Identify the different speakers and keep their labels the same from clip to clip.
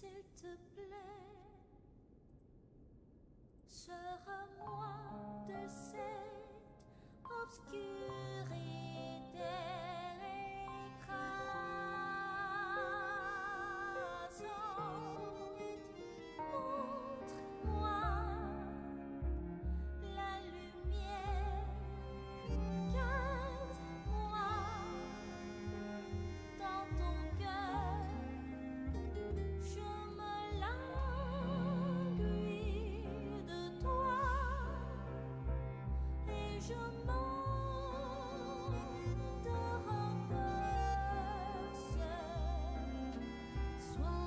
Speaker 1: s'il te plaît, sors-moi de cette obscurité écrasante. Montre-moi la lumière, garde-moi dans ton cœur. Je me languis de toi et je m'endors encore ce soir.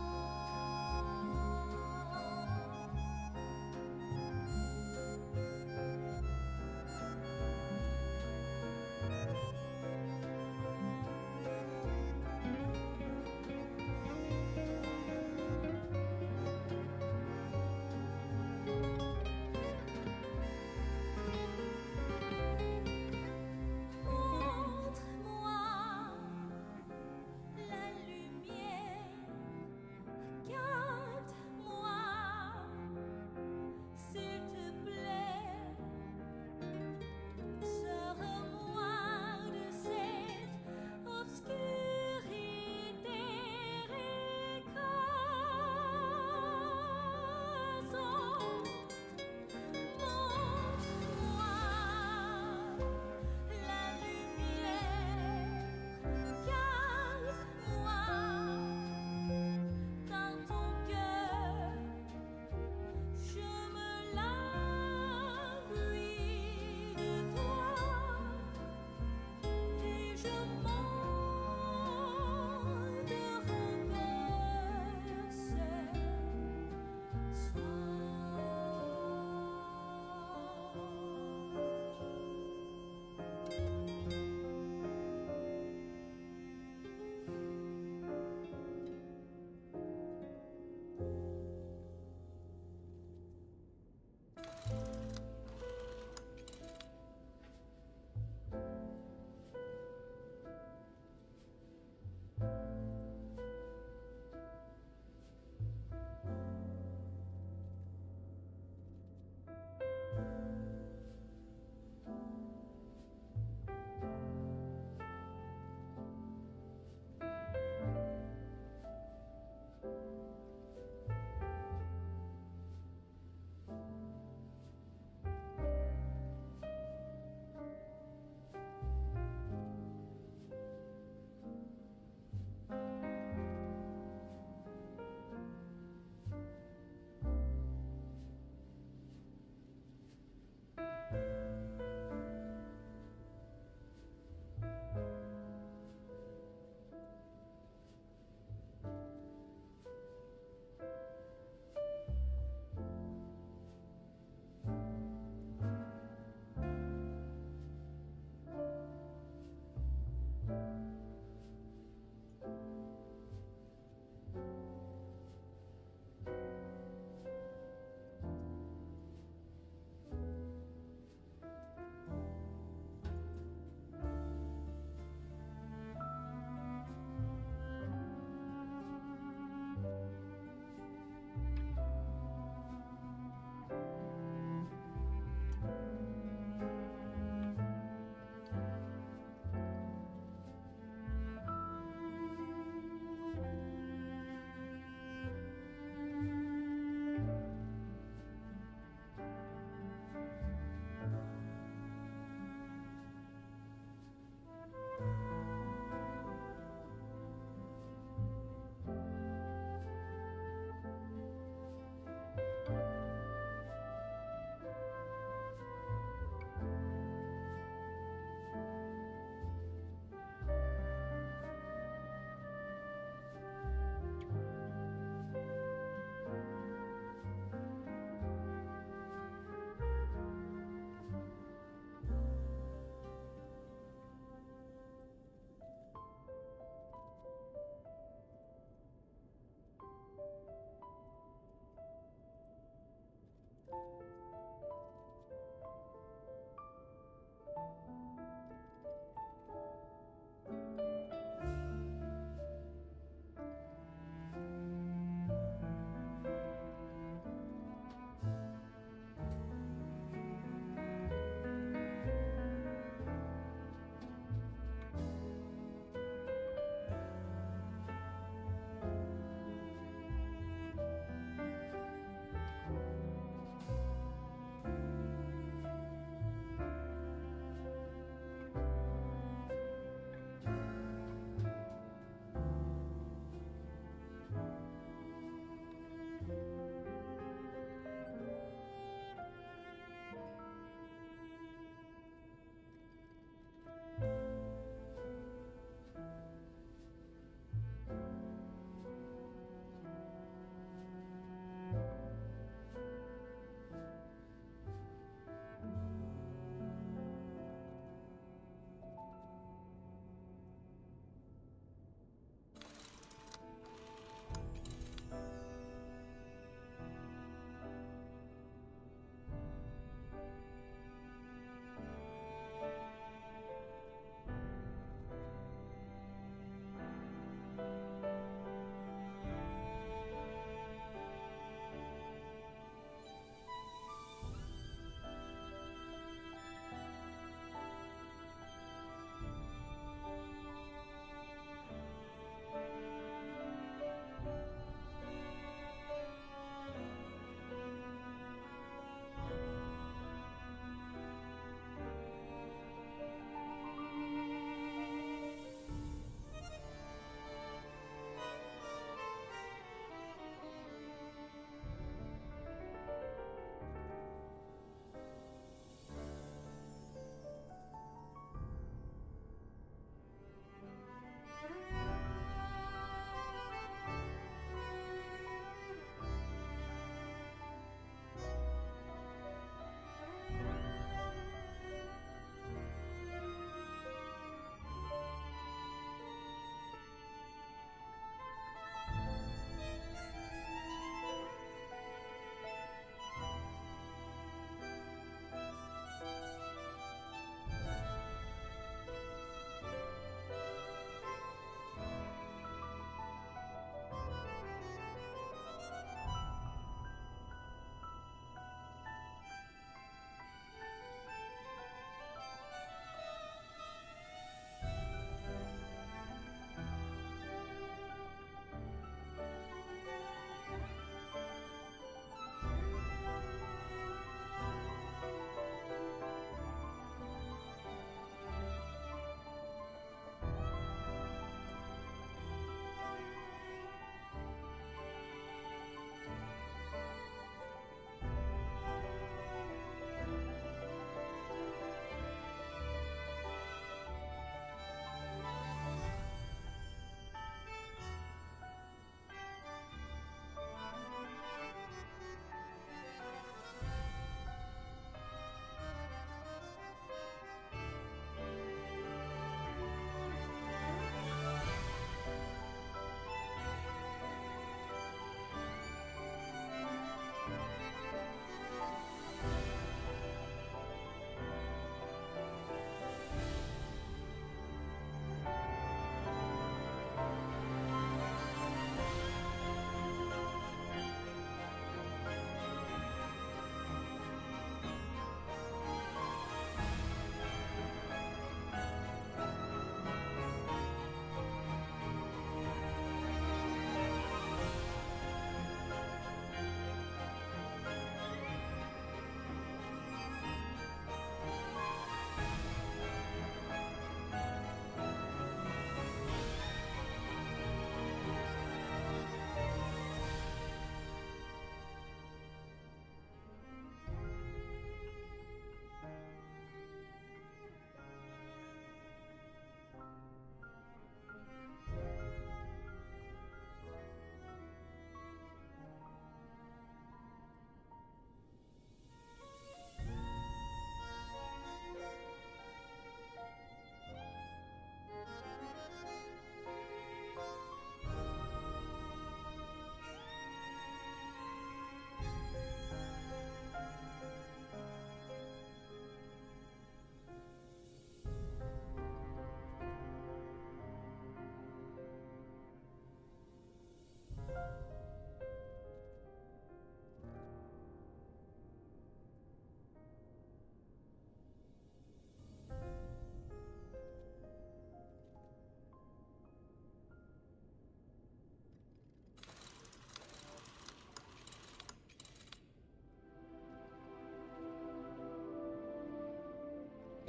Speaker 1: Montre-moi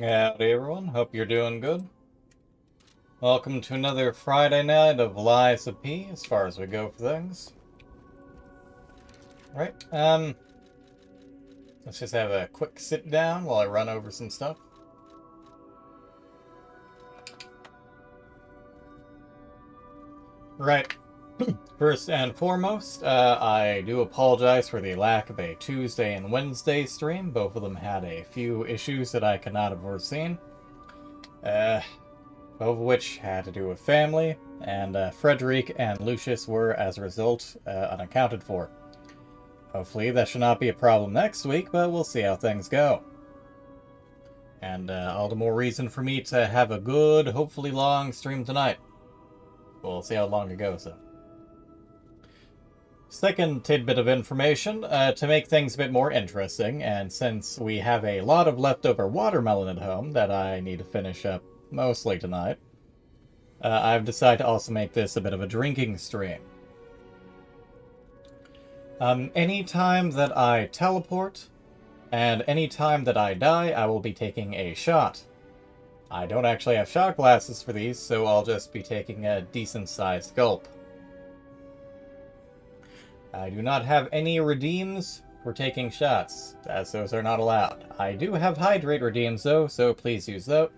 Speaker 2: Howdy everyone, hope you're doing good. Welcome to another Friday night of Lies of P, as far as we go for things. Right, let's just have a quick sit down while I run over some stuff. Right, first and foremost, I do apologize for the lack of a Tuesday and Wednesday stream. Both of them had a few issues that I could not have foreseen. Both of which had to do with family, and Frederic and Lucius were, as a result, unaccounted for. Hopefully that should not be a problem next week, but we'll see how things go. And all the more reason for me to have a good, hopefully long stream tonight. We'll see how long it goes, though. Second tidbit of information, to make things a bit more interesting, and since we have a lot of leftover watermelon at home that I need to finish up mostly tonight, I've decided to also make this a bit of a drinking stream. Anytime that I teleport, and anytime that I die, I will be taking a shot. I don't actually have shot glasses for these, so I'll just be taking a decent-sized gulp. I do not have any redeems for taking shots, as those are not allowed. I do have hydrate redeems, though, so please use those.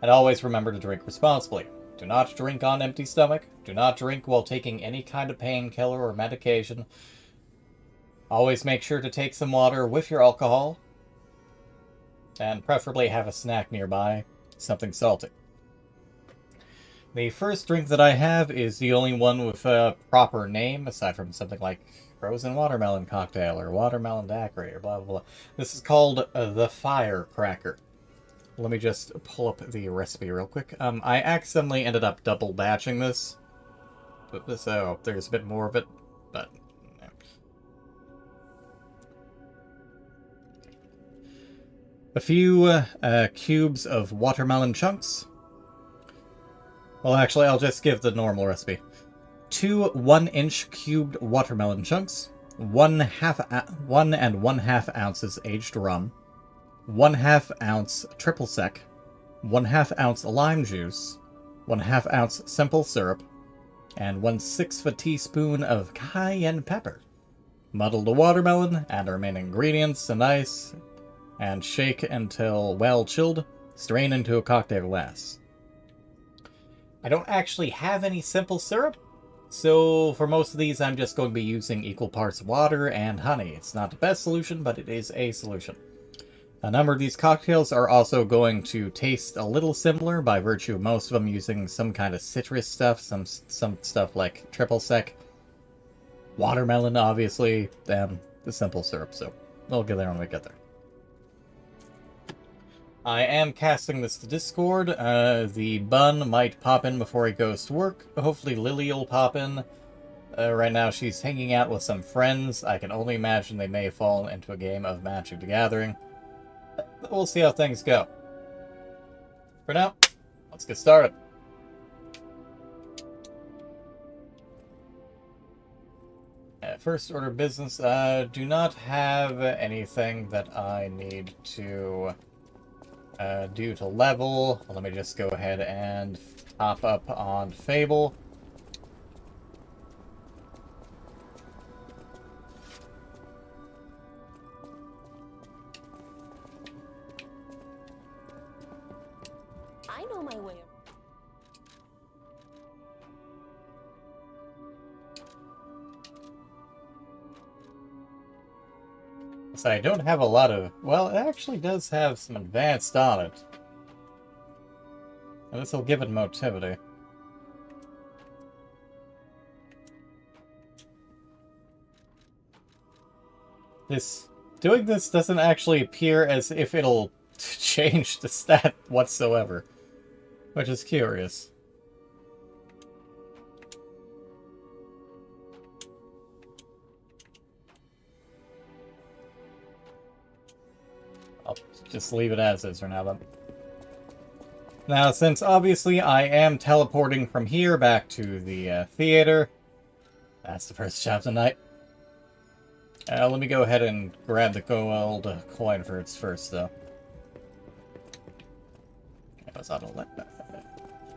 Speaker 2: And always remember to drink responsibly. Do not drink on empty stomach. Do not drink while taking any kind of painkiller or medication. Always make sure to take some water with your alcohol. And preferably have a snack nearby. Something salty. The first drink that I have is the only one with a proper name, aside from something like frozen watermelon cocktail or watermelon daiquiri or blah blah blah. This is called the Firecracker. Let me just pull up the recipe real quick. I accidentally ended up double batching this. So there's a bit more of it, but... yeah. A few cubes of watermelon chunks. Well, actually, I'll just give the normal recipe. 2 1-inch cubed watermelon chunks, 1 and 1/2 ounces aged rum, 1/2 ounce triple sec, 1/2 ounce lime juice, 1/2 ounce simple syrup, and 1/6 teaspoon of cayenne pepper. Muddle the watermelon, add the remaining ingredients and ice, and shake until well chilled. Strain into a cocktail glass. I don't actually have any simple syrup, so for most of these I'm just going to be using equal parts water and honey. It's not the best solution, but it is a solution. A number of these cocktails are also going to taste a little similar by virtue of most of them using some kind of citrus stuff, some stuff like triple sec, watermelon obviously, and the simple syrup, so we'll get there when we get there. I am casting this to Discord. The bun might pop in before he goes to work. Hopefully Lily will pop in. Right now she's hanging out with some friends. I can only imagine they may fall into a game of Magic the Gathering. But we'll see how things go. For now, let's get started. First order of business, do not have anything that I need to do to level. Let me just go ahead and top up on Fable.
Speaker 1: I know my way.
Speaker 2: So I don't have a lot of... well, it actually does have some advanced on it. And this will give it motivity. Doing this doesn't actually appear as if it'll change the stat whatsoever, which is curious. I'll just leave it as is for now then. Now, since obviously I am teleporting from here back to the theater, that's the first job tonight. Let me go ahead and grab the gold coin for its first, though. was on the left.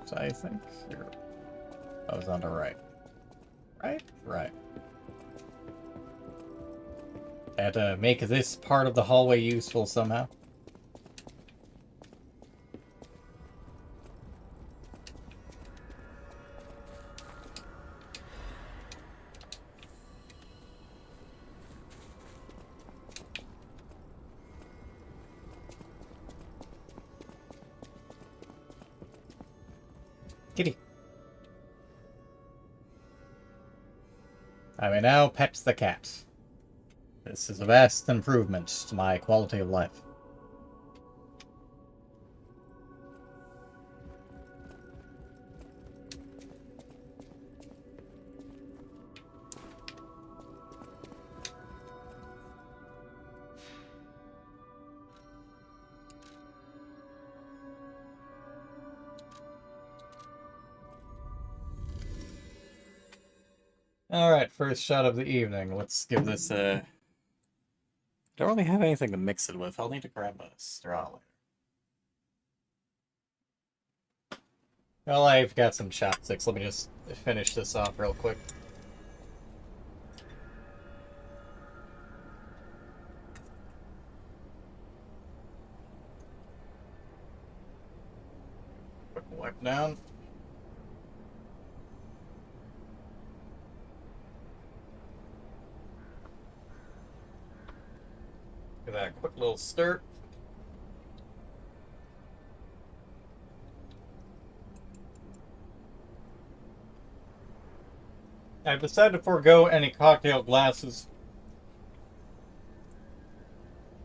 Speaker 2: So I think here. I was on the right. Right? Right. Had to make this part of the hallway useful somehow. Kitty. I may now pet the cat. This is a vast improvement to my quality of life. Alright, first shot of the evening. Let's give this a... Don't really have anything to mix it with. I'll need to grab a straw later. Well, I've got some chopsticks. Let me just finish this off real quick. Quick wipe down. Give that a quick little stir. I've decided to forego any cocktail glasses,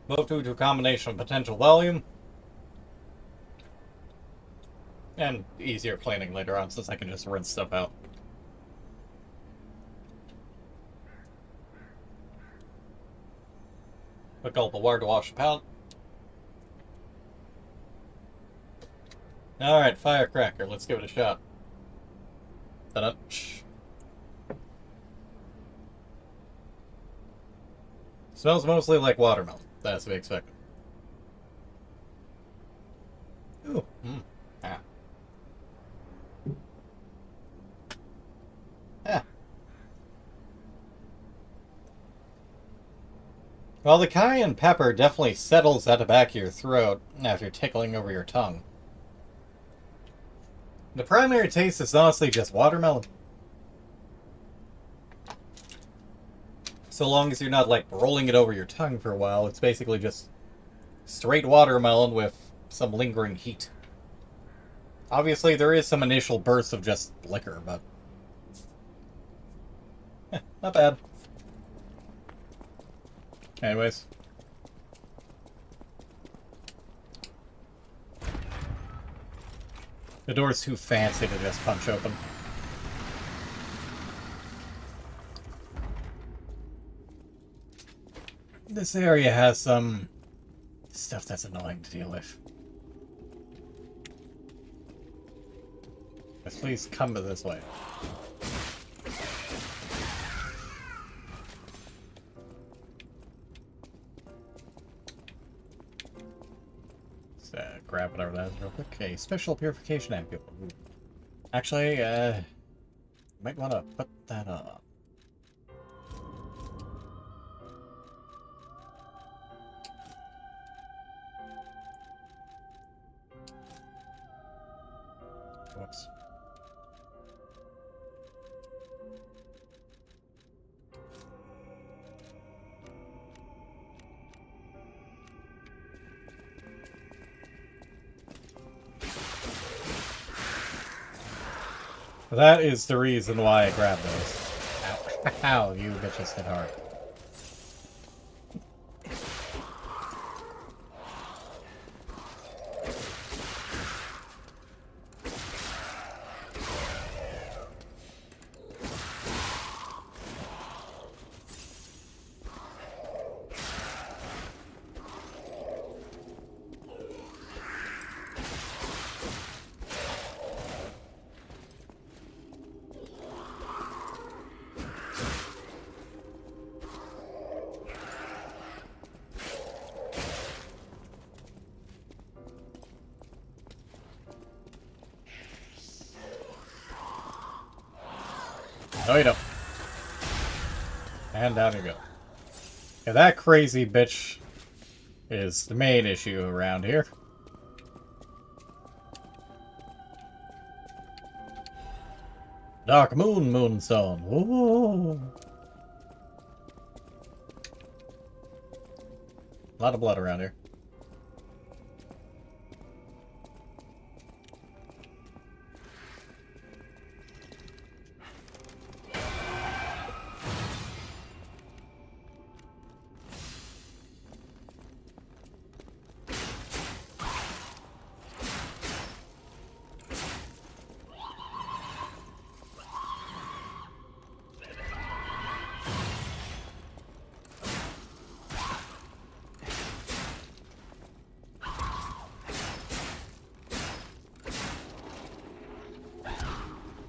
Speaker 2: both due to a combination of potential volume and easier cleaning later on, since I can just rinse stuff out. A gulp of water to wash the palate. Alright, firecracker. Let's give it a shot. Ta-da. Smells mostly like watermelon. That's to be expected. Ooh. Ah. Ah. Well, the cayenne pepper definitely settles at the back of your throat after tickling over your tongue. The primary taste is honestly just watermelon. So long as you're not, like, rolling it over your tongue for a while, it's basically just straight watermelon with some lingering heat. Obviously, there is some initial bursts of just liquor, but... not bad. Anyways. The door's too fancy to just punch open. This area has some stuff that's annoying to deal with. But please come to this way. Let's grab whatever that is real quick. A special purification ampule. Ooh. Actually, might want to put that on. Whoops. That is the reason why I grabbed those. Ow. Ow, you bitches hit hard. No, you don't. And down you go. Yeah, that crazy bitch is the main issue around here. Dark Moon, Moonstone. Ooh. A lot of blood around here.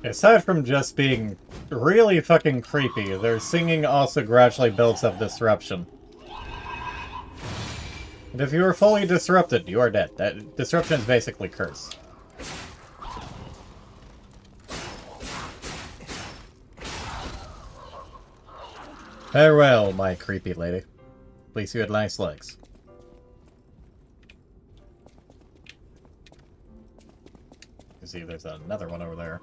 Speaker 2: Aside from just being really fucking creepy, their singing also gradually builds up disruption. And if you are fully disrupted, you are dead. That disruption is basically curse. Farewell, my creepy lady. At least you had nice legs. You see, there's another one over there.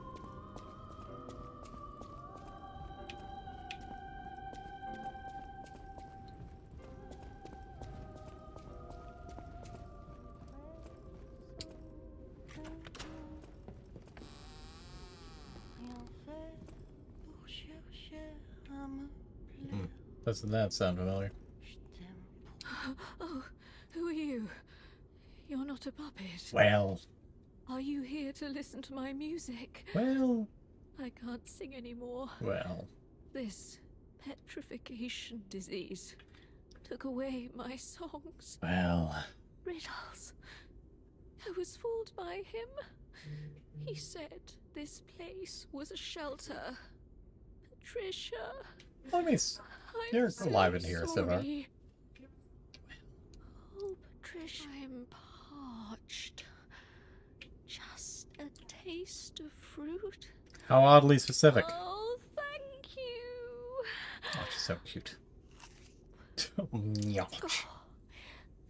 Speaker 2: Doesn't that sound familiar?
Speaker 1: Oh, who are you? You're not a puppet.
Speaker 2: Well.
Speaker 1: Are you here to listen to my music?
Speaker 2: Well.
Speaker 1: I can't sing anymore.
Speaker 2: Well.
Speaker 1: This petrification disease took away my songs.
Speaker 2: Well.
Speaker 1: Riddles. I was fooled by him. He said this place was a shelter. Patricia.
Speaker 2: Let me. You're
Speaker 1: so
Speaker 2: alive in here, so far.
Speaker 1: Oh, Patricia. I'm parched. Just a taste of fruit.
Speaker 2: How oddly specific.
Speaker 1: Oh, thank you.
Speaker 2: Oh, she's so cute.
Speaker 1: Oh,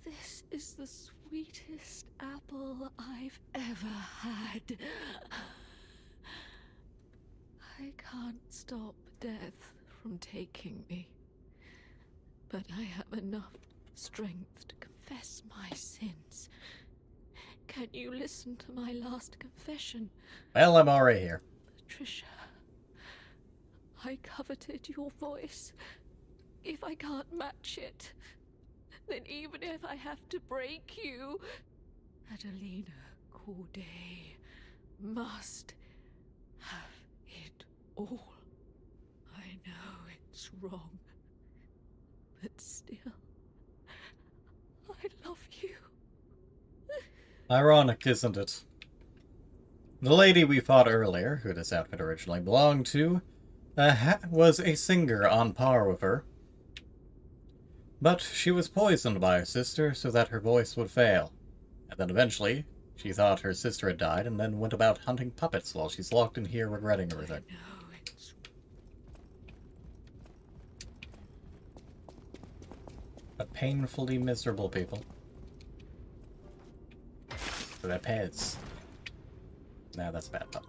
Speaker 1: this is the sweetest apple I've ever had. I can't stop death from taking me, but I have enough strength to confess my sins. Can you listen to my last confession?
Speaker 2: Well, I'm already here.
Speaker 1: Patricia, I coveted your voice. If I can't match it, then even if I have to break you, Adelina Corday must have it all. I know it's wrong, but still, I love you.
Speaker 2: Ironic, isn't it? The lady we fought earlier, who this outfit originally belonged to, was a singer on par with her. But she was poisoned by her sister so that her voice would fail. And then eventually, she thought her sister had died and then went about hunting puppets while she's locked in here regretting everything. But painfully miserable people. Their pets. Nah, that's a bad pup.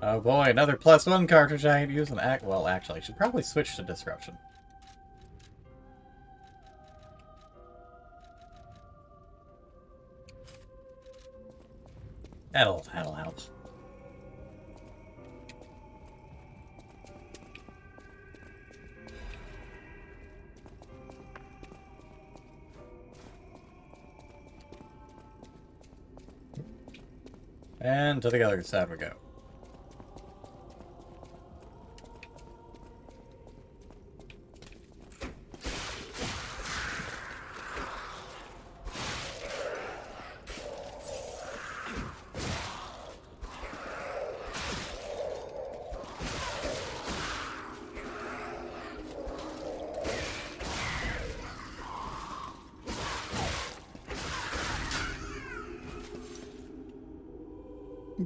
Speaker 2: Oh boy, another +1 cartridge I had used and well, actually, I should probably switch to Disruption. That'll help. And to the other side we go.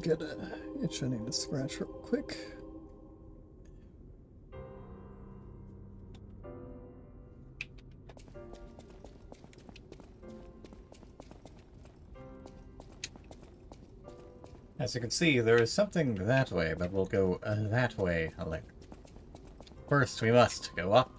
Speaker 2: Get a itch I need to scratch real quick. As you can see, there is something that way, but we'll go that way a little. First, we must go up.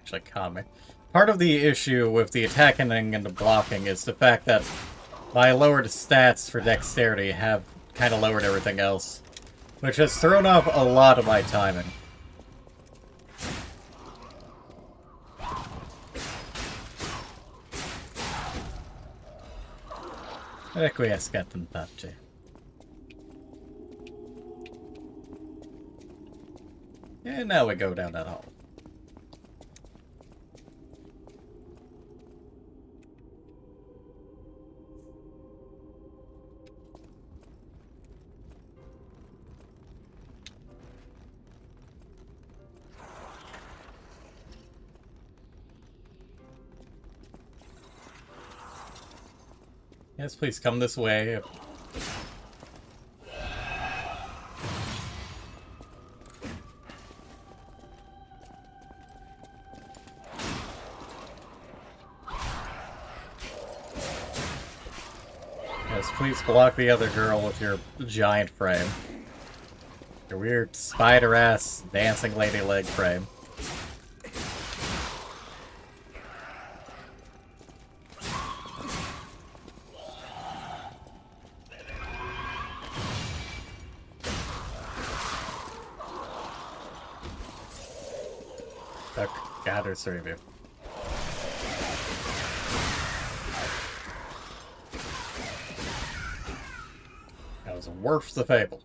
Speaker 2: Actually, calm me. Part of the issue with the attacking and the blocking is the fact that my lowered stats for dexterity have kind of lowered everything else, which has thrown off a lot of my timing. Requiescat in pace. And now we go down that hall. Yes, please come this way. Yes, please block the other girl with your giant frame. Your weird spider-ass dancing lady leg frame. God, there's three of you. That was worth the fable.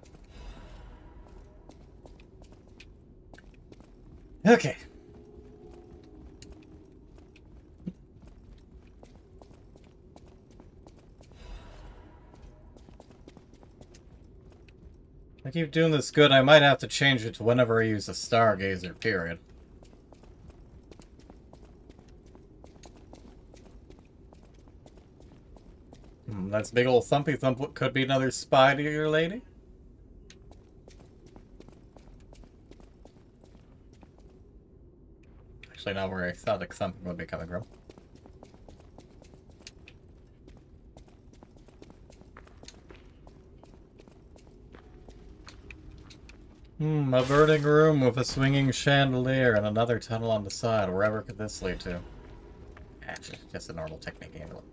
Speaker 2: Okay. I keep doing this good, I might have to change it to whenever I use a Stargazer, period. That's big old Thumpy Thump. Could be another spider lady. Actually, not where I thought like something would be coming from. A burning room with a swinging chandelier and another tunnel on the side. Wherever could this lead to? Actually, just a normal technique angle.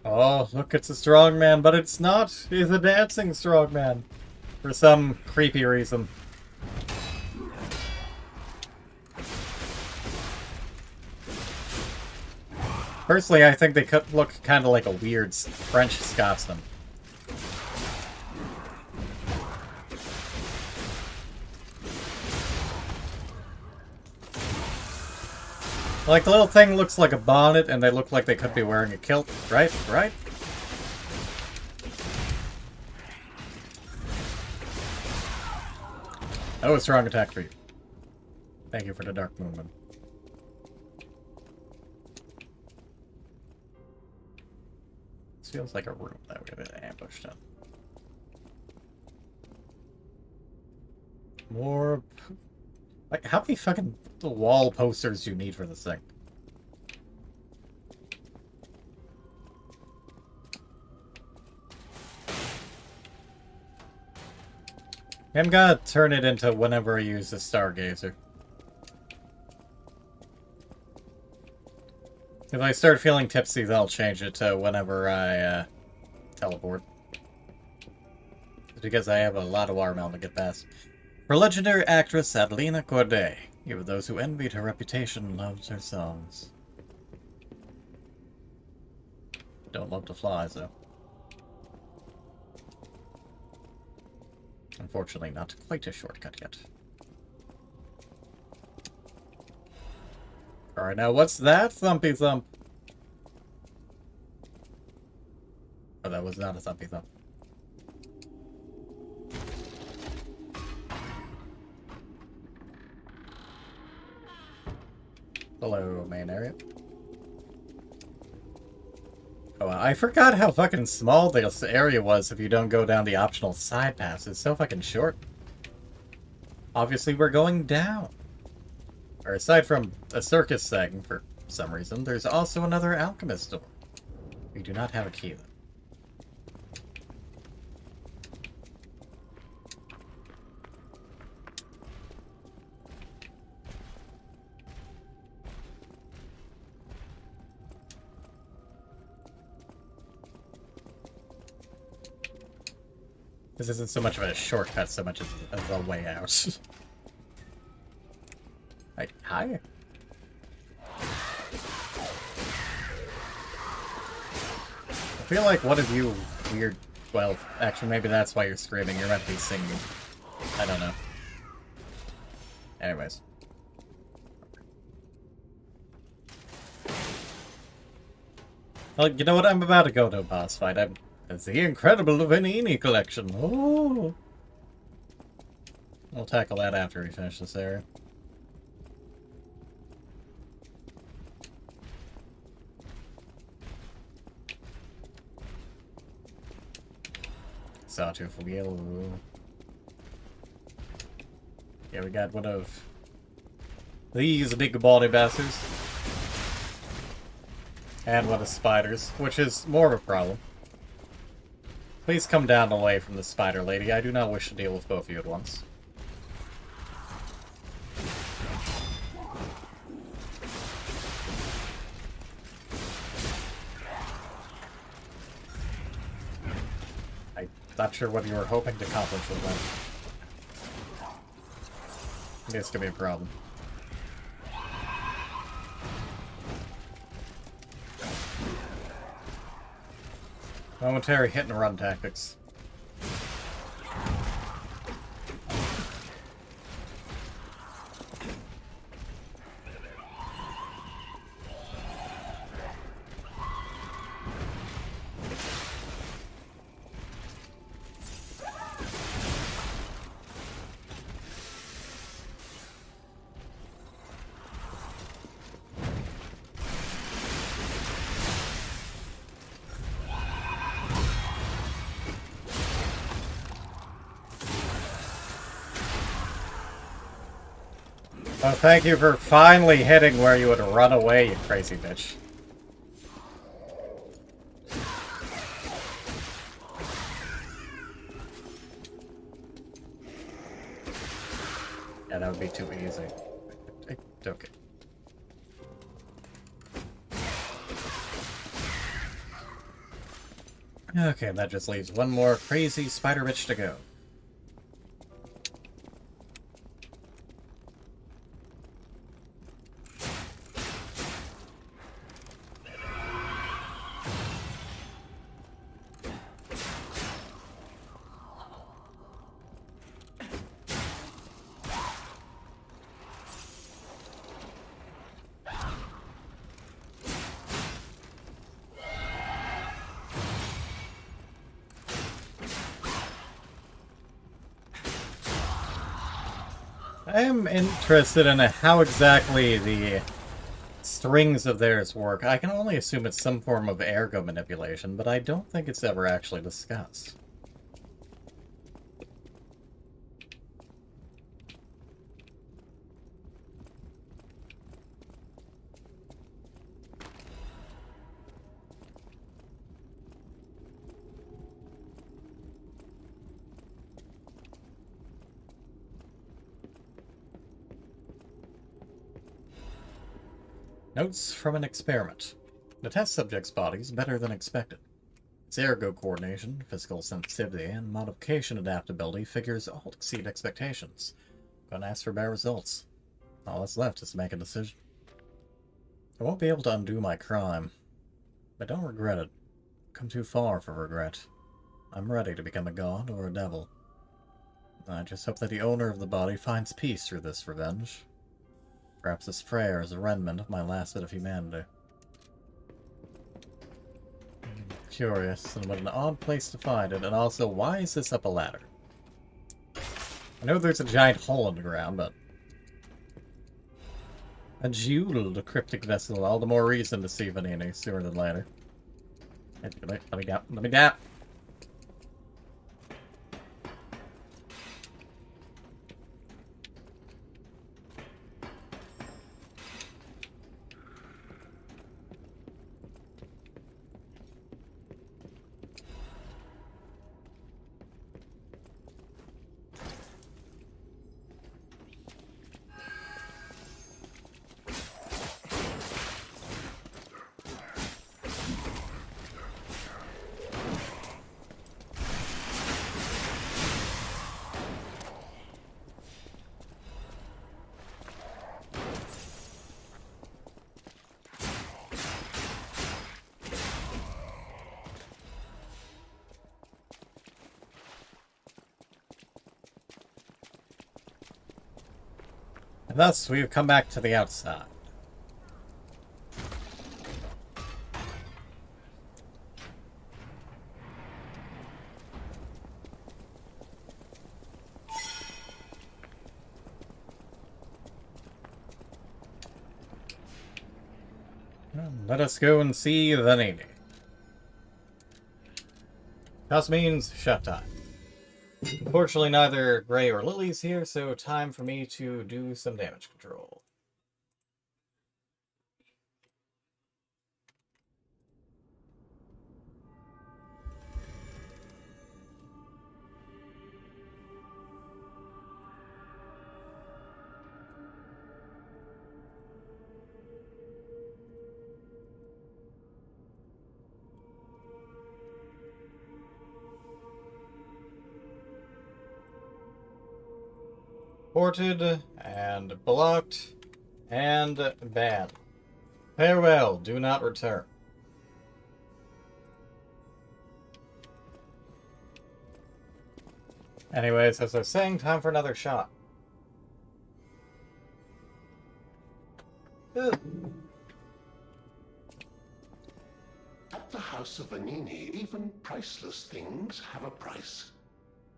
Speaker 2: Oh, look, it's a strongman, but it's not. He's a dancing strongman. For some creepy reason. Personally, I think they could look kind of like a weird French Scotsman. Like, the little thing looks like a bonnet, and they look like they could be wearing a kilt, right? Right? Oh, a strong attack for you. Thank you for the dark movement. This feels like a room that we're gonna get ambushed in. More... Like, how many fucking wall posters do you need for this thing? I'm gonna turn it into whenever I use the Stargazer. If I start feeling tipsy, then I'll change it to whenever I teleport. It's because I have a lot of watermelon to get past. For legendary actress Adelina Corday, even those who envied her reputation loved her songs. Don't love the flies, though. Unfortunately, not quite a shortcut yet. Alright, now what's that, Thumpy Thump? Oh, that was not a Thumpy Thump. Below main area. Oh, I forgot how fucking small this area was if you don't go down the optional side paths. It's so fucking short. Obviously, we're going down. Or aside from a circus thing, for some reason, there's also another alchemist door. We do not have a key, though. This isn't so much of a shortcut so much as a way out. Hi. I feel like one of you weird... Well, actually, maybe that's why you're screaming. You're meant to be singing. I don't know. Anyways. Well, you know what? I'm about to go to a boss fight. It's the Incredible Vanini collection. Oh! We'll tackle that after we finish this area. Sawtooth Wheel. Yeah, we got one of these big baldy bastards. And one of spiders, which is more of a problem. Please come down away from the spider lady. I do not wish to deal with both of you at once. I'm not sure what you were hoping to accomplish with that. This could be a problem. Momentary hit and run tactics. Oh, thank you for finally hitting where you would run away, you crazy bitch. Yeah, that would be too easy. Okay. Okay, that just leaves one more crazy spider bitch to go. I am interested in how exactly the strings of theirs work. I can only assume it's some form of ergo manipulation, but I don't think it's ever actually discussed. Notes from an experiment. The test subject's body is better than expected. Its ergo coordination, physical sensitivity, and modification adaptability figures all exceed expectations. Gonna ask for better results. All that's left is to make a decision. I won't be able to undo my crime, but don't regret it. I've come too far for regret. I'm ready to become a god or a devil. I just hope that the owner of the body finds peace through this revenge. Perhaps this prayer is a remnant of my last bit of humanity. Curious, and what an odd place to find it, and also, why is this up a ladder? I know there's a giant hole in the ground, but... A jeweled cryptic vessel. All the more reason to see Vanini sooner than later. Let me down. Let me down. And thus, we've come back to the outside. Let us go and see Vanini. House means shut time. Unfortunately, neither Gray or Lily's here, so time for me to do some damage control. Ported, and blocked, and banned. Farewell, do not return. Anyways, as I was saying, time for another shot.
Speaker 3: At the House of Vanini, even priceless things have a price.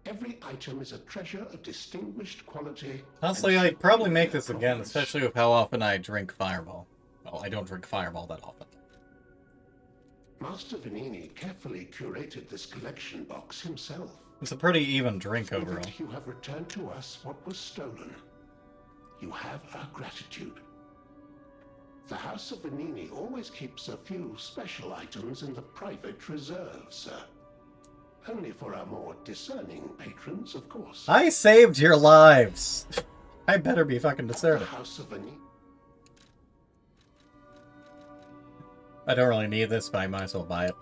Speaker 3: Every item is a treasure of distinguished quality.
Speaker 2: Honestly, I'd probably make this again, especially with how often I drink Fireball. Well, I don't drink Fireball that often.
Speaker 3: Master Vanini carefully curated this collection box himself.
Speaker 2: It's a pretty even drink
Speaker 3: With
Speaker 2: overall.
Speaker 3: it, you have returned to us what was stolen. You have our gratitude. The House of Vanini always keeps a few special items in the private reserve, sir. Only for our more discerning patrons, of course.
Speaker 2: I saved your lives! I better be fucking
Speaker 3: The
Speaker 2: discerning.
Speaker 3: House of Vanini.
Speaker 2: I don't really need this, but I might as well buy it.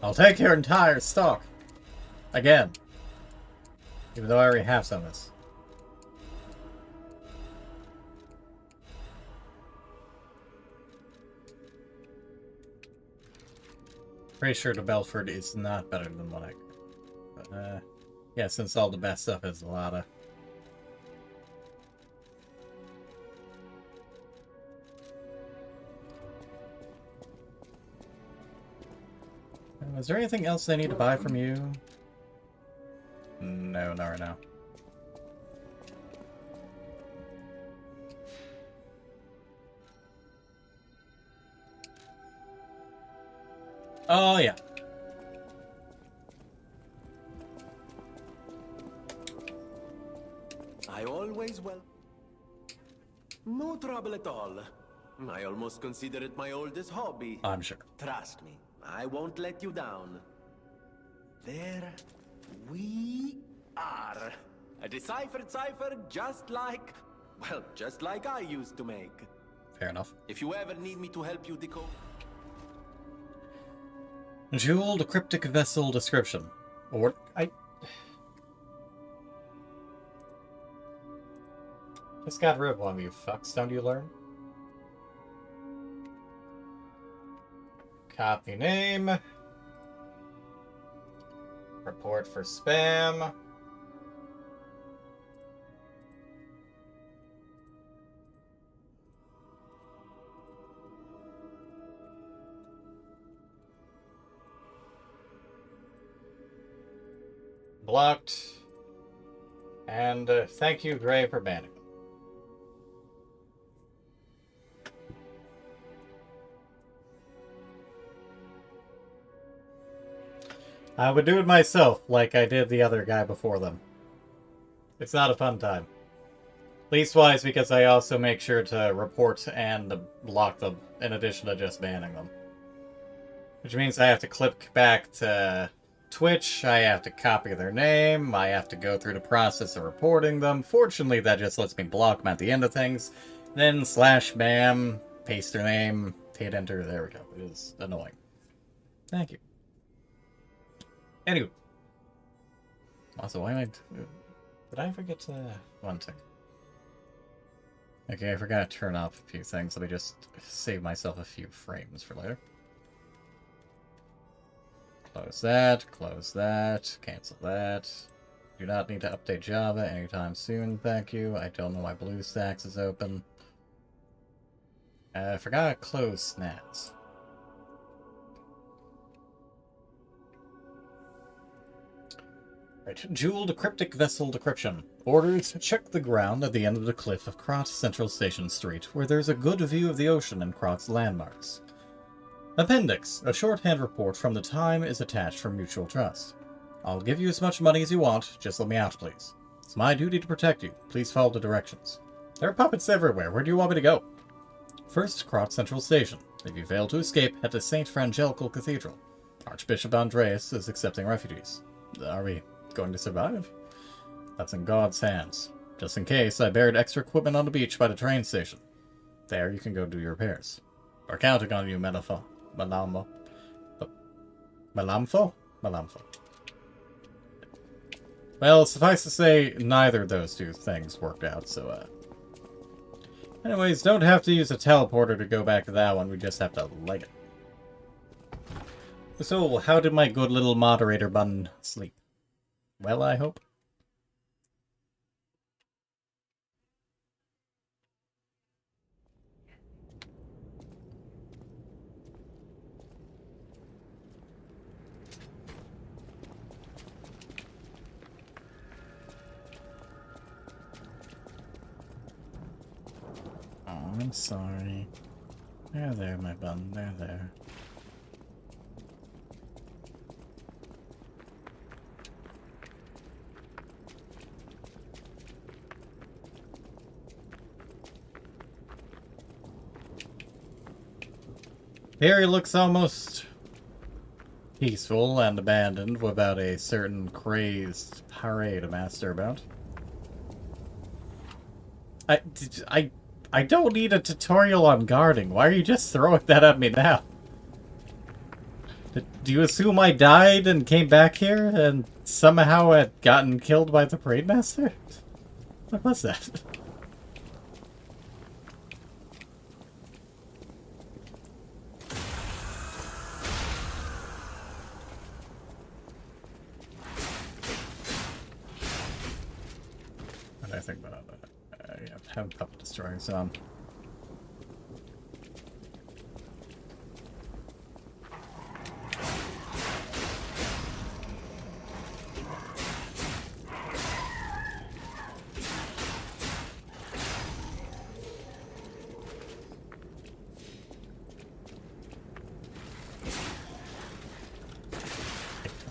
Speaker 2: I'll take your entire stock. Again. Even though I already have some of this. Pretty sure the Belford is not better than what I... But, yeah, since all the best stuff is Lada. Is there anything else I need to buy from you? No, not right now. Oh, yeah.
Speaker 4: I always well. No trouble at all. I almost consider it my oldest hobby.
Speaker 2: I'm sure.
Speaker 4: Trust me, I won't let you down. There we are. A deciphered cipher just like, well, just like I used to make.
Speaker 2: Fair enough.
Speaker 4: If you ever need me to help you decode...
Speaker 2: Jeweled cryptic vessel description. Or I just got rid of one of you fucks, don't you learn? Copy name. Report for spam. Blocked. And thank you, Gray, for banning. I would do it myself, like I did the other guy before them. It's not a fun time. Leastwise, because I also make sure to report and block them, in addition to just banning them. Which means I have to click back to Twitch, I have to copy their name, I have to go through the process of reporting them. Fortunately, that just lets me block them at the end of things. Then /bam, paste their name, hit enter, there we go. It is annoying. Thank you. Anyway. Also, why am I... Did I forget to... One tick. Okay, I forgot to turn off a few things. Let me just save myself a few frames for later. Close that, cancel that. Do not need to update Java anytime soon, thank you. I don't know why BlueStacks is open. I forgot to close snaps. Right, jeweled cryptic vessel decryption. Orders, check the ground at the end of the cliff of Krot Central Station Street, where there's a good view of the ocean and Krot's landmarks. Appendix, a shorthand report from the time is attached for mutual trust. I'll give you as much money as you want, just let me out, please. It's my duty to protect you. Please follow the directions. There are puppets everywhere. Where do you want me to go? First, Krot Central Station. If you fail to escape, head to St. Frangelical Cathedral. Archbishop Andreas is accepting refugees. Are we going to survive? That's in God's hands. Just in case, I buried extra equipment on the beach by the train station. There, you can go do your repairs. We're counting on you, Malamfo. Malamfo? Well, suffice to say, neither of those two things worked out, so, Anyways, don't have to use a teleporter to go back to that one, we just have to light it. So, how did my good little moderator bun sleep? Well, I hope. Oh, I'm sorry. There, my bun. There. Here he looks almost peaceful and abandoned without a certain crazed parade master about. I don't need a tutorial on guarding. Why are you just throwing that at me now? Do you assume I died and came back here and somehow had gotten killed by the parade master? What was that? What do I think about that? Have puppet destroyers on.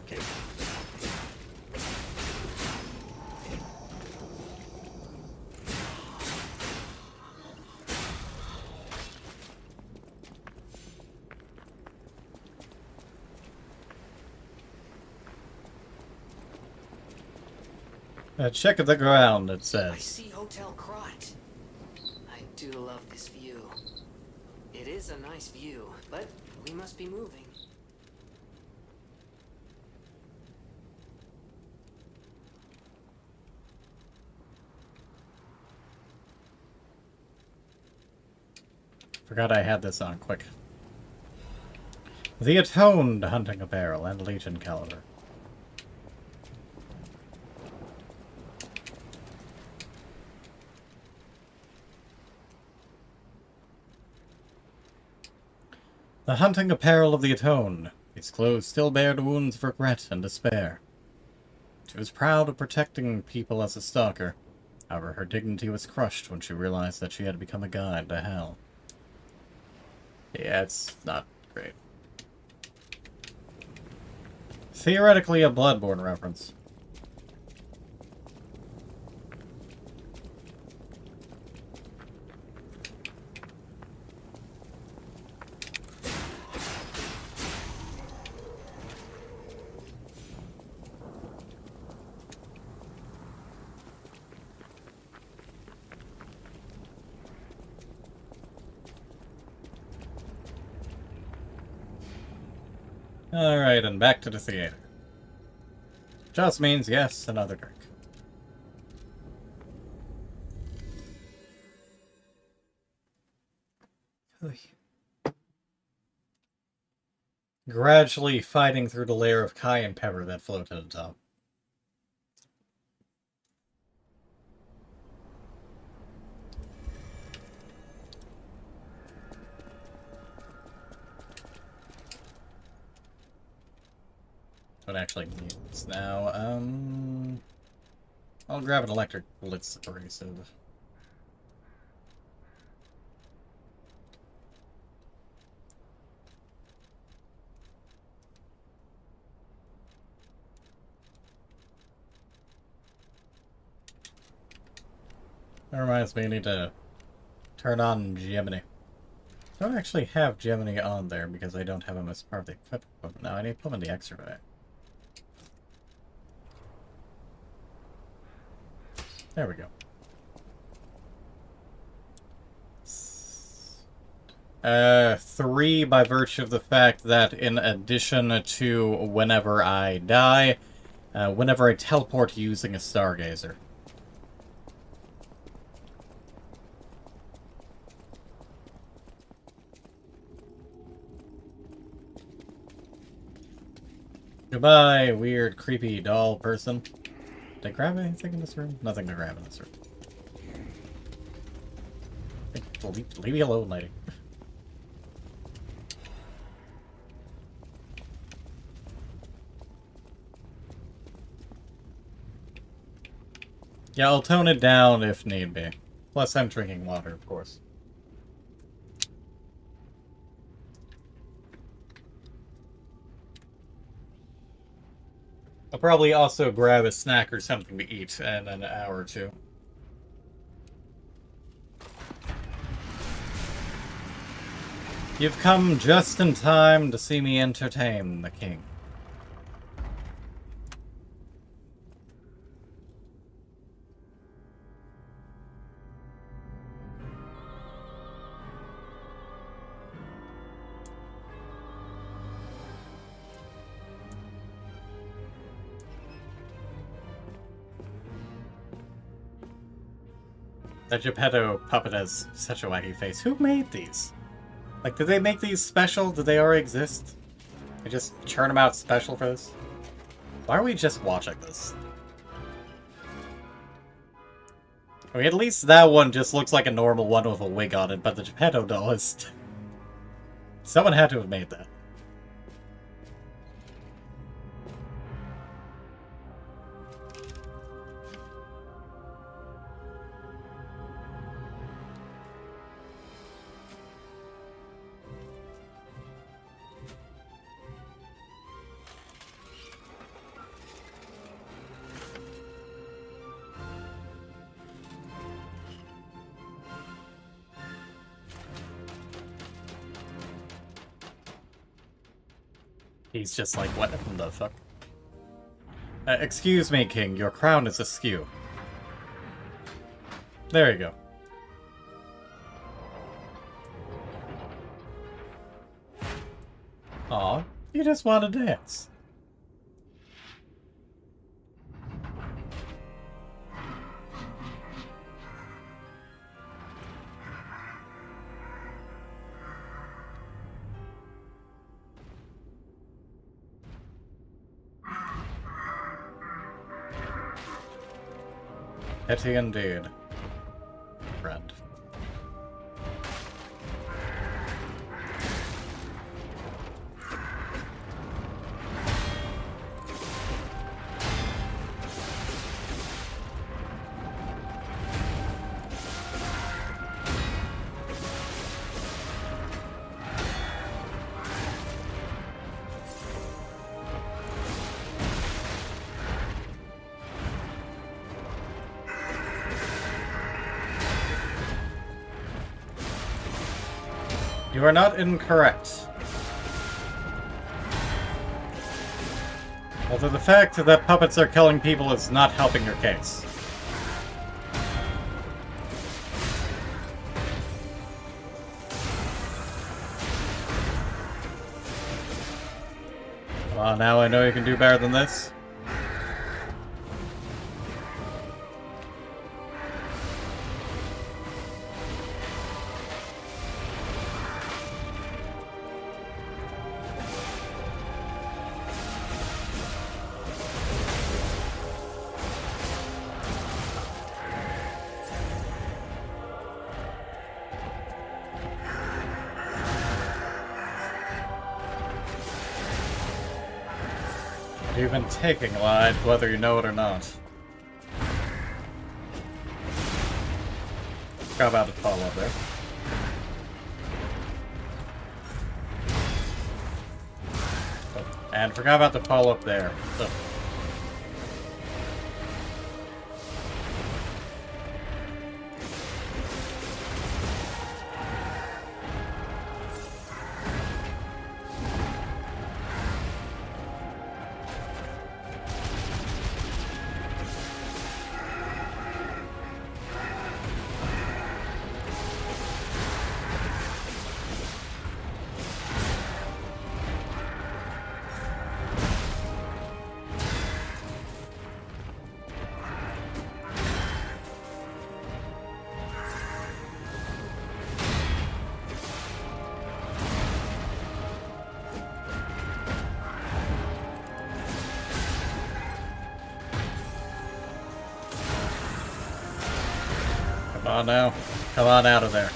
Speaker 2: Okay. Check the ground, it
Speaker 5: I
Speaker 2: says.
Speaker 5: see Hotel Krot. I do love this view. It is a nice view, but we must be moving.
Speaker 2: Forgot I had this on quick. The Atoned Hunting Apparel and Legion Caliber. The hunting apparel of the Atoned. Its clothes still bear the wounds of regret and despair. She was proud of protecting people as a stalker. However, her dignity was crushed when she realized that she had become a guide to hell. Yeah, it's not great. theoretically a Bloodborne reference. Alright, and back to the theater. Just means, yes, another drink. Oy. Gradually fighting through the layer of cayenne pepper that floated at the top. Don't actually need this now. I'll grab an electric blitz abrasive. That reminds me, I need to turn on Gemini. I don't actually have Gemini on there because I don't have him as part of the equipment. Now I need to put him in the X-ray. There we go. 3 by virtue of the fact that in addition to whenever I die, whenever I teleport using a Stargazer. Goodbye, weird, creepy doll person. Did I grab anything in this room? Nothing to grab in this room. Leave me alone, lady. Yeah, I'll tone it down if need be. Plus, I'm drinking water, of course. I'll probably also grab a snack or something to eat in an hour or two. You've come just in time to see me entertain the king. That Geppetto puppet has such a wacky face. Who made these? Like, did they make these special? Did they already exist? They just churn them out special for this? Why are we just watching this? I mean, at least that one just looks like a normal one with a wig on it, but the Geppetto doll is... Someone had to have made that. He's just like, what the fuck? Excuse me, King, your crown is askew. There you go. Aw, you just want to dance. Petty indeed, friend. You are not incorrect. Although the fact that puppets are killing people is not helping your case. Well, now I know you can do better than this. You've been taking lives, whether you know it or not. Forgot about the follow-up there. Oh, and forgot about the follow-up there. So. Come on now. Come on out of there.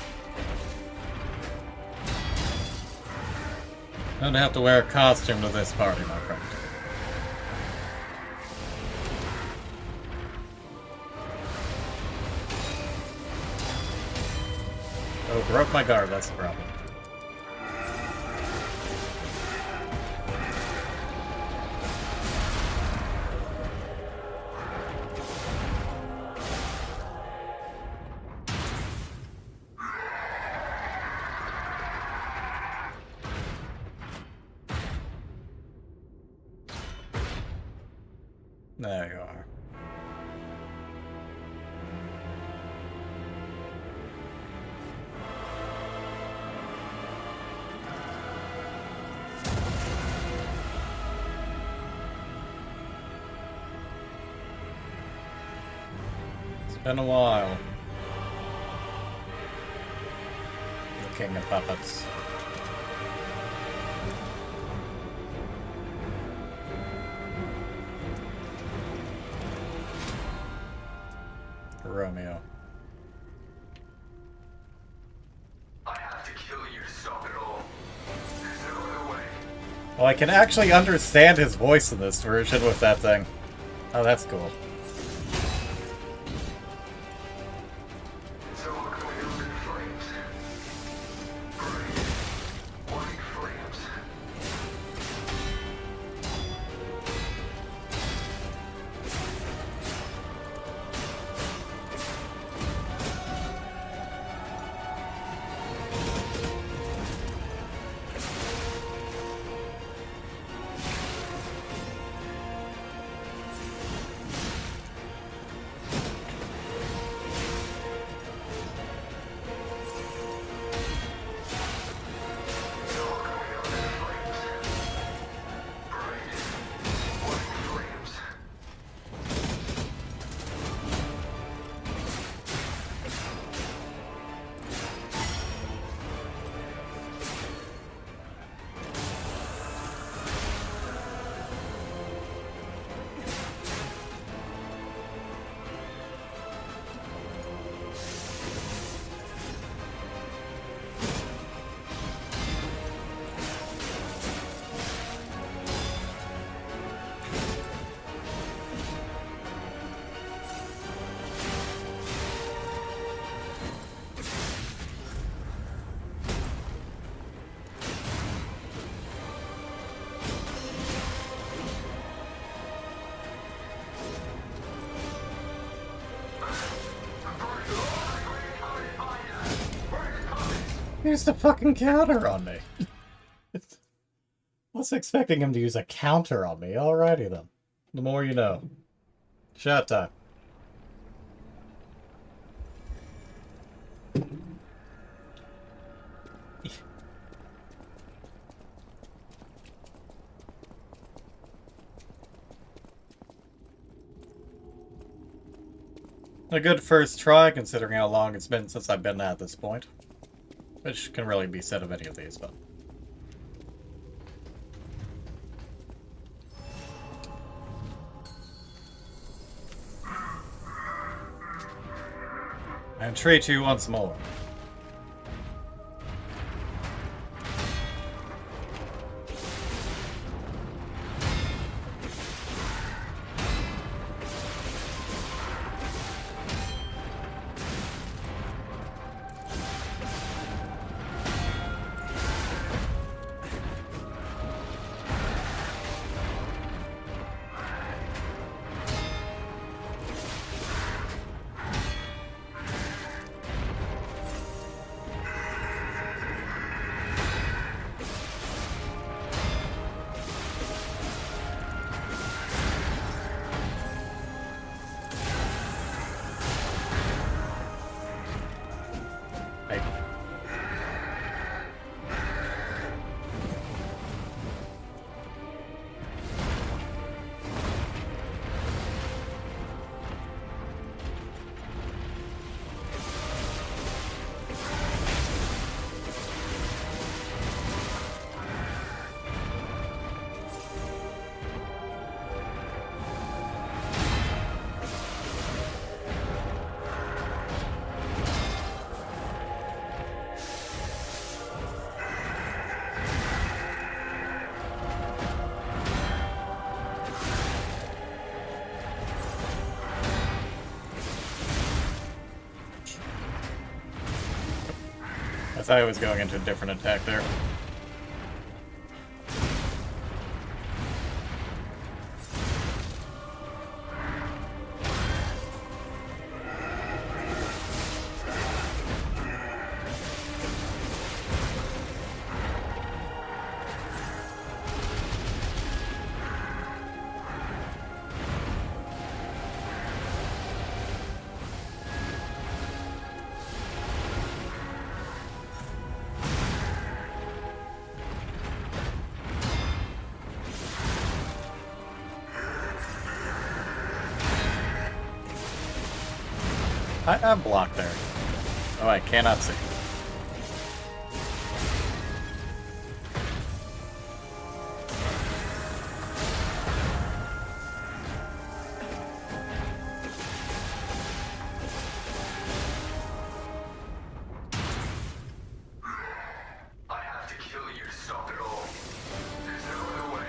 Speaker 2: Don't have to wear a costume to this party, my friend. Oh, broke my guard, that's the problem. There you are. It's been a while. The King of Puppets. Romeo.
Speaker 6: I have to kill you to stop it all. There's no other way.
Speaker 2: Well, I can actually understand his voice in this version with that thing. Oh, that's cool.
Speaker 6: It's all going up in flames. Bright, white flames.
Speaker 2: used a fucking counter on me. I was expecting him to use a counter on me. Alrighty then. The more you know. Shot time. A good first try, considering how long it's been since I've been at this point. Which can really be said of any of these, but... I entreat you once more. I thought I was going into a different attack there. I'm blocked there. Oh, I cannot see.
Speaker 6: I have to kill you to stop it all. There's no other way.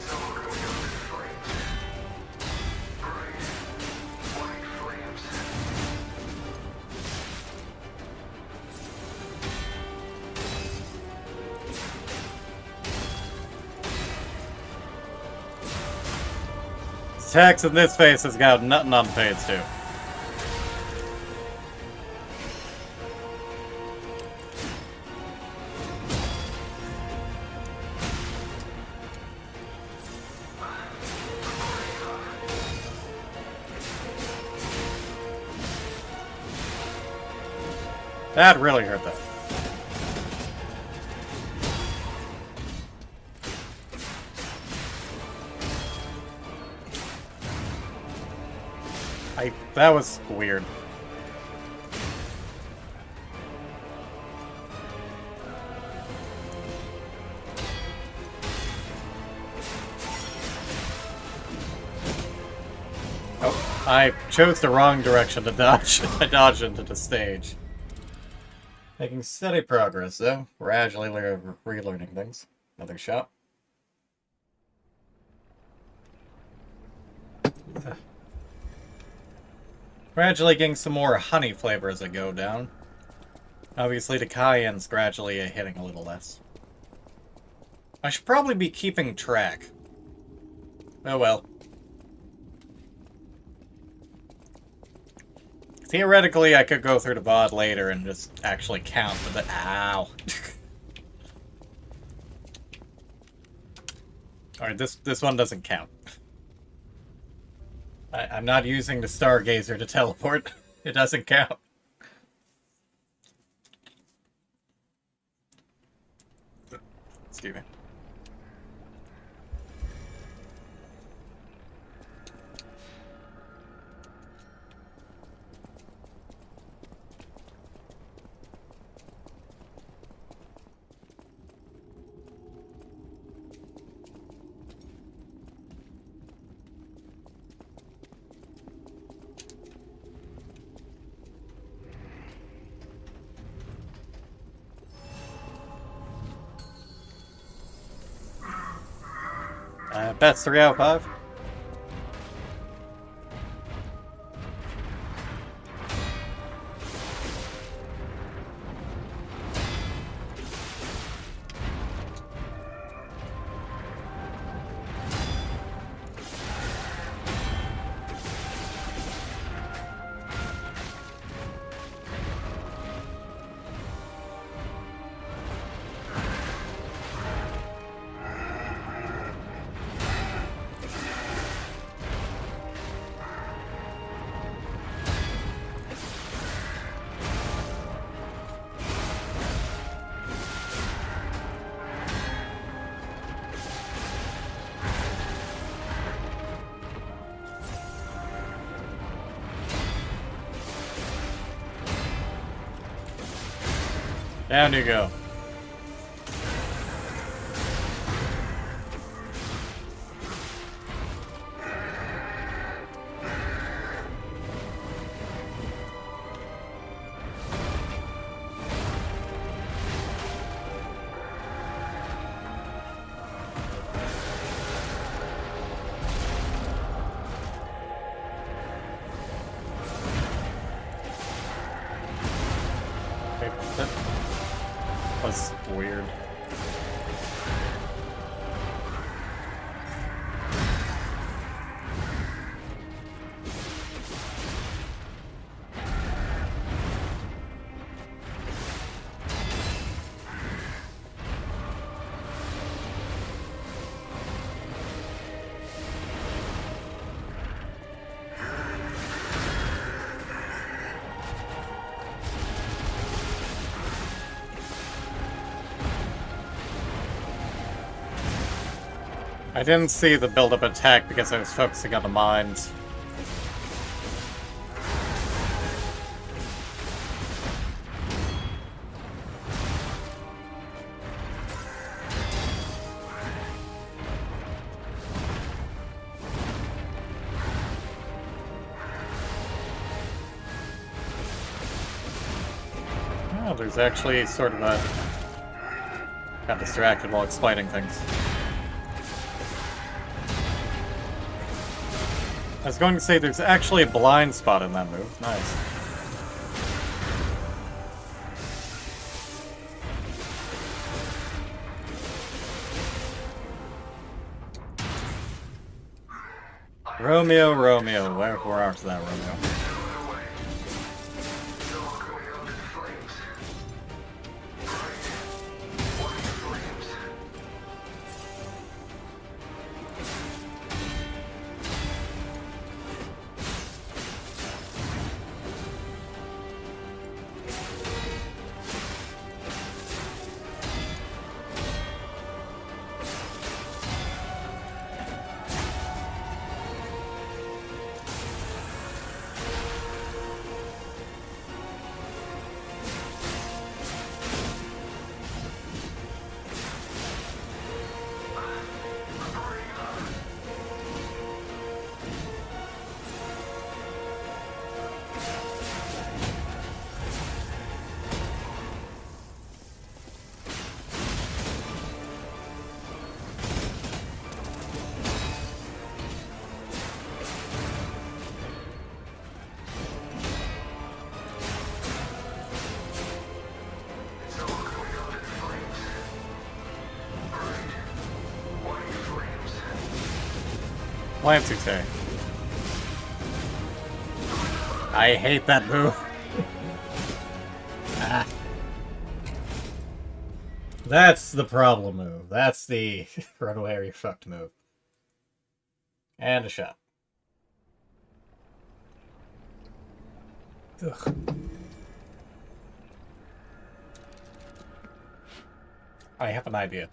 Speaker 6: So we're going up in flames. Bright, white flames.
Speaker 2: Tax in this face has got nothing on fades too. That really hurt that. That was weird. Oh, I chose the wrong direction to dodge. I dodged into the stage. Making steady progress, though. Gradually relearning things. Another shot. Gradually getting some more honey flavor as I go down. Obviously the cayenne's gradually hitting a little less. I should probably be keeping track. Oh well. Theoretically, I could go through the VOD later and just actually count, but ow. Alright, this one doesn't count. I'm not using the Stargazer to teleport. It doesn't count. Excuse me. That's 3 out of 5. Down you go. That was weird. I didn't see the build-up attack because I was focusing on the mines. Oh, there's actually sort of a... Got distracted while explaining things. I was going to say there's actually a blind spot in that move. Nice. Romeo, Romeo. Where art thou, Romeo? Lancing say. I hate that move. Ah. That's the problem move. That's the run away or you're fucked move. And a shot. Ugh. I have an idea.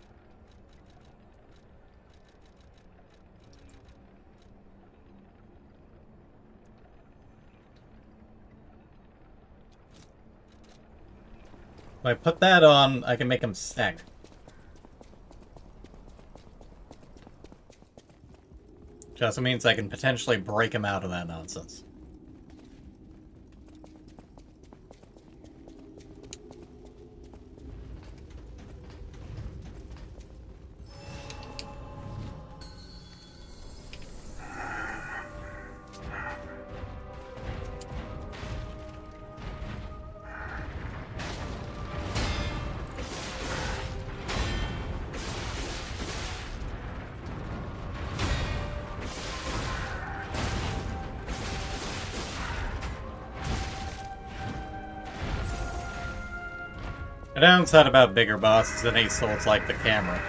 Speaker 2: If I put that on, I can make him stagger. Which also means I can potentially break him out of that nonsense. The downside about bigger bosses than Ace Souls like the camera.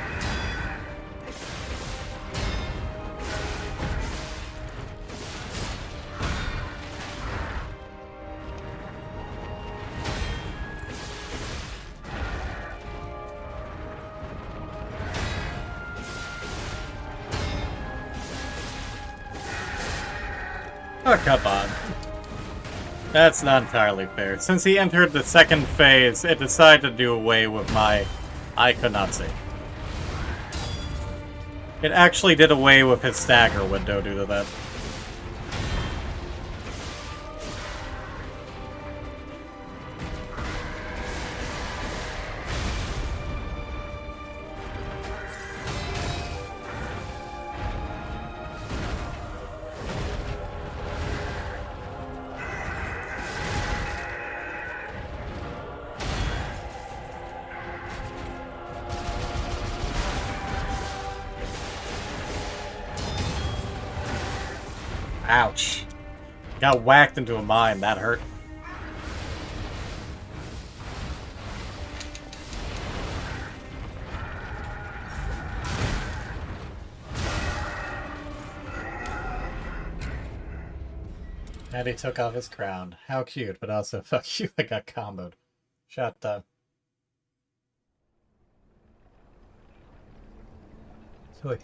Speaker 2: Oh, come on. That's not entirely fair. Since he entered the second phase, it decided to do away with my Iconotsi. It actually did away with his stagger window due to that. Ouch. Got whacked into a mine, that hurt. And he took off his crown. How cute, but also fuck you, I got comboed. Shut up. Silly.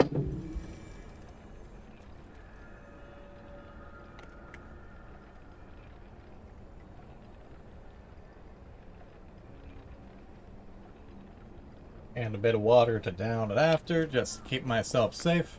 Speaker 2: And a bit of water to down it after, just to keep myself safe.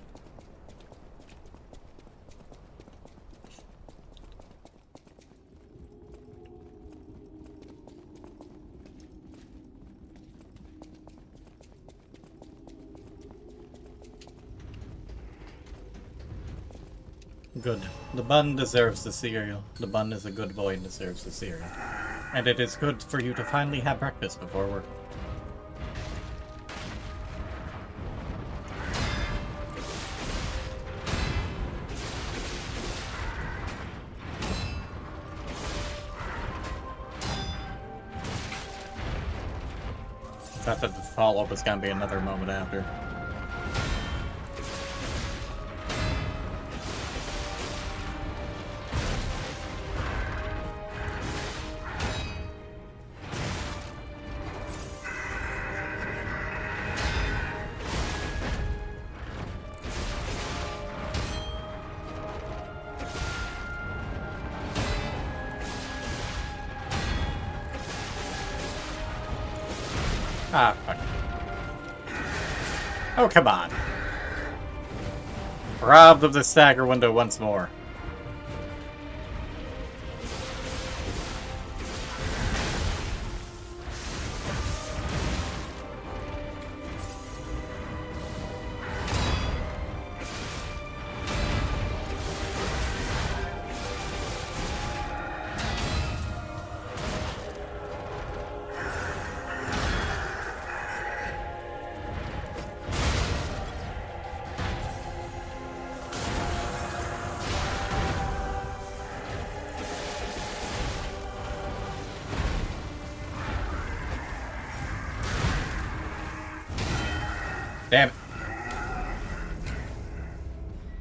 Speaker 2: Good. The bun deserves the cereal. The bun is a good boy and deserves the cereal. And it is good for you to finally have breakfast before work. I thought that the follow-up was gonna be another moment after. Ah, fuck. Oh, come on. Robbed of the stagger window once more.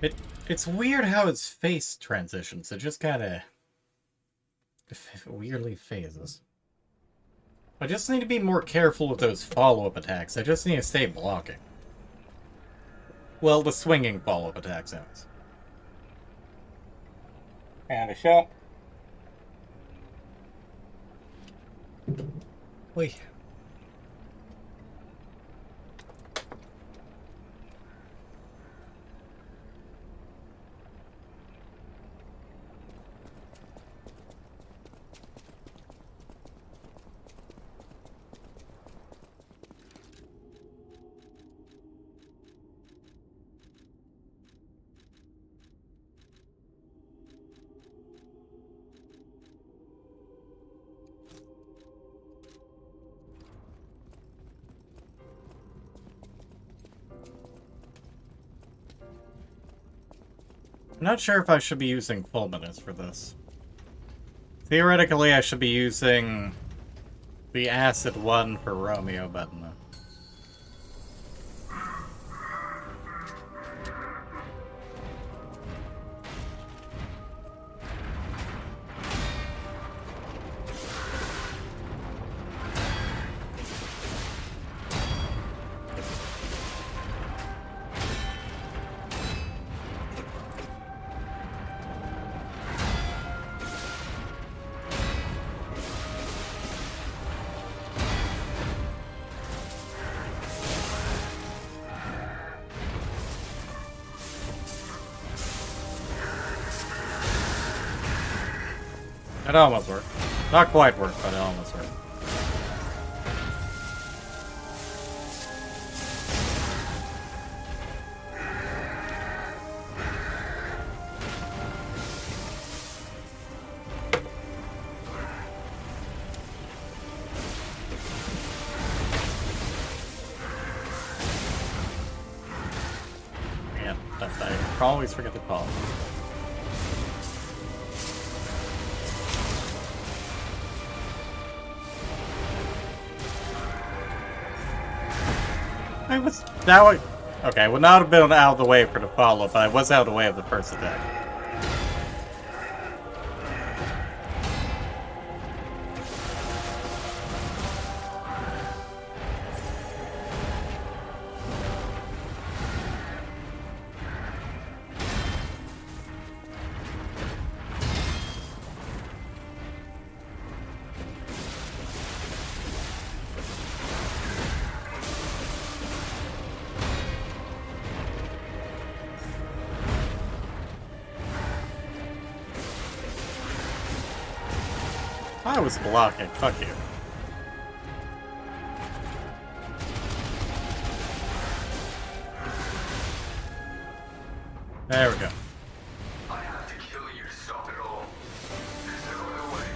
Speaker 2: It's weird how his face transitions. It just kind of weirdly phases. I just need to be more careful with those follow-up attacks. I just need to stay blocking. Well, the swinging follow-up attacks, anyways. And a shot. Wait. I'm not sure if I should be using Fulminus for this. Theoretically, I should be using the Acid one for Romeo, but no. It almost worked. Not quite worked, but it almost worked. Yeah, I always forget to call. Okay, I would not have been out of the way for the follow-up, but I was out of the way of the first attack. I was blocking, fuck you. There we go.
Speaker 6: I have to kill you to stop it all. There's no other way.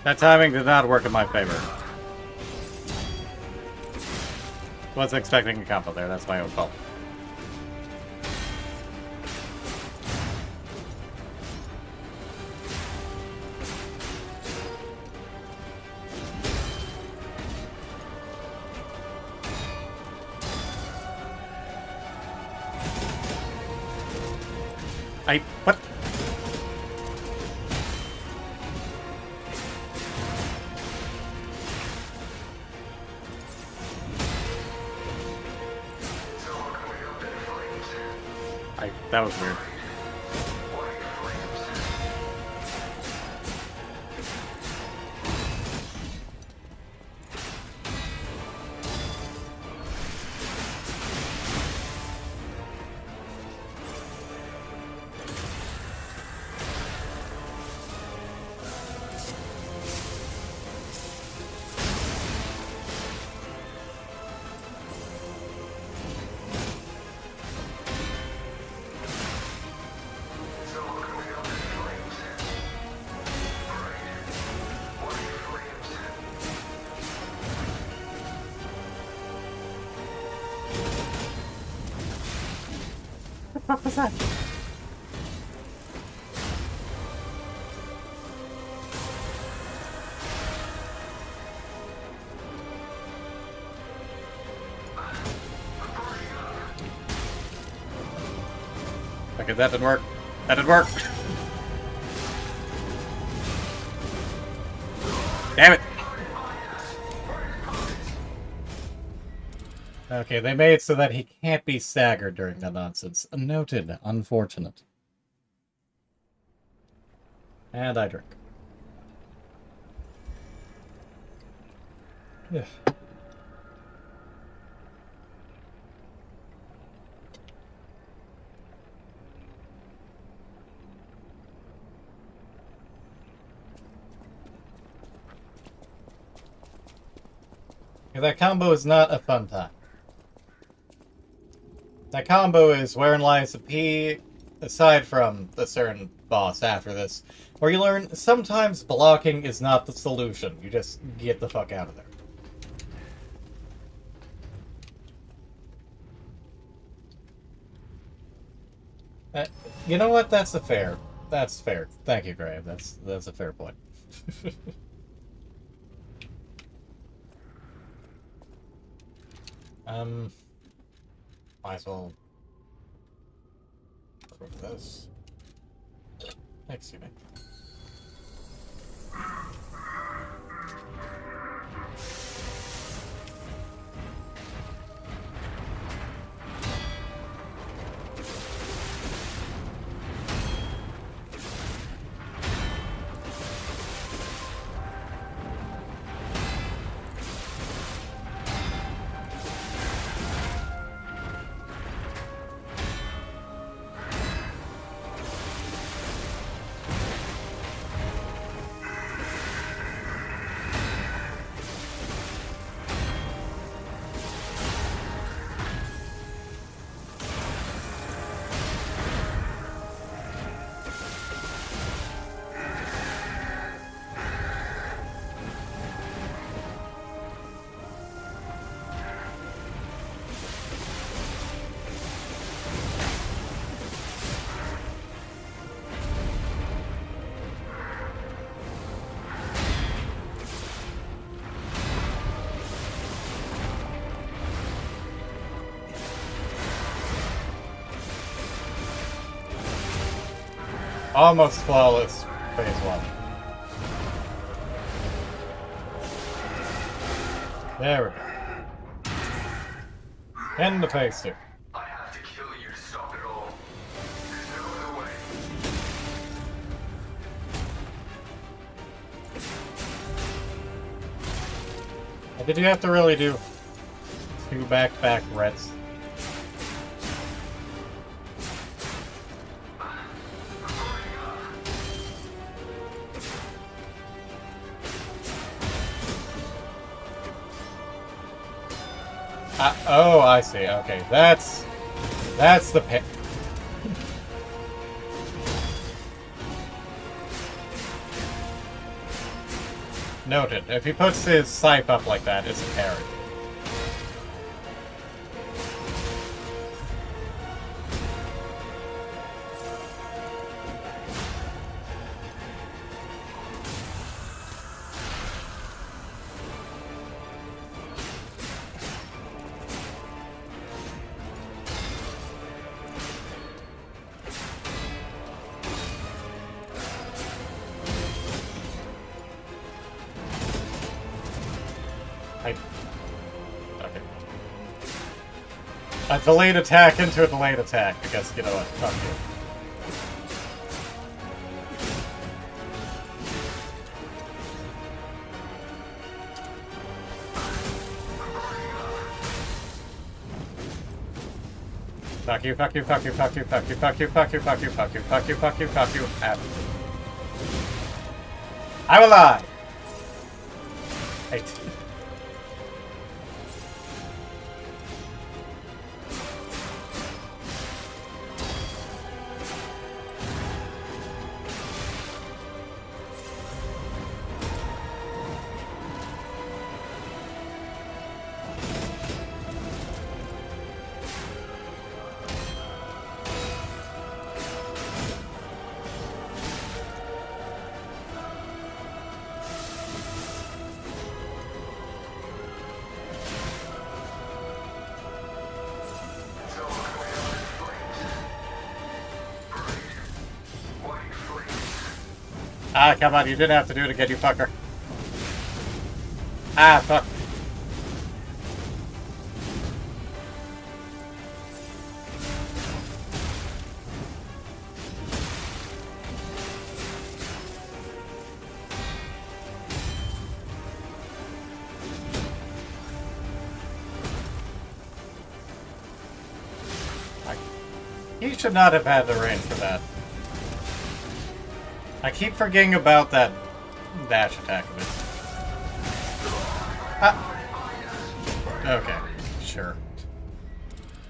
Speaker 2: That timing did not work in my favor. Wasn't expecting a combo there, that's my own fault. What? That was weird. What was that? Okay, that didn't work. That didn't work. Damn it! Okay, they made it so that he can't be staggered during that nonsense. Noted. Unfortunate. And I drink. Yeah. That combo is not a fun time. That combo is wherein lies the P, aside from the certain boss after this, where you learn sometimes blocking is not the solution. You just get the fuck out of there. You know what? That's fair. That's fair. Thank you, Graham. That's a fair point. Might as well go to this. Excuse me. Almost flawless phase 1. There we go. End of phase 2.
Speaker 6: I have to kill you to stop it all. There's no other way.
Speaker 2: Did you have to really do 2 back-to-back reds? Oh, I see. Okay, that's the pit. Noted. If he puts his scythe up like that, it's a parry. Okay. A delayed attack into a delayed attack. I guess, you know what? Fuck you. Fuck you, fuck you, fuck you, fuck you, fuck you, fuck you, fuck you, fuck you, fuck you, fuck you, fuck you, fuck you, I'm alive! Hey. Ah, come on, you didn't have to do it again, you fucker. Ah, fuck. He should not have had the range for that. I keep forgetting about that dash attack of it. Ah. Okay, sure.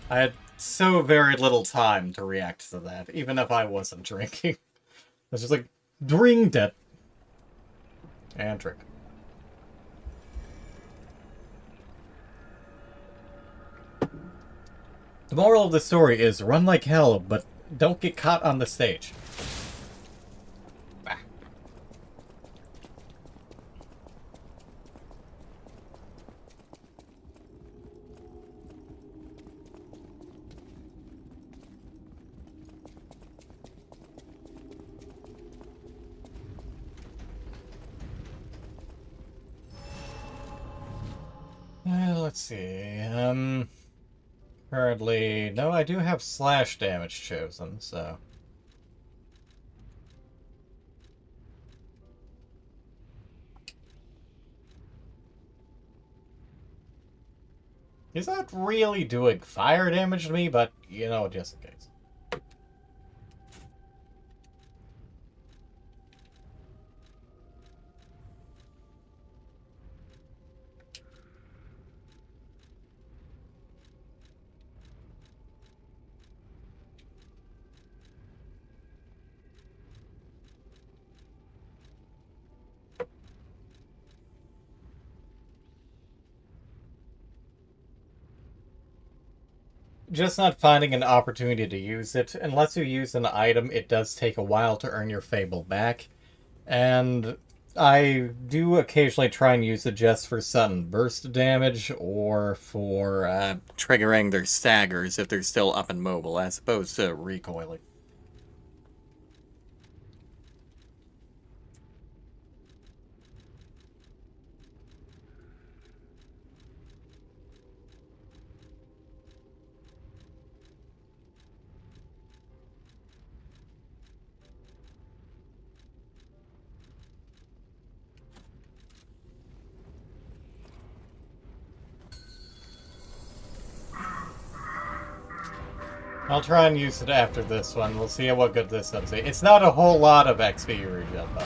Speaker 2: I had so very little time to react to that, even if I wasn't drinking. I was just like, drink it. And drink. The moral of the story is run like hell, but don't get caught on the stage. Ah. Let's see. Currently, no, I do have slash damage chosen, so. He's not really doing fire damage to me, but, you know, just in case. Just not finding an opportunity to use it. Unless you use an item, it does take a while to earn your Fable back. And I do occasionally try and use it just for sudden burst damage, or for triggering their staggers if they're still up and mobile, as opposed to recoiling. I'll try and use it after this one. We'll see what good this does. It's not a whole lot of XP regen, though.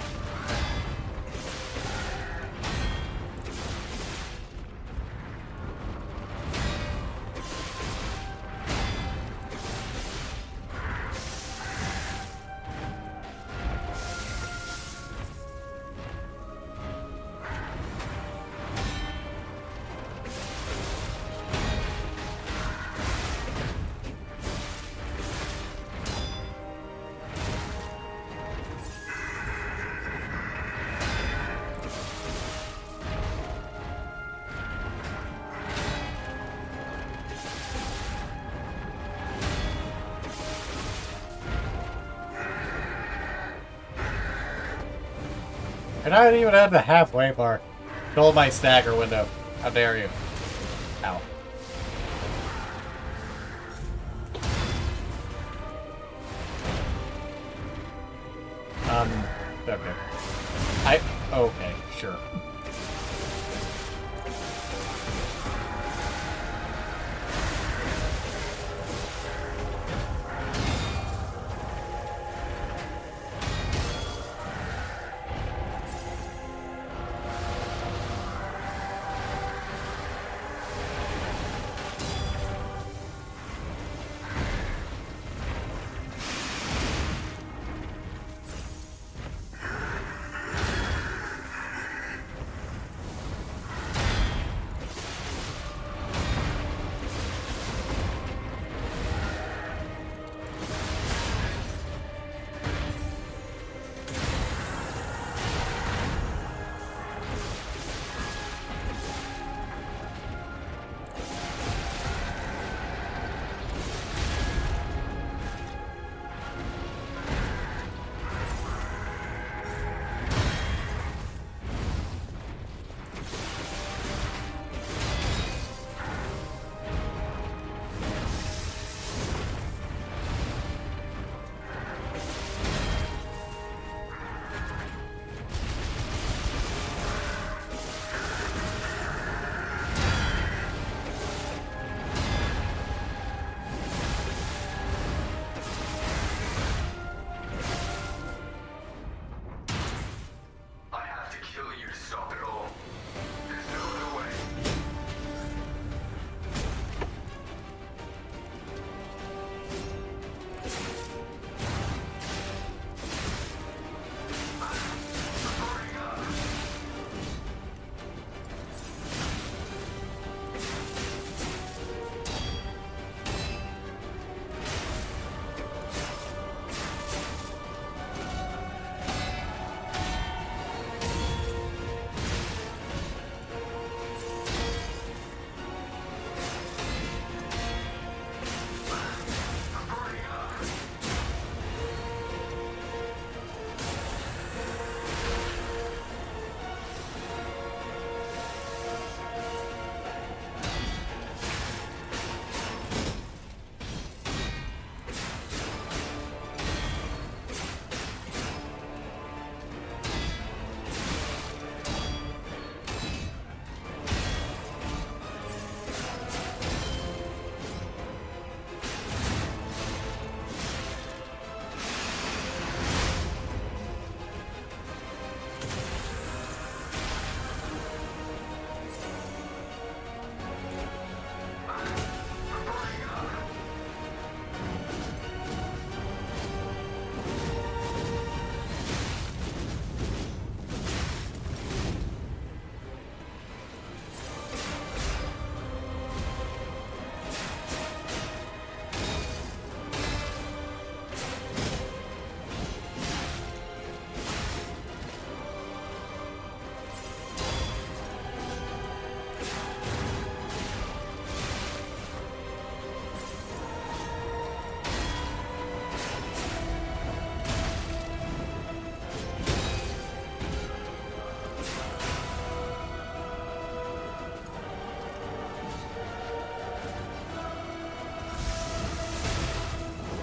Speaker 2: And I didn't even have the halfway mark. Stole my stagger window. How dare you. Ow. Okay. Okay, sure.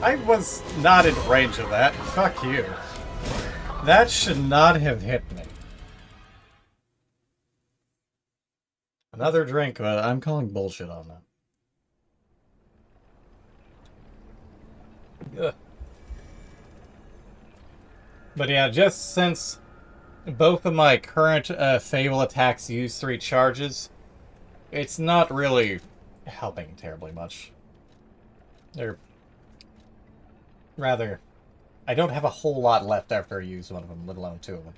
Speaker 2: I was not in range of that. Fuck you. That should not have hit me. Another drink, but I'm calling bullshit on that. Ugh. But yeah, just since both of my current Fable attacks use 3 charges, it's not really helping terribly much. They're rather... I don't have a whole lot left after I use one of them, let alone 2 of them.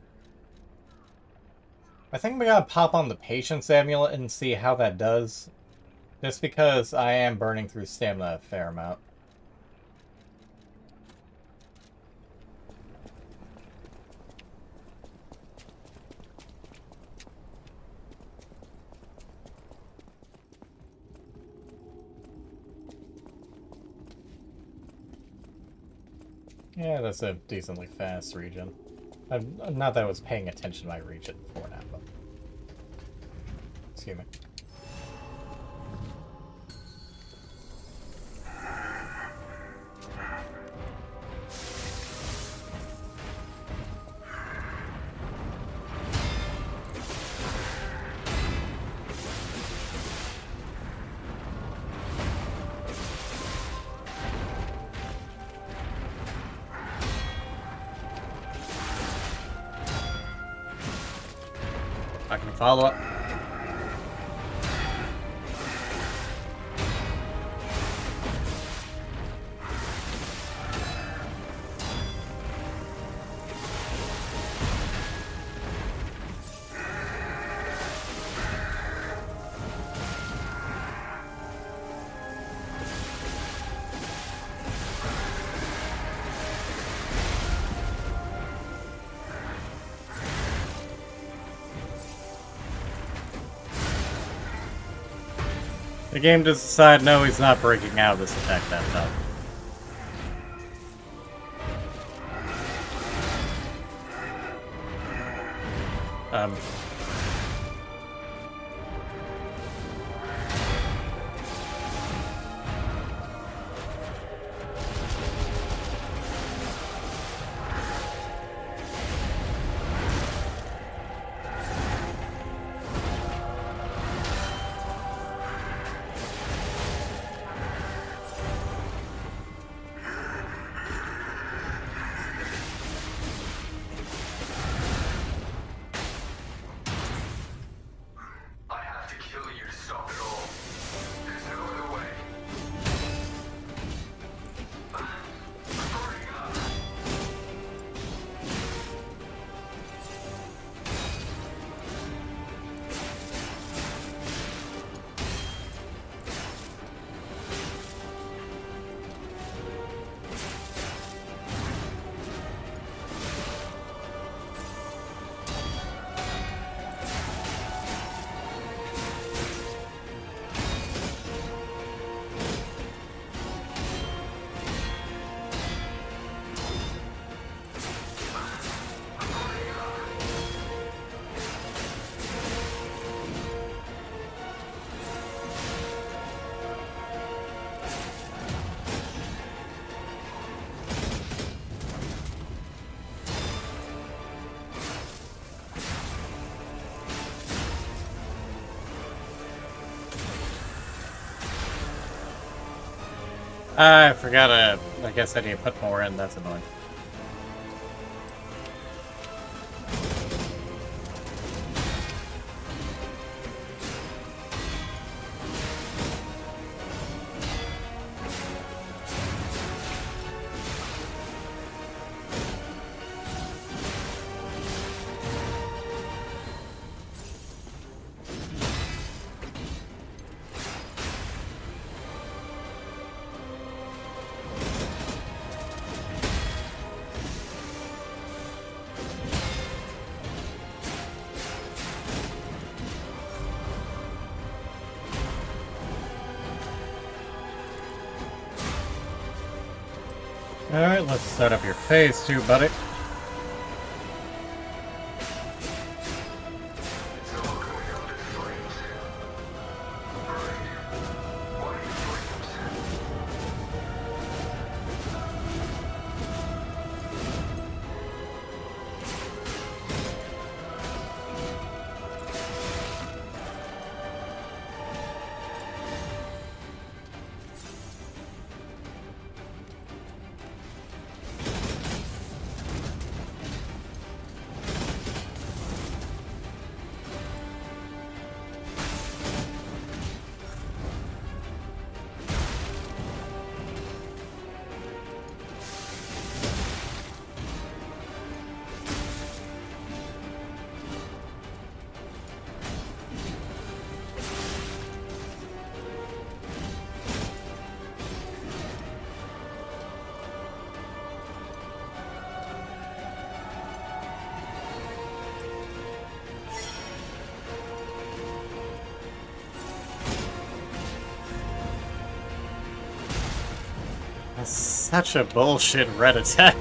Speaker 2: I think we gotta pop on the Patience Amulet and see how that does. Just because I am burning through stamina a fair amount. Yeah, that's a decently fast regen. Not that I was paying attention to my regen before now, but... Excuse me. I can follow up. The game just decided, no, he's not breaking out of this attack that time.
Speaker 6: I have to kill you to stop it all. There's no other way. I'm burning up.
Speaker 2: I forgot I guess I need to put more in, that's annoying. Alright, let's set up your phase too, buddy.
Speaker 6: It's all going up in flames. Burning. White flames.
Speaker 2: That's such a bullshit red attack.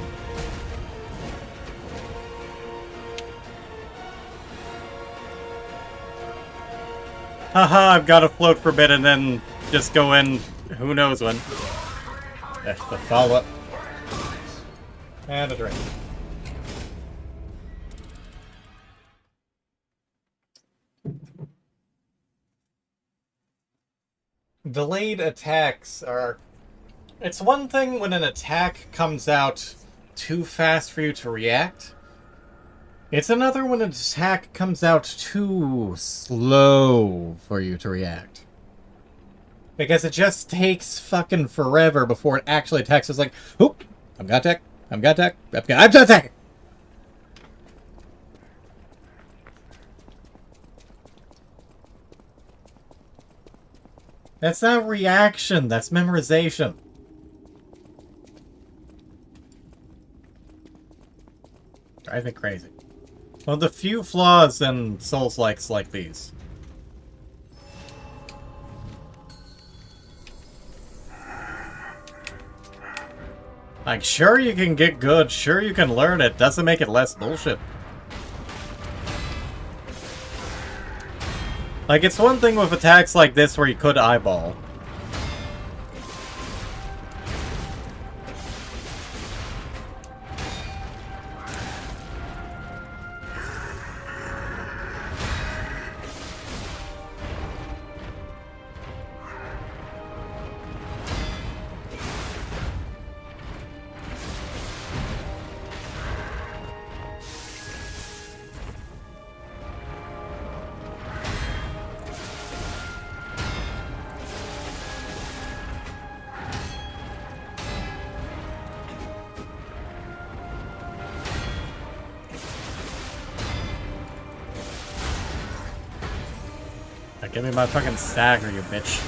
Speaker 2: Haha, I've got to float for a bit and then just go in who knows when. The follow-up. And a drink. Delayed attacks are... It's one thing when an attack comes out too fast for you to react. It's another when an attack comes out too slow for you to react. Because it just takes fucking forever before it actually attacks. It's like, oop, I'm gonna attack, I'm gonna attack, I'm gonna attack! That's not reaction, that's memorization. Drive me crazy. Well, the few flaws in Souls-likes like these. Like, sure you can get good, sure you can learn it, doesn't make it less bullshit. Like, it's one thing with attacks like this where you could eyeball. Give me my fucking stagger, you bitch.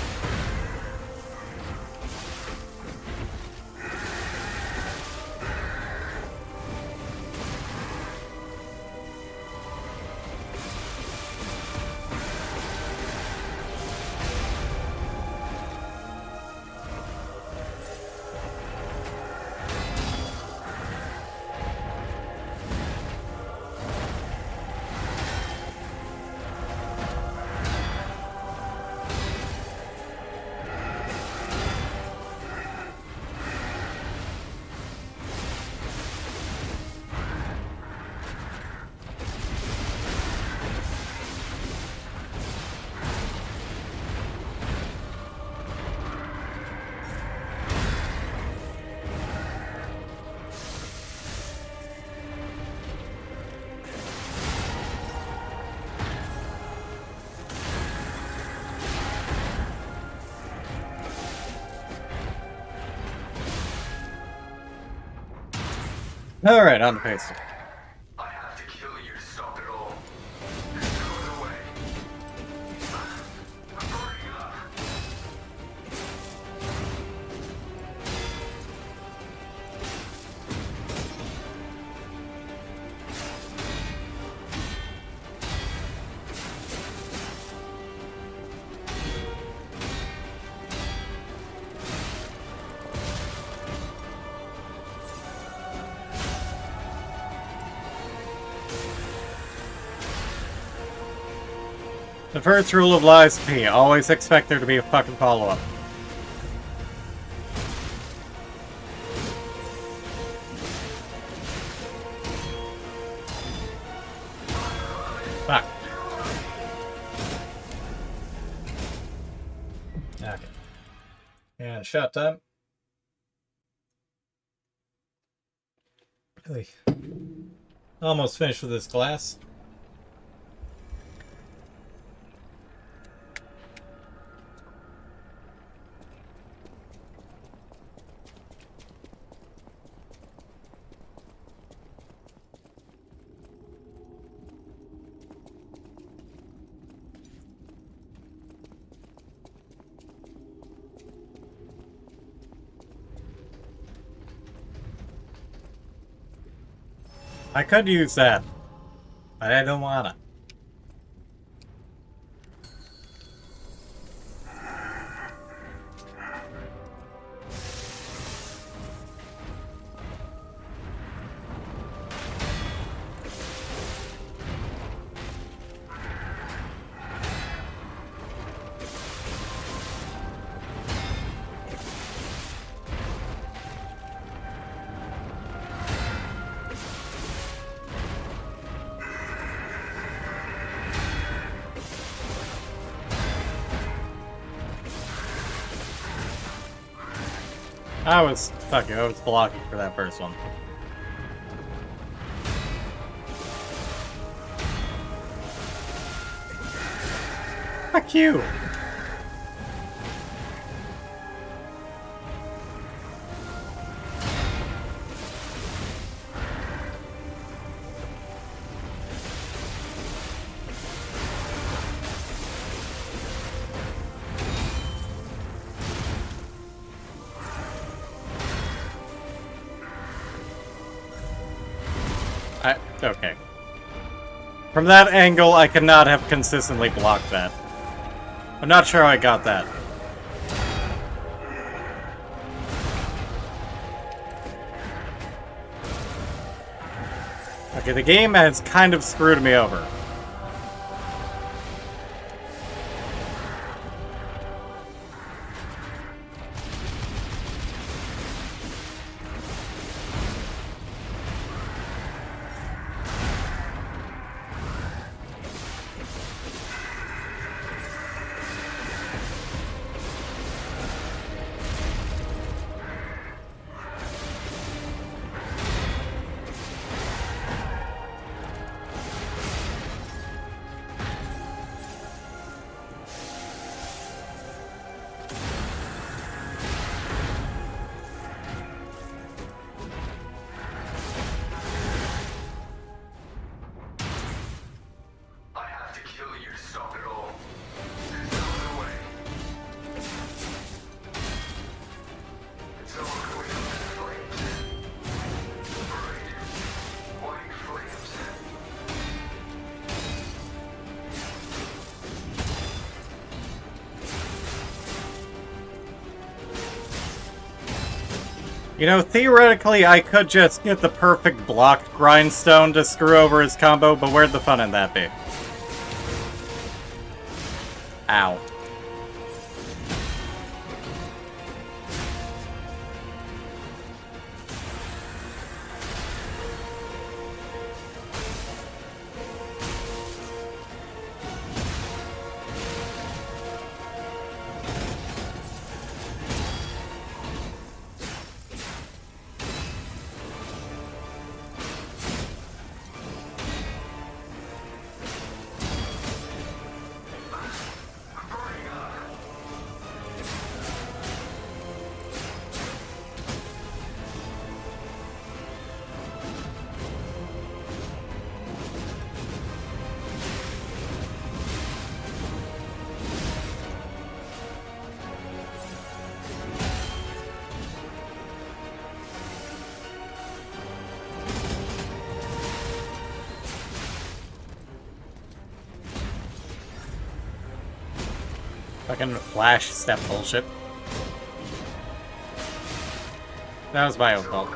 Speaker 2: Alright, on to pace.
Speaker 6: I have to kill you to stop it all. There's no other way. I'm burning up.
Speaker 2: The first rule of Lies P, always expect there to be a fucking follow-up. Fuck. Okay. And shot time. Really. Almost finished with this glass. I could use that, but I don't wanna. I was blocking for that first one. Fuck you! Okay. From that angle, I could not have consistently blocked that. I'm not sure how I got that. Okay, the game has kind of screwed me over.
Speaker 6: I have to kill you to stop it all. There's no other way. It's all going up in flames. Bright, white flames.
Speaker 2: You know, theoretically, I could just get the perfect blocked grindstone to screw over his combo, but where'd the fun in that be? Ow. Fucking flash step bullshit. That was my own fault.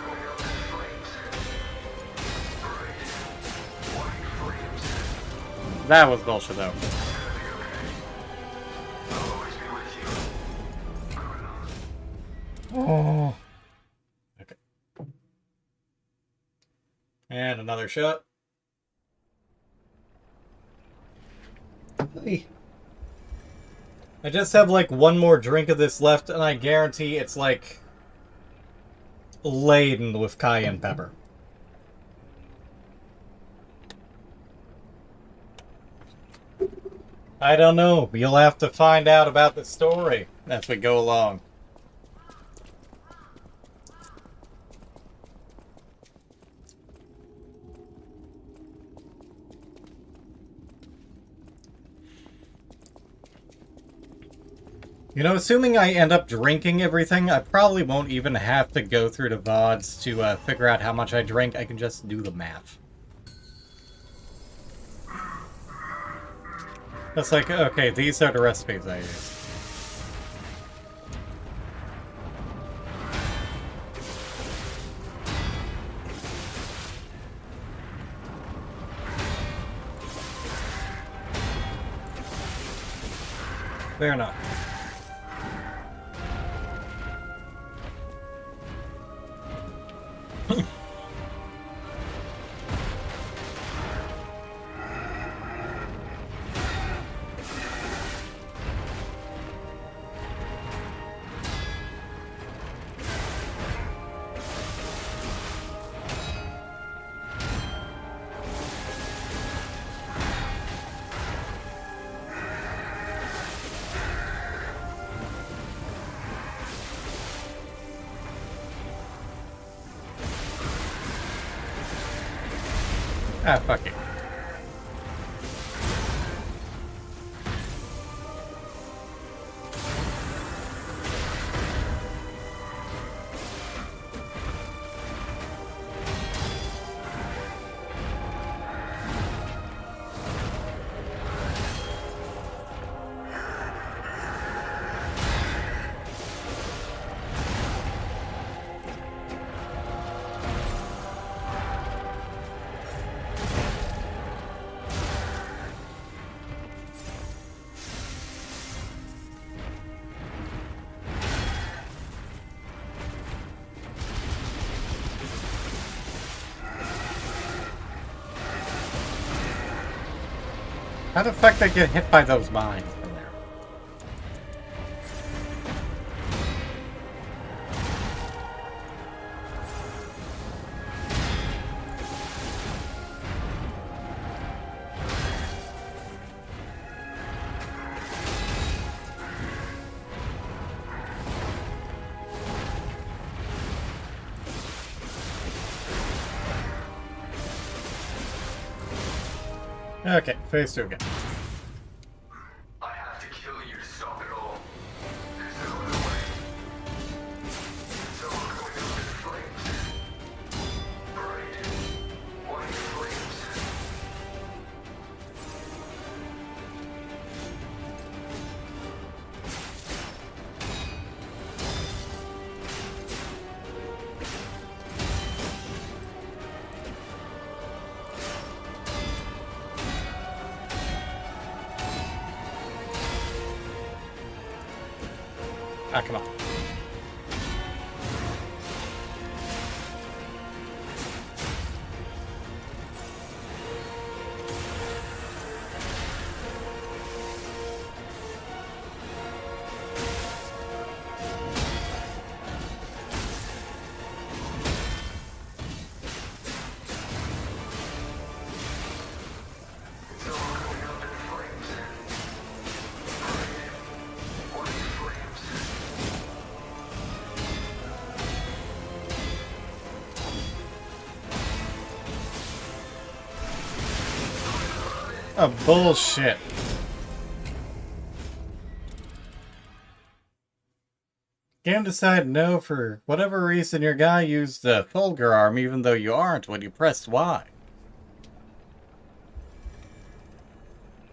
Speaker 2: That was bullshit though. Oh. Okay. And another shot. Hey. I just have like one more drink of this left, and I guarantee it's like laden with cayenne pepper. I don't know. You'll have to find out about the story as we go along. You know, assuming I end up drinking everything, I probably won't even have to go through the VODs to figure out how much I drink. I can just do the math. That's like, okay, these are the recipes I use. Fair enough. Ah, fuck it. How the fuck they get hit by those mines from there? Okay, phase 2 again.
Speaker 6: I have to kill you to stop it all. There's no other way. It's all going up in flames. Bright, white flames.
Speaker 2: Ah, come on.
Speaker 6: It's all going up in flames. Bright, white flames.
Speaker 2: Oh, bullshit. Game decided no for whatever reason your guy used the Fulgur arm even though you aren't when you pressed Y.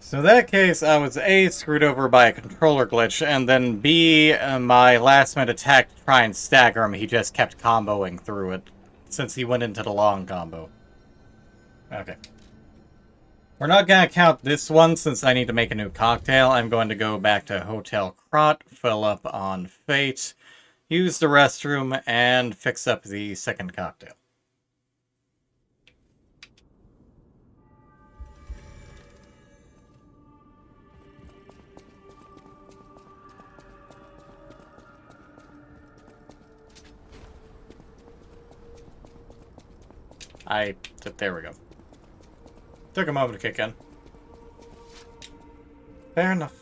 Speaker 2: So in that case, I was A, screwed over by a controller glitch, and then B, my last minute attack to try and stagger him, he just kept comboing through it, since he went into the long combo. Okay. We're not going to count this one since I need to make a new cocktail. I'm going to go back to Hotel Krot, fill up on Fate, use the restroom, and fix up the second cocktail. There we go. Took a moment to kick in. Fair enough.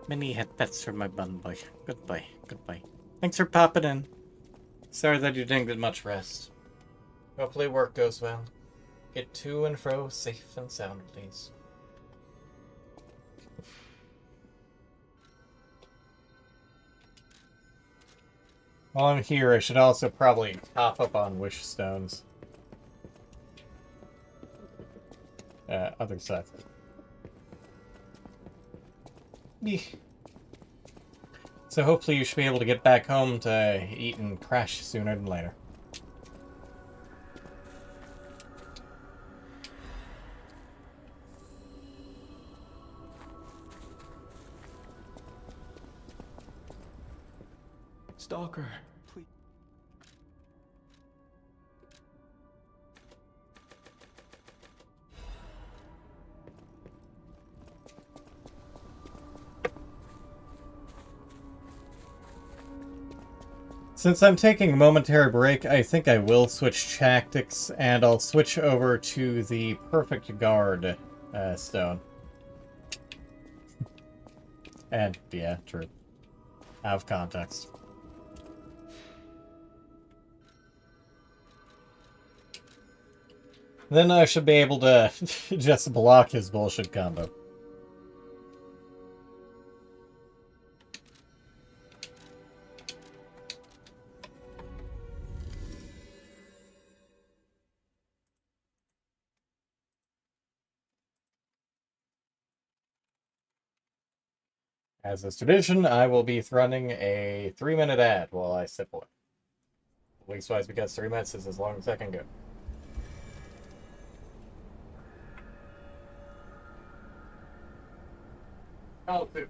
Speaker 2: Many had bets for my bun boy. Goodbye. Goodbye. Thanks for popping in. Sorry that you didn't get much rest. Hopefully work goes well. Get to and fro safe and sound, please. While I'm here, I should also probably top up on wish stones. Other side. So hopefully you should be able to get back home to eat and crash sooner than later.
Speaker 4: Stalker, please.
Speaker 2: Since I'm taking a momentary break, I think I will switch tactics, and I'll switch over to the Perfect Guard stone. And, yeah, true. Out of context. Then I should be able to just block his bullshit combo. As is tradition, I will be running a 3-minute ad while I sip away. Leastwise, because 3 minutes is as long as I can go. Oh, food.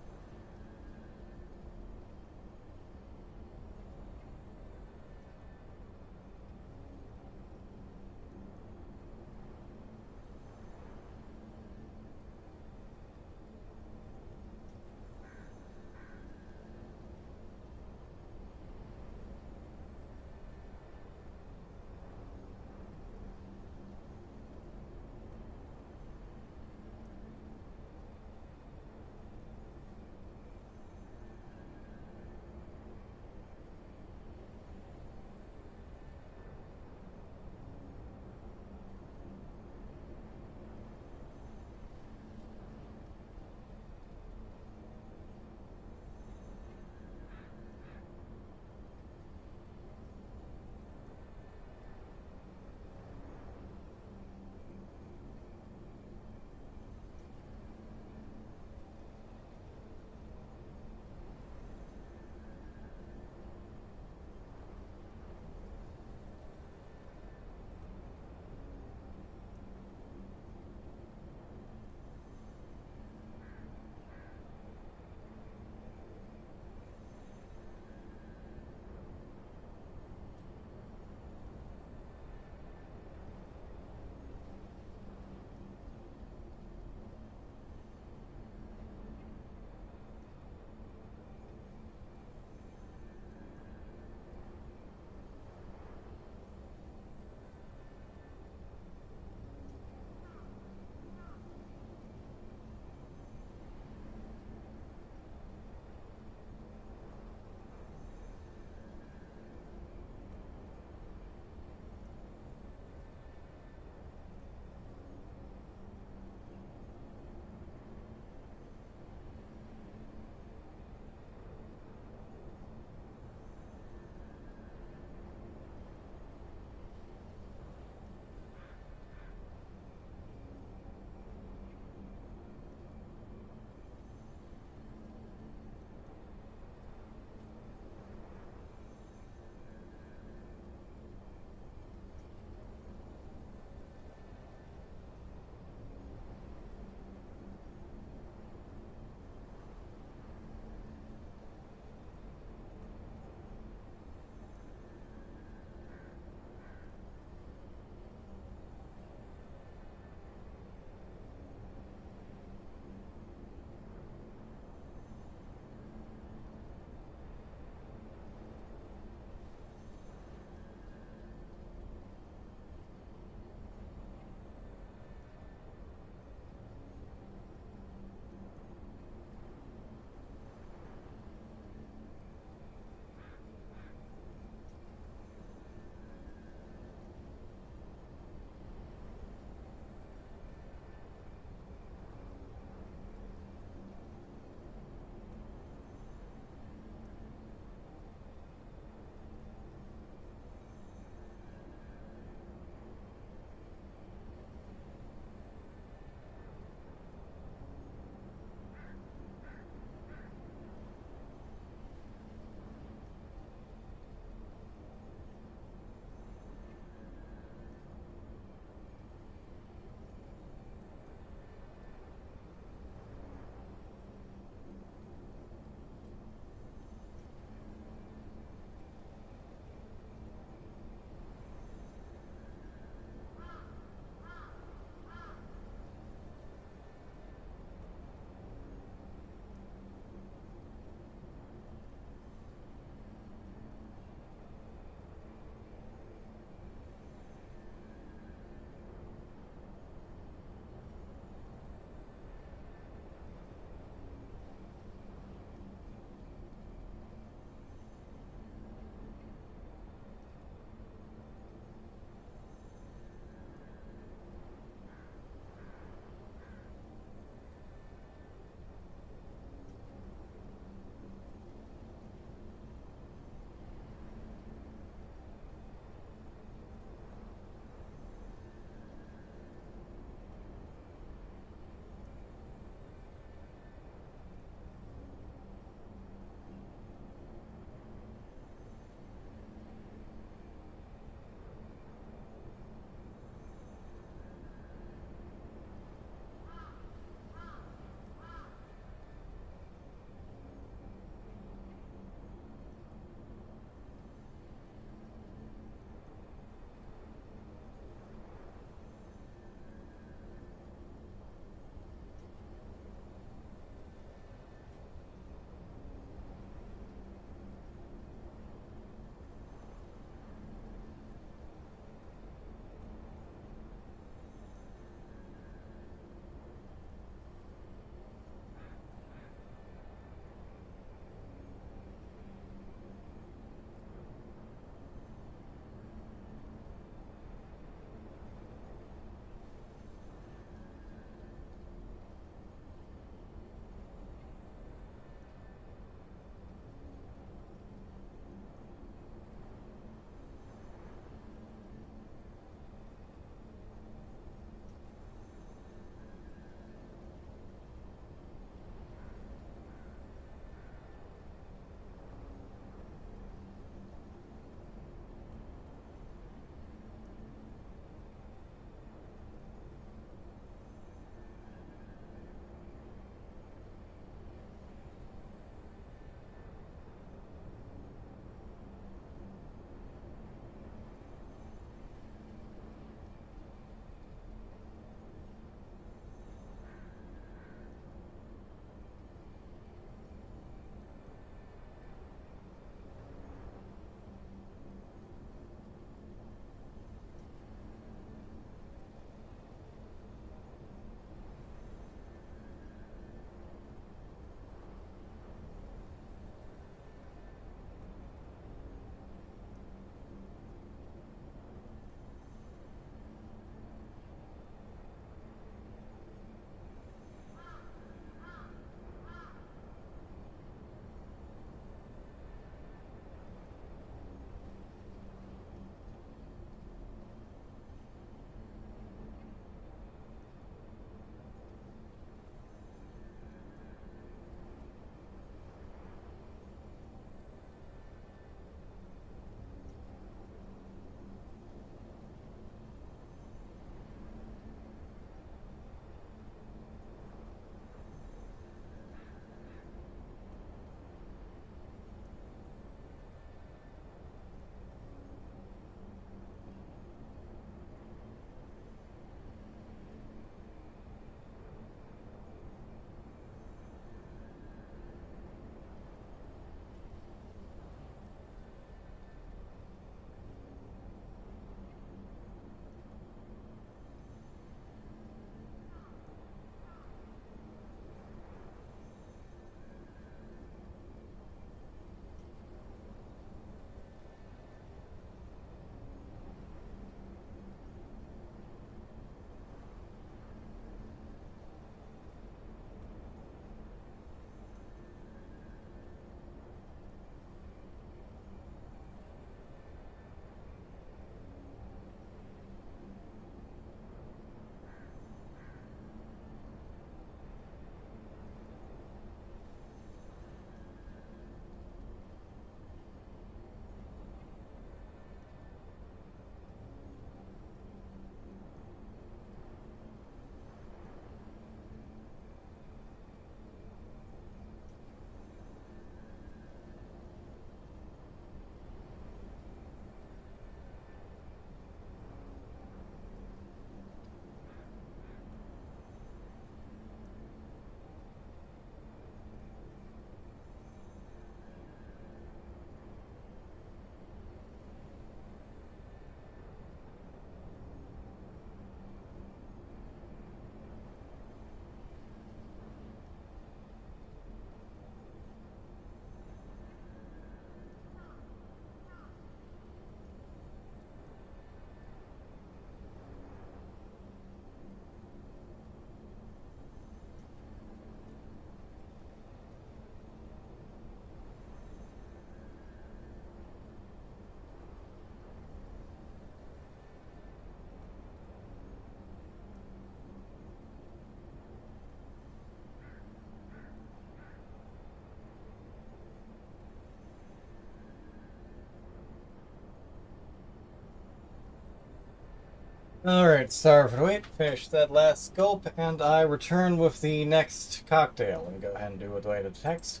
Speaker 2: Alright, sorry for the wait. Finish that last gulp, and I return with the next cocktail. And go ahead and do it the way to the text.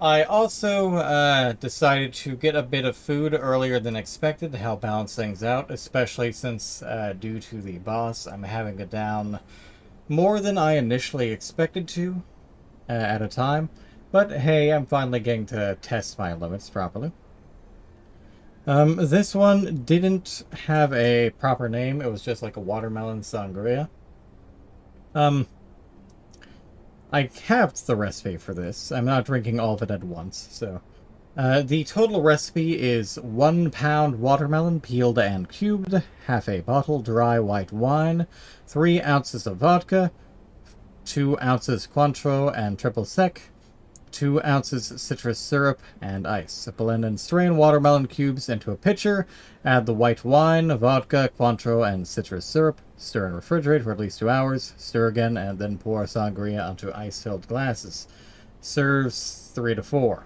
Speaker 2: I also decided to get a bit of food earlier than expected to help balance things out, especially since, due to the boss, I'm having it down more than I initially expected to at a time. But hey, I'm finally getting to test my limits properly. This one didn't have a proper name. It was just like a watermelon sangria. I halved the recipe for this. I'm not drinking all of it at once, so... the total recipe is 1 pound watermelon peeled and cubed, half a bottle dry white wine, 3 ounces of vodka, 2 ounces Cointreau and triple sec, 2 ounces citrus syrup, and ice. Blend and strain watermelon cubes into a pitcher, add the white wine, vodka, Cointreau, and citrus syrup, stir and refrigerate for at least 2 hours, stir again, and then pour sangria onto ice-filled glasses. Serves 3 to 4.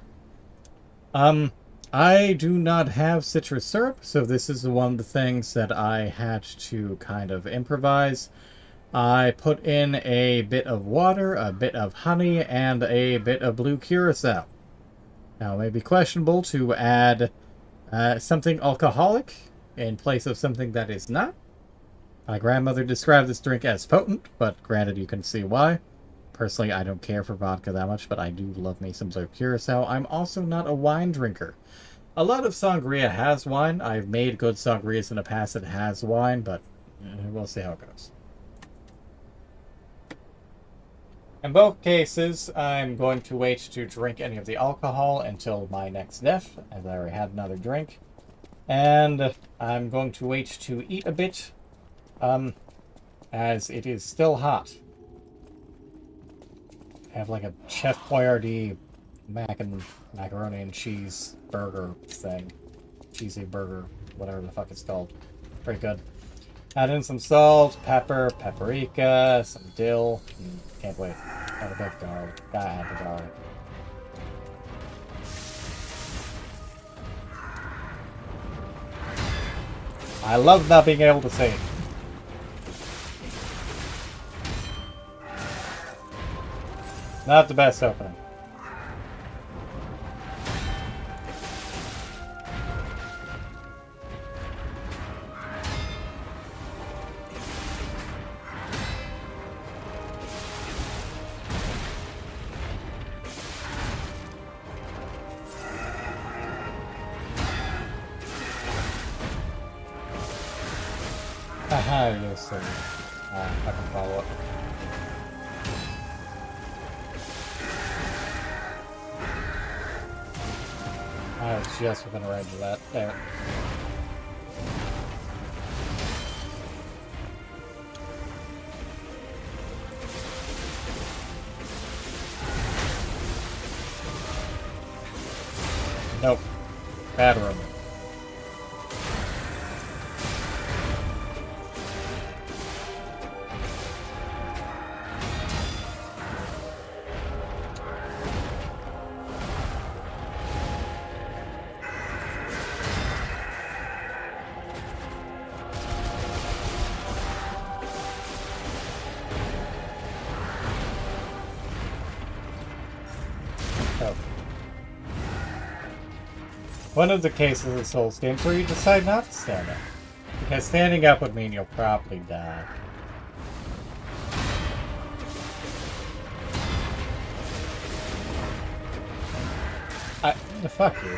Speaker 2: I do not have citrus syrup, so this is one of the things that I had to kind of improvise. I put in a bit of water, a bit of honey, and a bit of blue curacao. Now, it may be questionable to add something alcoholic in place of something that is not. My grandmother described this drink as potent, but granted, you can see why. Personally, I don't care for vodka that much, but I do love me some blue curacao. I'm also not a wine drinker. A lot of sangria has wine. I've made good sangrias in the past that has wine, but we'll see how it goes. In both cases, I'm going to wait to drink any of the alcohol until my next death, as I already had another drink. And I'm going to wait to eat a bit, as it is still hot. I have like a Chef Boyardee macaroni and cheese burger thing. Cheesy burger, whatever the fuck it's called. Pretty good. Add in some salt, pepper, paprika, some dill. Can't wait. Add a bit of garlic. Gotta add the garlic. I love not being able to say it. Not the best opening. Aha, yes, sir. I can follow it. I was just within range of that. There. Nope. Bad room. One of the cases of Souls games where you decide not to stand up. Because standing up would mean you'll probably die. Fuck you.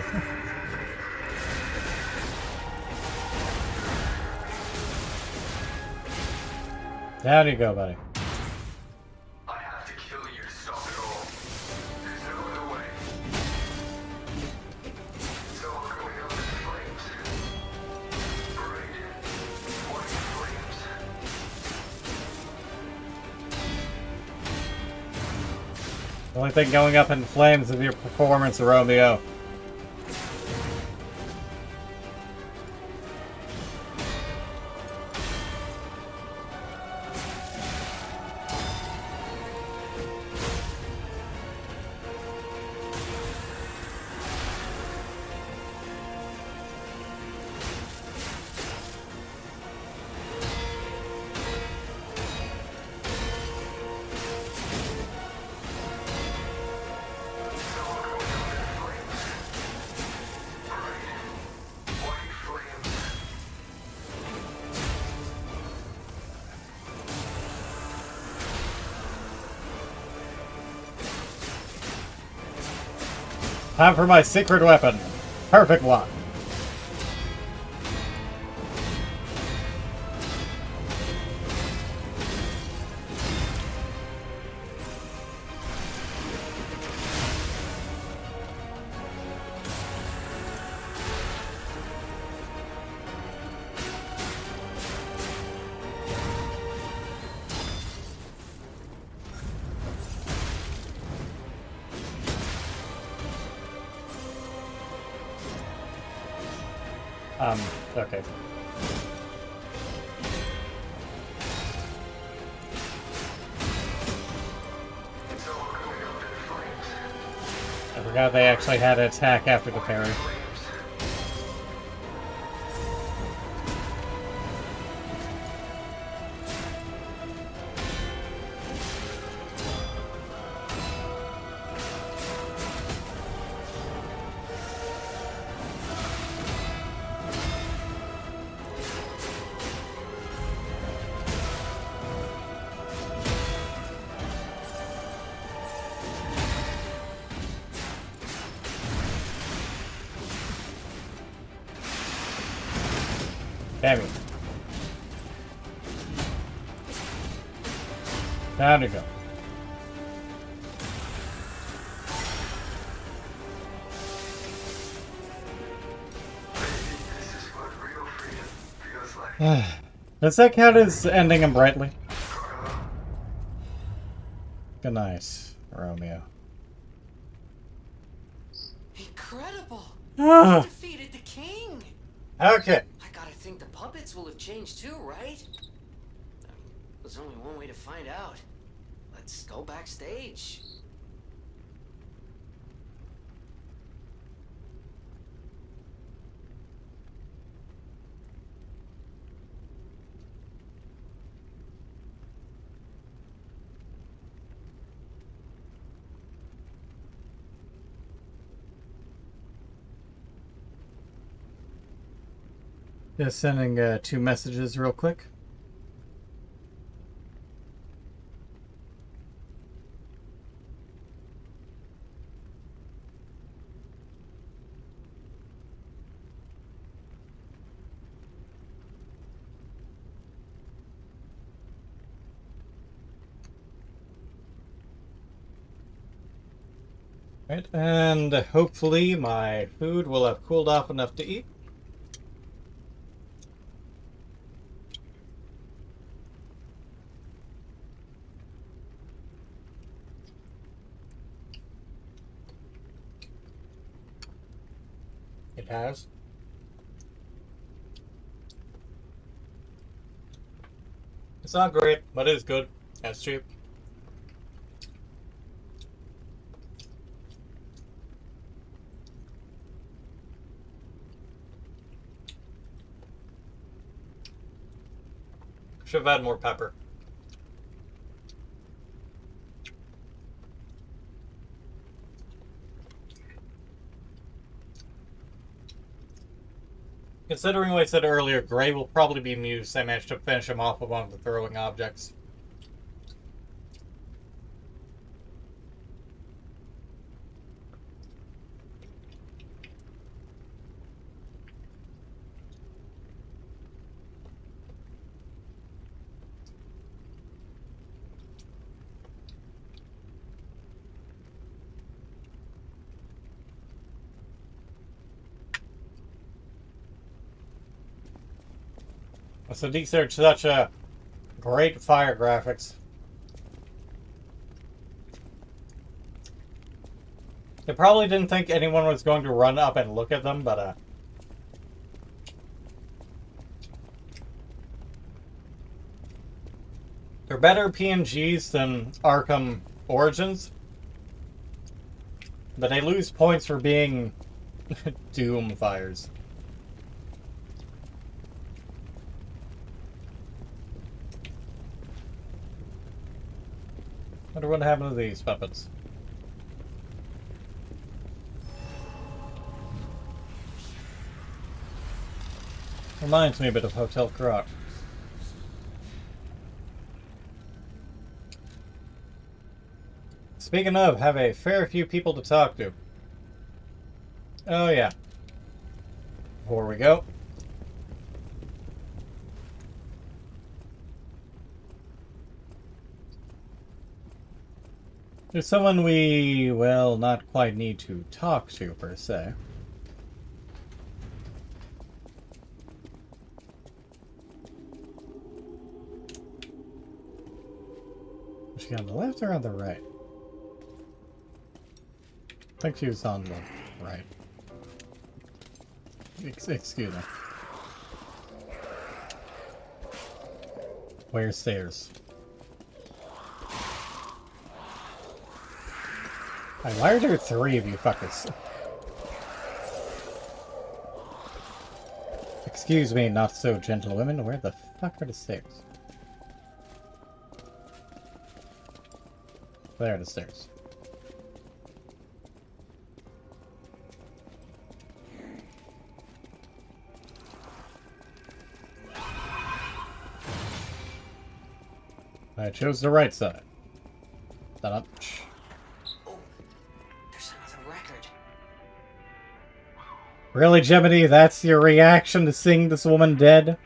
Speaker 2: Down you go, buddy.
Speaker 6: I have to kill you to stop it all. There's no other way. It's all going up in flames. Bright, white flames.
Speaker 2: The only thing going up in flames is your performance of Romeo. Time for my secret weapon. Perfect one. Okay.
Speaker 6: It's all going up in flames.
Speaker 2: I forgot they actually had an attack after the parry.
Speaker 6: Flames.
Speaker 2: Damn it. Down you go.
Speaker 6: This is what real freedom feels like.
Speaker 2: Does that count as ending him brightly? Good night, Romeo.
Speaker 5: Incredible!
Speaker 2: Ah.
Speaker 5: Defeated the king!
Speaker 2: Okay.
Speaker 5: I gotta think the puppets will have changed too, right? I mean, there's only one way to find out. Let's go backstage.
Speaker 2: Just sending 2 messages real quick. Right, and hopefully my food will have cooled off enough to eat. It has. It's not great, but it is good. It's cheap. Should have had more pepper. Considering what I said earlier, Gray will probably be amused I managed to finish him off with one of the throwing objects. So these are such a great fire graphics. They probably didn't think anyone was going to run up and look at them, but they're better PNGs than Arkham Origins, but they lose points for being Doom fires. Wonder what happened to these puppets. Reminds me a bit of Hotel Croc. Speaking of, have a fair few people to talk to. Oh, yeah. Before we go. There's someone we, well, not quite need to talk to, per se. Was she on the left or on the right? I think she was on the right. Excuse me. Where's stairs? Why are there 3 of you fuckers? Excuse me, not so gentle women. Where the fuck are the stairs? There are the stairs. I chose the right side. Shut up.
Speaker 5: Oh, there's another record.
Speaker 2: Really, Gemini? That's your reaction to seeing this woman dead?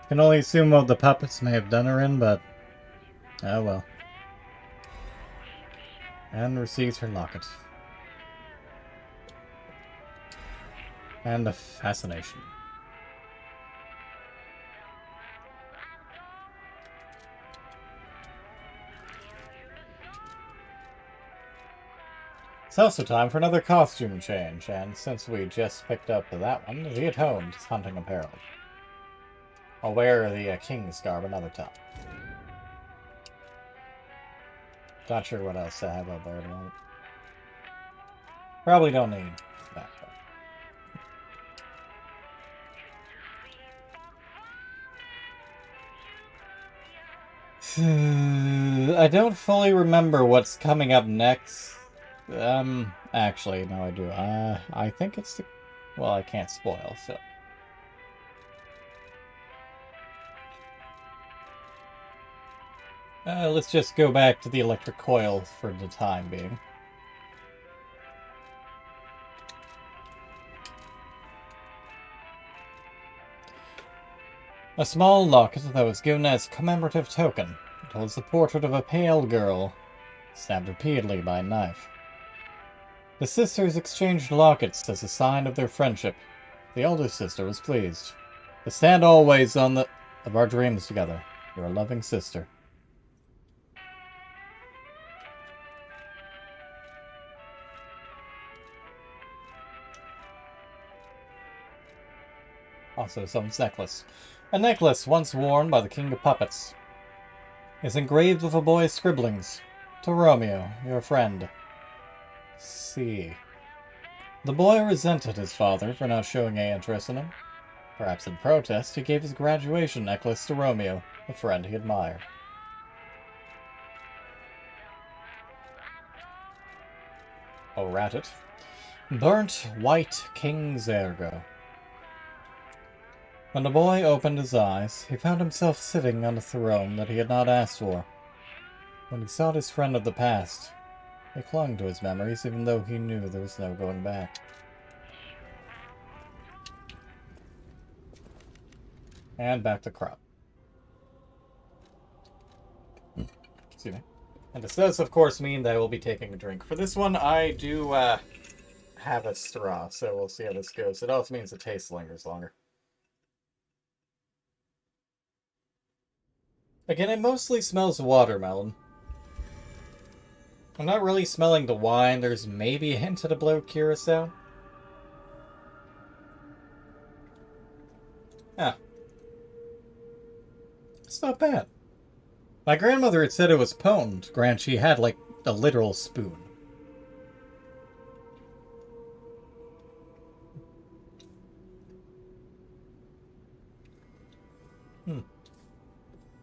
Speaker 2: Can only assume what the puppets may have done her in, but... oh well. And receives her locket. And a fascination. It's also time for another costume change, and since we just picked up that one, the Atoned is hunting apparel. I'll wear the King's garb another time. Not sure what else I have out there at the moment. Probably don't need that. I don't fully remember what's coming up next. Actually, no, I do. I think it's the... well, I can't spoil, so... let's just go back to the electric coil for the time being. A small locket that was given as commemorative token. It holds the portrait of a pale girl, stabbed repeatedly by a knife. The sisters exchanged lockets as a sign of their friendship. The older sister was pleased. To stand always on the of our dreams together, your loving sister. Also, someone's necklace. A necklace once worn by the King of Puppets. Is engraved with a boy's scribblings. To Romeo, your friend. C. The boy resented his father for not showing any interest in him. Perhaps in protest, he gave his graduation necklace to Romeo, a friend he admired. Oh, rat it. Burnt white King's Ergo. When the boy opened his eyes, he found himself sitting on a throne that he had not asked for. When he sought his friend of the past, he clung to his memories even though he knew there was no going back. And back to crop. Excuse me. And this does, of course, mean that I will be taking a drink. For this one, I do have a straw, so we'll see how this goes. It also means the taste lingers longer. Again, it mostly smells watermelon. I'm not really smelling the wine. There's maybe a hint of the blue curacao. Yeah. It's not bad. My grandmother had said it was potent. Granted, she had, like, a literal spoon.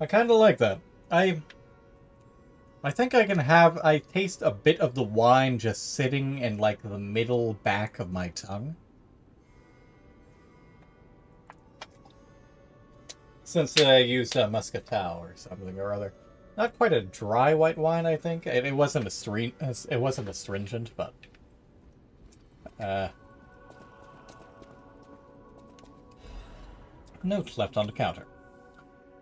Speaker 2: I kind of like that. I think I can have... I taste a bit of the wine just sitting in, like, the middle back of my tongue. Since I used Muscatel or something or other. Not quite a dry white wine, I think. It wasn't it wasn't astringent, but note left on the counter.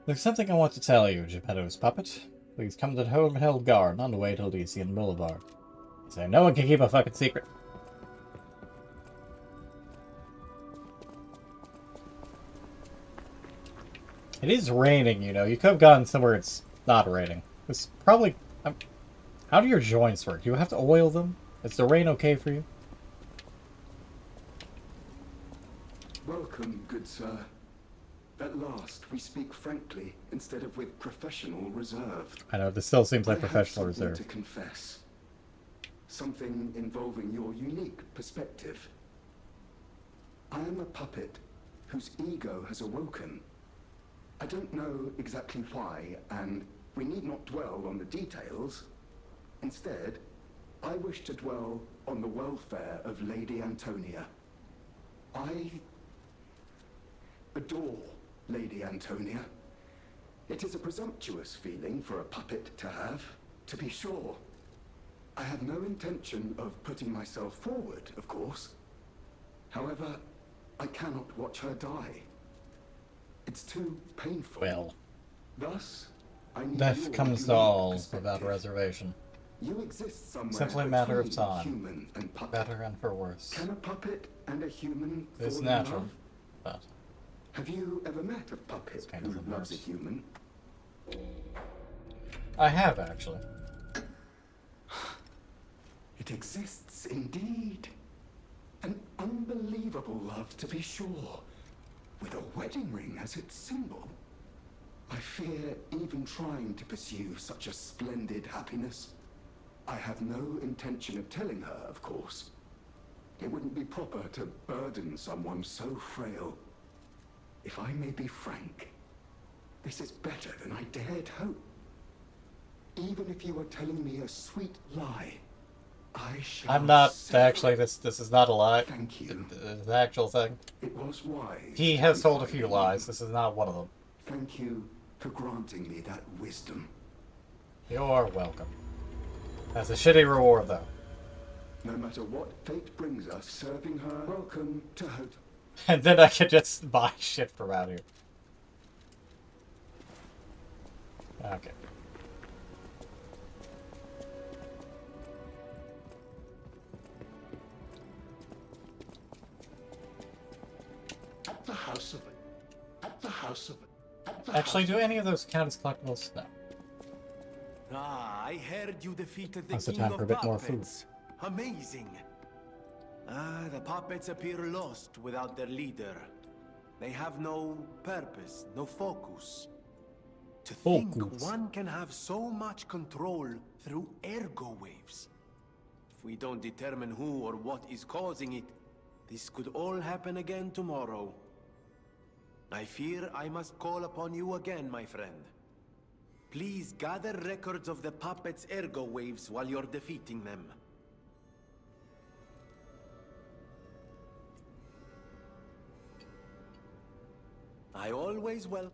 Speaker 2: There's something I want to tell you, Geppetto's puppet. Please come to the Hotel Garden on the way to Elysian Boulevard. So no one can keep a fucking secret. It is raining, you know. You could have gone somewhere it's not raining. It's probably... how do your joints work? Do you have to oil them? Is the rain okay for you?
Speaker 7: Welcome, good sir. At last, we speak frankly, instead of with professional reserve.
Speaker 2: I know, this still seems like
Speaker 7: I have
Speaker 2: professional
Speaker 7: something
Speaker 2: reserve.
Speaker 7: to confess. Something involving your unique perspective. I am a puppet whose ego has awoken. I don't know exactly why, and we need not dwell on the details. Instead, I wish to dwell on the welfare of Lady Antonia. I adore Lady Antonia. It is a presumptuous feeling for a puppet to have, to be sure. I have no intention of putting myself forward, of course. However, I cannot watch her die. It's too painful.
Speaker 2: Well,
Speaker 7: Thus, I need
Speaker 2: death
Speaker 7: your
Speaker 2: comes to
Speaker 7: unique
Speaker 2: all
Speaker 7: perspective.
Speaker 2: without reservation.
Speaker 7: You exist somewhere
Speaker 2: Simply a matter of
Speaker 7: between
Speaker 2: time.
Speaker 7: human and puppet.
Speaker 2: Better and for worse.
Speaker 7: Can a puppet and a human
Speaker 2: It's
Speaker 7: fall in
Speaker 2: natural,
Speaker 7: love?
Speaker 2: but
Speaker 7: Have you ever met a puppet
Speaker 2: It's kind
Speaker 7: who
Speaker 2: of
Speaker 7: loves a
Speaker 2: reversed.
Speaker 7: human?
Speaker 2: I have actually.
Speaker 7: It exists indeed. An unbelievable love, to be sure, with a wedding ring as its symbol. I fear even trying to pursue such a splendid happiness. I have no intention of telling her, of course. It wouldn't be proper to burden someone so frail. If I may be frank, this is better than I dared hope. Even if you are telling me a sweet lie, I shall
Speaker 2: I'm not
Speaker 7: savor
Speaker 2: actually.
Speaker 7: it.
Speaker 2: This is not a lie.
Speaker 7: Thank you.
Speaker 2: It's the actual thing.
Speaker 7: It was wise.
Speaker 2: He
Speaker 7: to
Speaker 2: has told a
Speaker 7: confide
Speaker 2: few
Speaker 7: in
Speaker 2: lies.
Speaker 7: you.
Speaker 2: This is not one of them.
Speaker 7: Thank you for granting me that wisdom.
Speaker 2: You're welcome. That's a shitty reward, though.
Speaker 7: No matter what fate brings us, serving her, welcome to Hotel.
Speaker 2: And then I could just buy shit from out here. Okay.
Speaker 3: At the house of it. At the house of it. At the
Speaker 2: Actually,
Speaker 3: house
Speaker 2: do any of those count as collectibles? No.
Speaker 4: Ah, I heard you defeated the
Speaker 2: Now's the
Speaker 4: king
Speaker 2: time
Speaker 4: of
Speaker 2: for a bit more food.
Speaker 4: puppets. Amazing. Ah, the puppets appear lost without their leader. They have no purpose, no focus. To think
Speaker 2: Focus.
Speaker 4: one can have so much control through ergo waves. If we don't determine who or what is causing it, this could all happen again tomorrow. I fear I must call upon you again, my friend. Please gather records of the puppets' ergo waves while you're defeating them. I always welcome.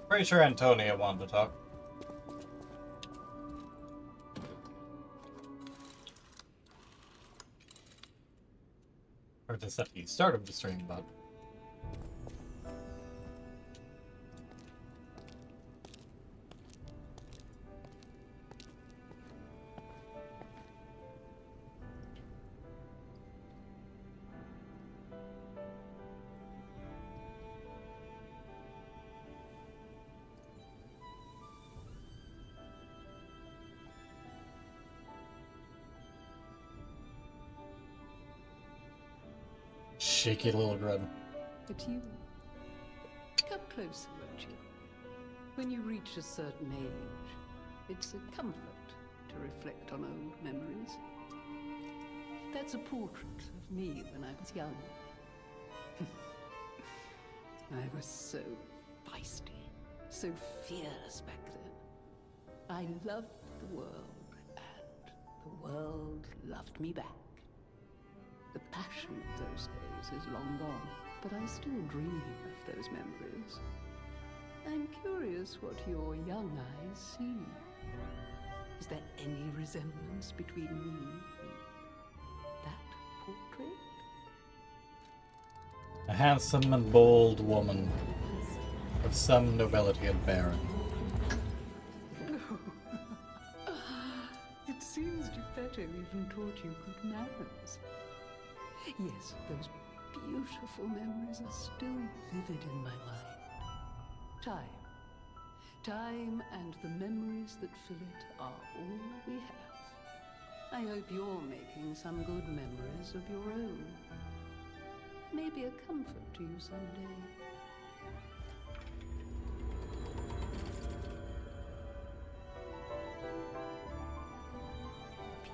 Speaker 2: Pretty sure Antonia wanted to talk. Or just at the start of the stream, but... Shaky little grub.
Speaker 8: But you... Come closer, won't you? When you reach a certain age, it's a comfort to reflect on old memories. That's a portrait of me when I was young. I was so feisty, so fearless back then. I loved the world, and the world loved me back. The passion of those days is long gone, but I still dream of those memories. I'm curious what your young eyes see. Is there any resemblance between me and that portrait?
Speaker 2: A handsome and bold woman of some nobility and bearing.
Speaker 8: It seems Geppetto even taught you good manners. Yes, those beautiful memories are still vivid in my mind. Time and the memories that fill it are all we have. I hope you're making some good memories of your own. Maybe a comfort to you someday.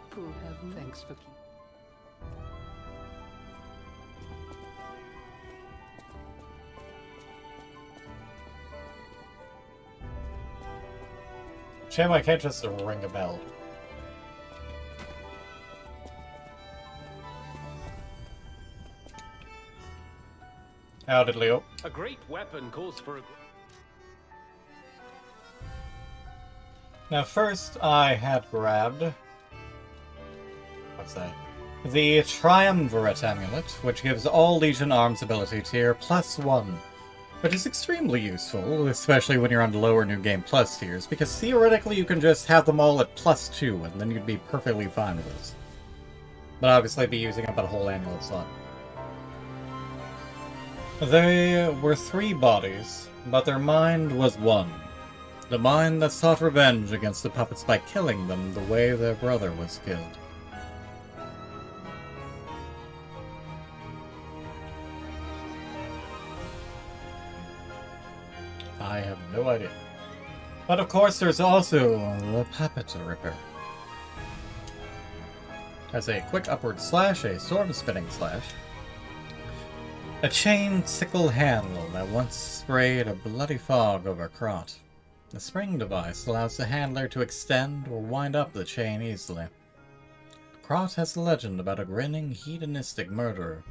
Speaker 8: People have thanks for keeping.
Speaker 2: Shame I can't just ring a bell. How did Leo?
Speaker 4: A great weapon calls for a...
Speaker 2: Now first I had grabbed... what's that? The Triumvirate Amulet, which gives all Legion Arms ability tier +1. Which is extremely useful, especially when you're on the lower New Game Plus tiers, because theoretically you can just have them all at +2, and then you'd be perfectly fine with this. But obviously I'd be using up a whole amulet slot. They were 3 bodies, but their mind was one. The mind that sought revenge against the puppets by killing them the way their brother was killed. I have no idea. But of course there's also the Puppet Ripper. Has a quick upward slash, a storm spinning slash. A chain sickle handle that once sprayed a bloody fog over Krot. The spring device allows the handler to extend or wind up the chain easily. Krot has a legend about a grinning, hedonistic murderer.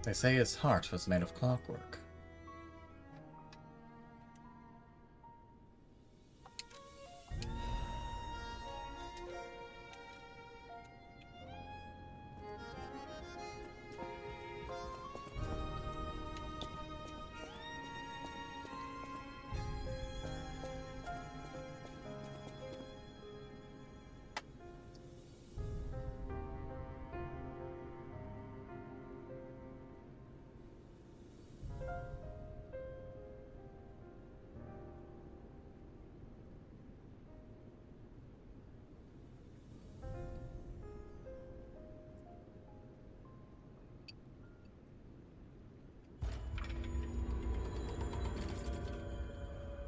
Speaker 2: They say his heart was made of clockwork.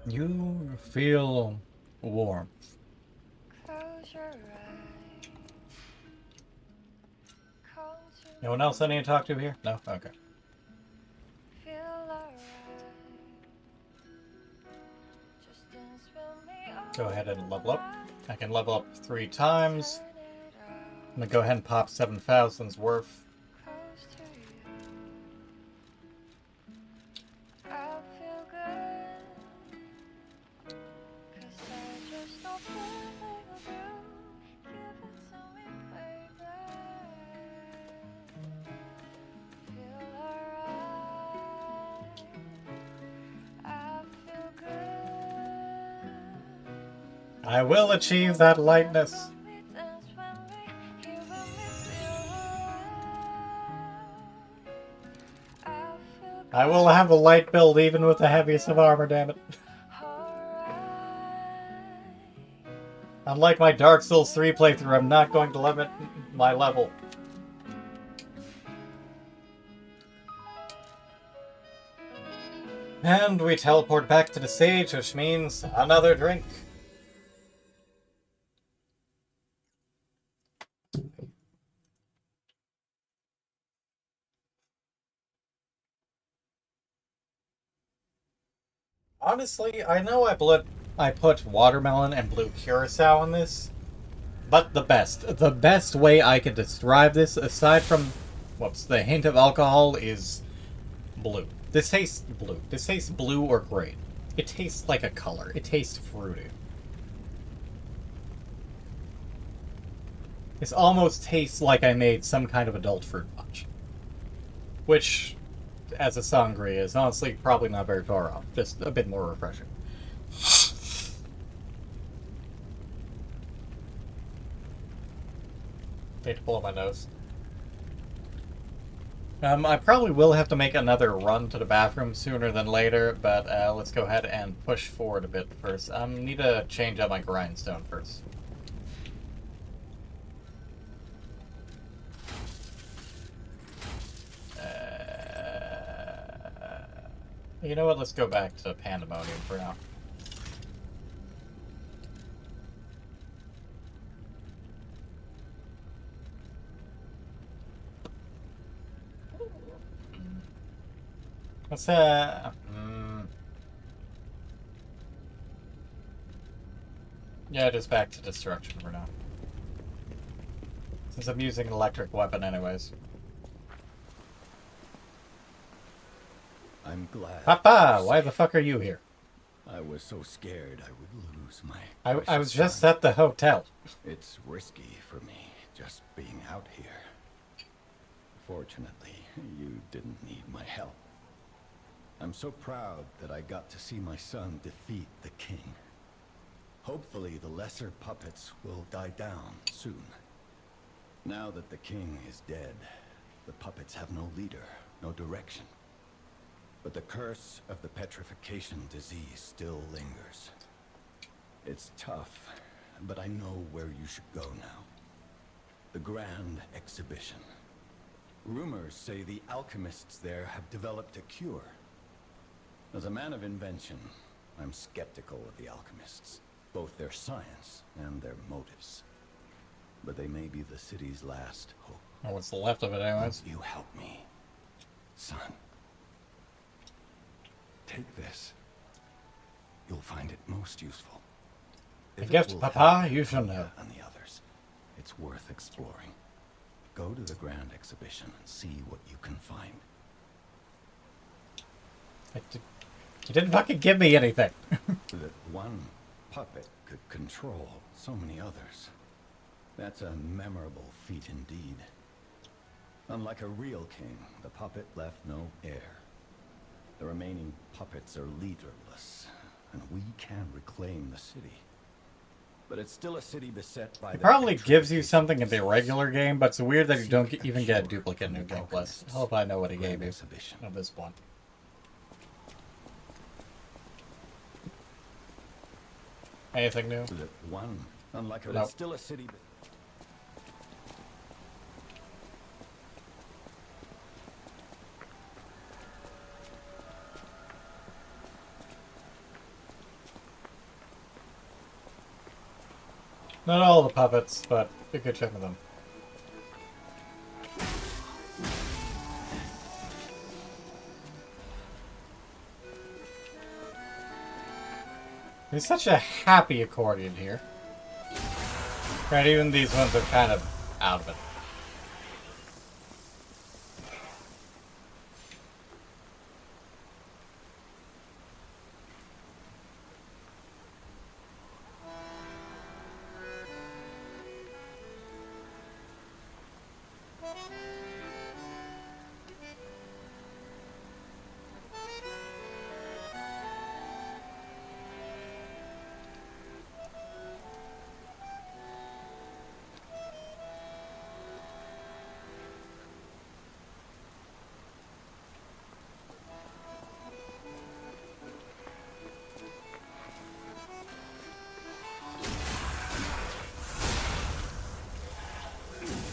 Speaker 2: You feel warmth.
Speaker 9: Close your eyes. Come to
Speaker 2: Anyone else I need to talk to here? No? Okay.
Speaker 9: feel alright. Just dance with me
Speaker 2: Go ahead and level up. I can level up 3 times. I'm gonna go ahead and pop 7,000's worth.
Speaker 9: close to you. I feel good. 'Cause I just don't feel like I do. Give it to me, baby. Feel alright. I feel good.
Speaker 2: I will achieve that lightness.
Speaker 9: Dance with me, you and me feel alright. I feel good.
Speaker 2: I will have a light build even with the heaviest of armor, damn it. Unlike my Dark Souls 3 playthrough, I'm not going to limit my level. And we teleport back to the stage, which means another drink. Honestly, I know I put watermelon and blue curacao on this, but the best way I can describe this, aside from, the hint of alcohol, is blue. This tastes blue. This tastes blue or gray. It tastes like a color. It tastes fruity. This almost tastes like I made some kind of adult fruit punch. Which, as a sangria, is honestly probably not very far off. Just a bit more refreshing. Need to blow my nose. I probably will have to make another run to the bathroom sooner than later, but let's go ahead and push forward a bit first. Need to change out my grindstone first. You know what? Let's go back to Pandemonium for now. Let's yeah, just back to destruction for now. Since I'm using an electric weapon anyways.
Speaker 10: I'm glad.
Speaker 2: Papa, why the fuck are you here?
Speaker 10: I was so scared I would lose my
Speaker 2: I was just
Speaker 10: son.
Speaker 2: at the hotel.
Speaker 10: It's risky for me just being out here. Fortunately, you didn't need my help. I'm so proud that I got to see my son defeat the king. Hopefully the lesser puppets will die down soon. Now that the king is dead, the puppets have no leader, no direction. But the curse of the petrification disease still lingers. It's tough, but I know where you should go now. The Grand Exhibition. Rumors say the alchemists there have developed a cure. As a man of invention, I'm skeptical of the alchemists, both their science and their motives. But they may be the city's last hope.
Speaker 2: Or what's left of it anyways.
Speaker 10: You help me, son. Take this. You'll find it most useful.
Speaker 2: A
Speaker 10: If it
Speaker 2: gift,
Speaker 10: will
Speaker 2: Papa,
Speaker 10: help
Speaker 2: you shall know.
Speaker 10: Papa and the others, it's worth exploring. Go to the Grand Exhibition and see what you can find.
Speaker 2: You didn't fucking give me anything.
Speaker 10: That one puppet could control so many others. That's a memorable feat indeed. Unlike a real king, the puppet left no heir. The remaining puppets are leaderless, and we can reclaim the city. But it's still a city beset by
Speaker 2: It probably gives you something in the regular game, but it's weird that you don't even get a duplicate New Game Plus. I hope I know what he gave you at this point. Anything new?
Speaker 10: That one, unlike a
Speaker 2: Nope.
Speaker 10: it's still a city.
Speaker 2: Not all the puppets, but a good chunk of them. There's such a happy accordion here. Right, even these ones are kind of out of it.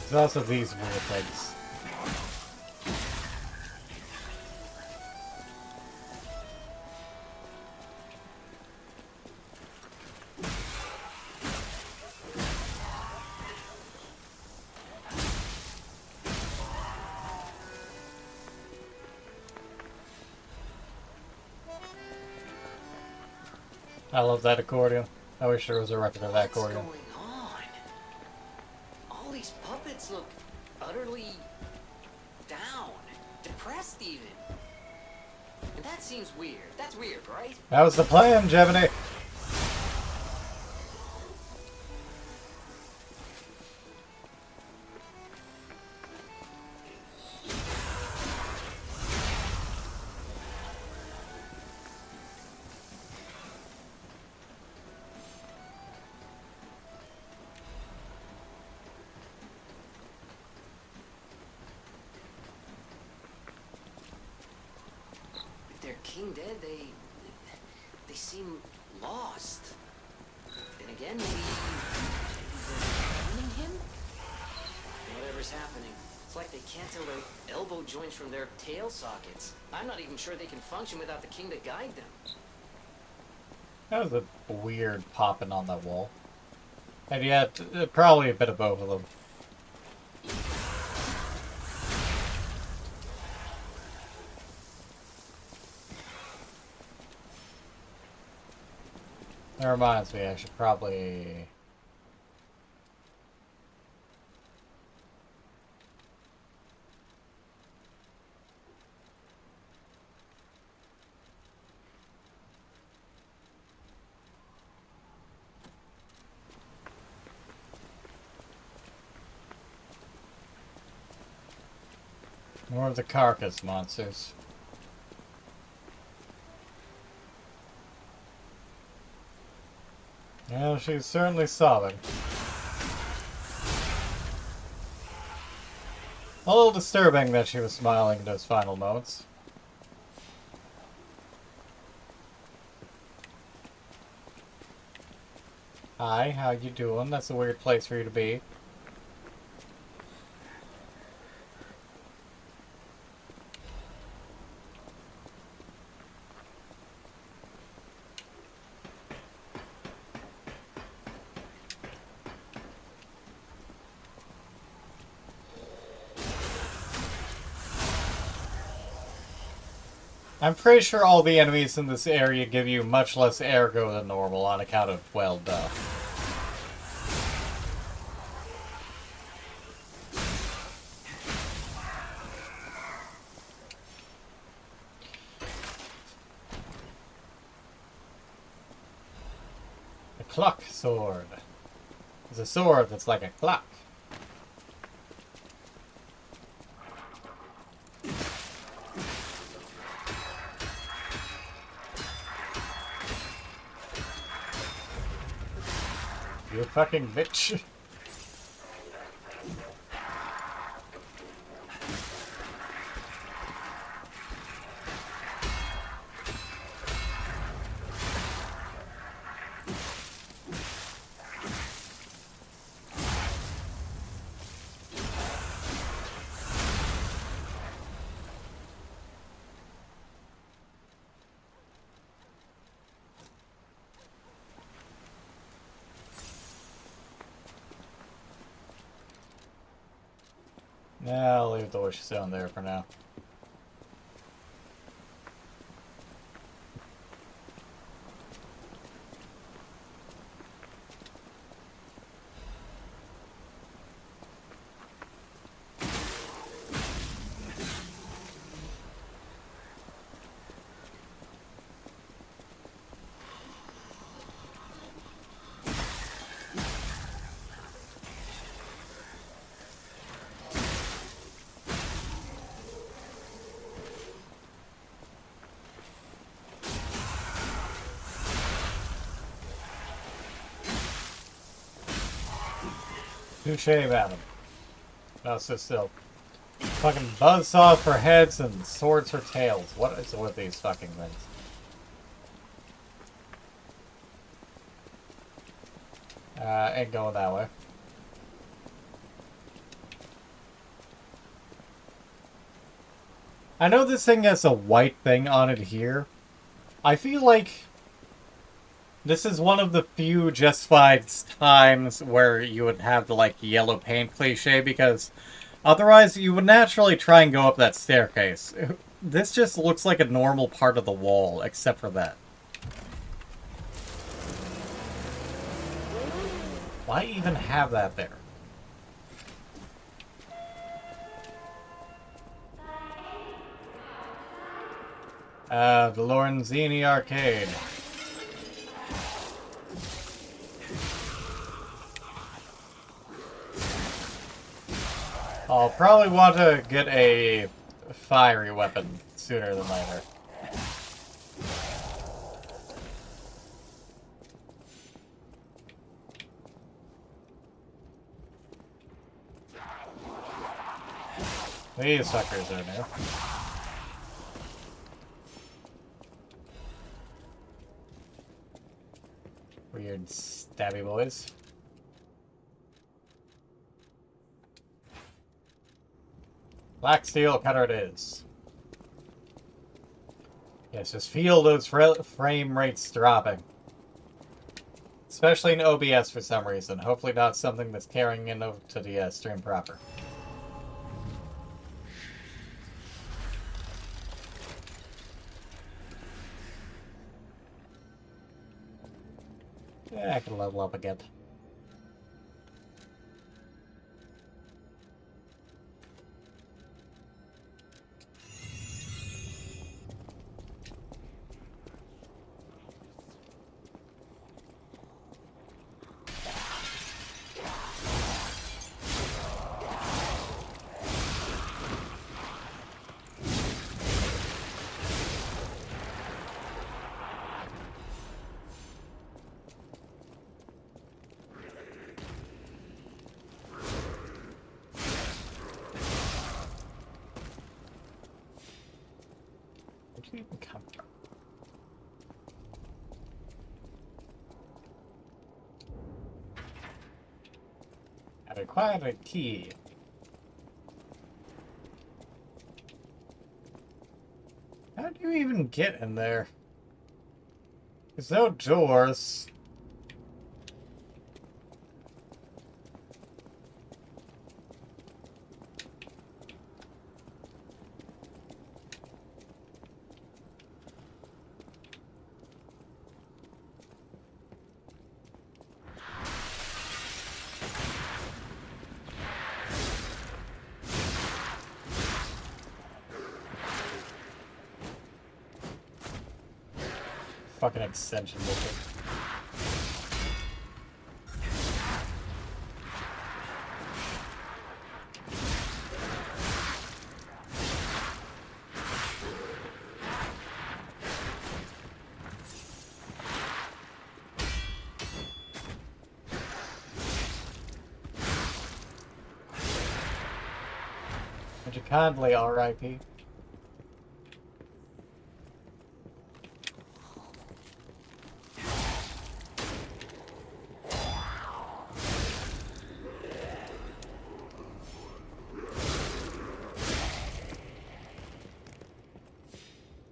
Speaker 2: There's also these weird things. I love that accordion. I wish there was a record of that accordion.
Speaker 5: What's going on? All these puppets look utterly down, depressed even. And that seems weird. That's weird, right?
Speaker 2: That was the plan, Gemini.
Speaker 5: With their king dead, they seem lost. Then again, maybe they're running him? Whatever's happening, it's like they can't tell their elbow joints from their tail sockets. I'm not even sure they can function without the king to guide them.
Speaker 2: That was a weird popping on that wall. And yet, probably a bit of both of them. That reminds me, I should probably... More of the carcass monsters. Yeah, she's certainly sobbing. A little disturbing that she was smiling in those final moments. Hi, how you doing? That's a weird place for you to be. I'm pretty sure all the enemies in this area give you much less ergo than normal on account of, well, duh. The clock sword. It's a sword that's like a clock. You fucking bitch. Yeah, I'll leave the wishes down there for now. Touche, madam. No, sit still. Fucking buzzsaws for heads and swords for tails. What is with these fucking things? Ain't going that way. I know this thing has a white thing on it here. I feel like this is one of the few justified times where you would have the, like, yellow paint cliche, because otherwise you would naturally try and go up that staircase. This just looks like a normal part of the wall, except for that. Why even have that there? The Lorenzini Arcade. I'll probably want to get a fiery weapon sooner than later. These suckers are new. Weird stabby boys. Black steel cutter it is. Yes, just feel those frame rates dropping. Especially in OBS for some reason. Hopefully not something that's carrying in over to the stream proper. Yeah, I can level up again. Where'd you even come from? I required a key. How do you even get in there? There's no doors. Fucking extension bullshit. Major Conley, R.I.P.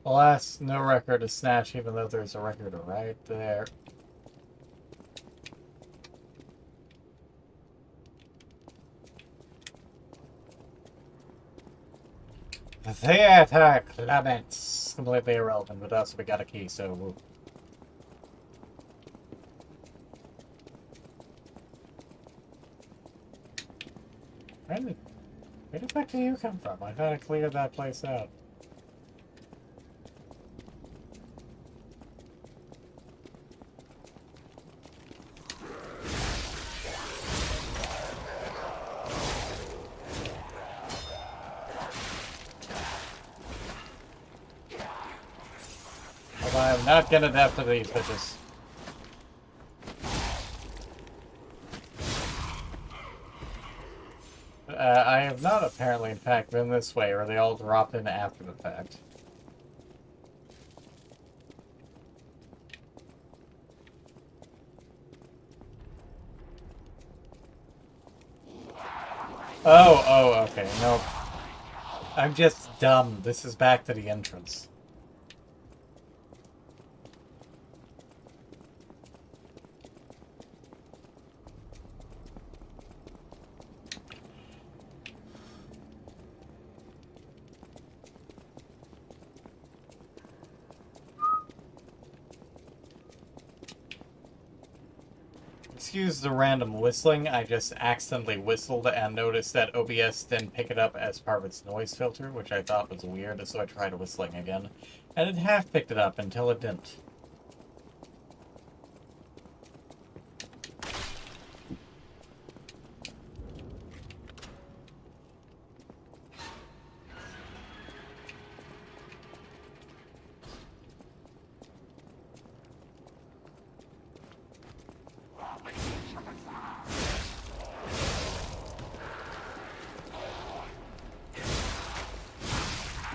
Speaker 2: Alas, no record to snatch, even though there's a record right there. Theater Clements. Completely irrelevant, but also we got a key, so we'll... Where the fuck do you come from? I thought I cleared that place out. I'm not gonna have to these bitches. I have not apparently, in fact, been this way, or they all drop in after the fact. Oh, okay, no. I'm just dumb. This is back to the entrance. excuse the random whistling. I just accidentally whistled and noticed that OBS didn't pick it up as part of its noise filter, which I thought was weird, so I tried whistling again. And it half picked it up until it didn't.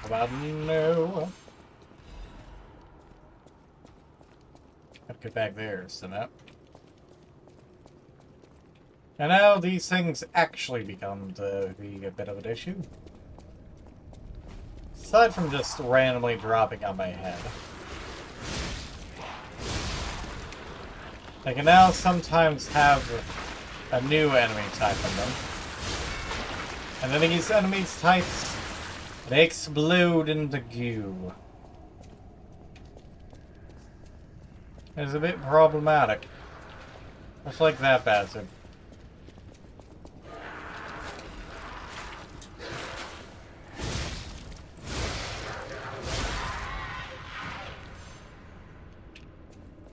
Speaker 2: About no. Gotta get back there, so now. And now these things actually become to be a bit of an issue. Aside from just randomly dropping on my head. I can now sometimes have a new enemy type in them. And then these enemies types, they explode into goo. It's a bit problematic. Just like that bastard.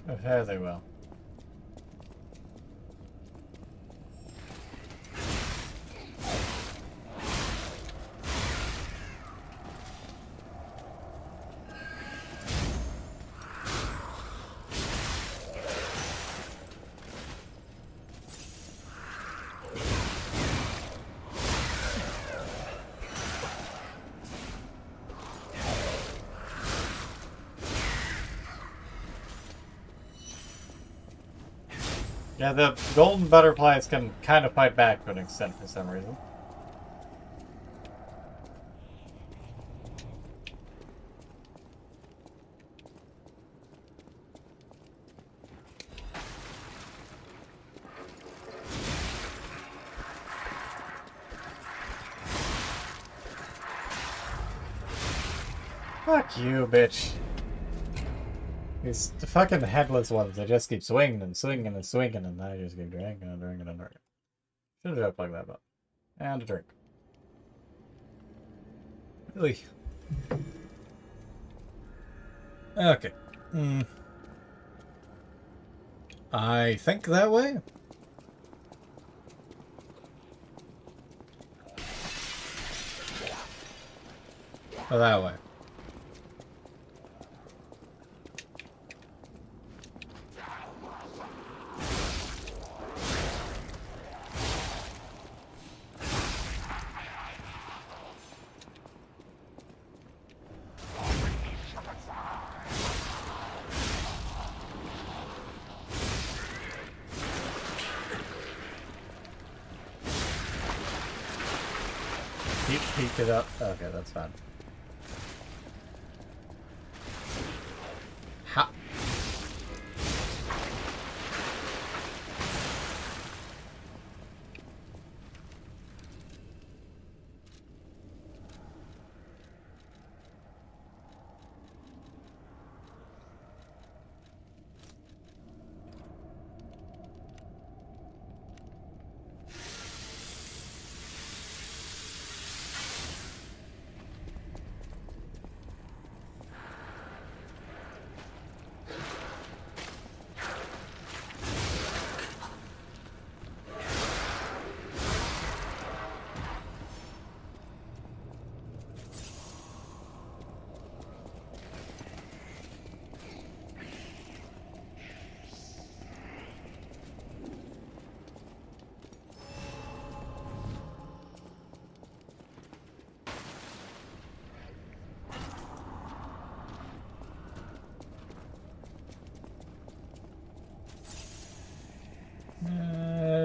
Speaker 2: Oh, fare they well. Yeah, the golden butterflies can kind of fight back to an extent for some reason. Fuck you, bitch. These fucking headless ones, they just keep swinging and swinging and swinging, and I just keep drinking and drinking and drinking. Should have like that, but. And a drink. Really? Okay. I think that way? Or that way? Peek it up. Okay, that's fine. Ha.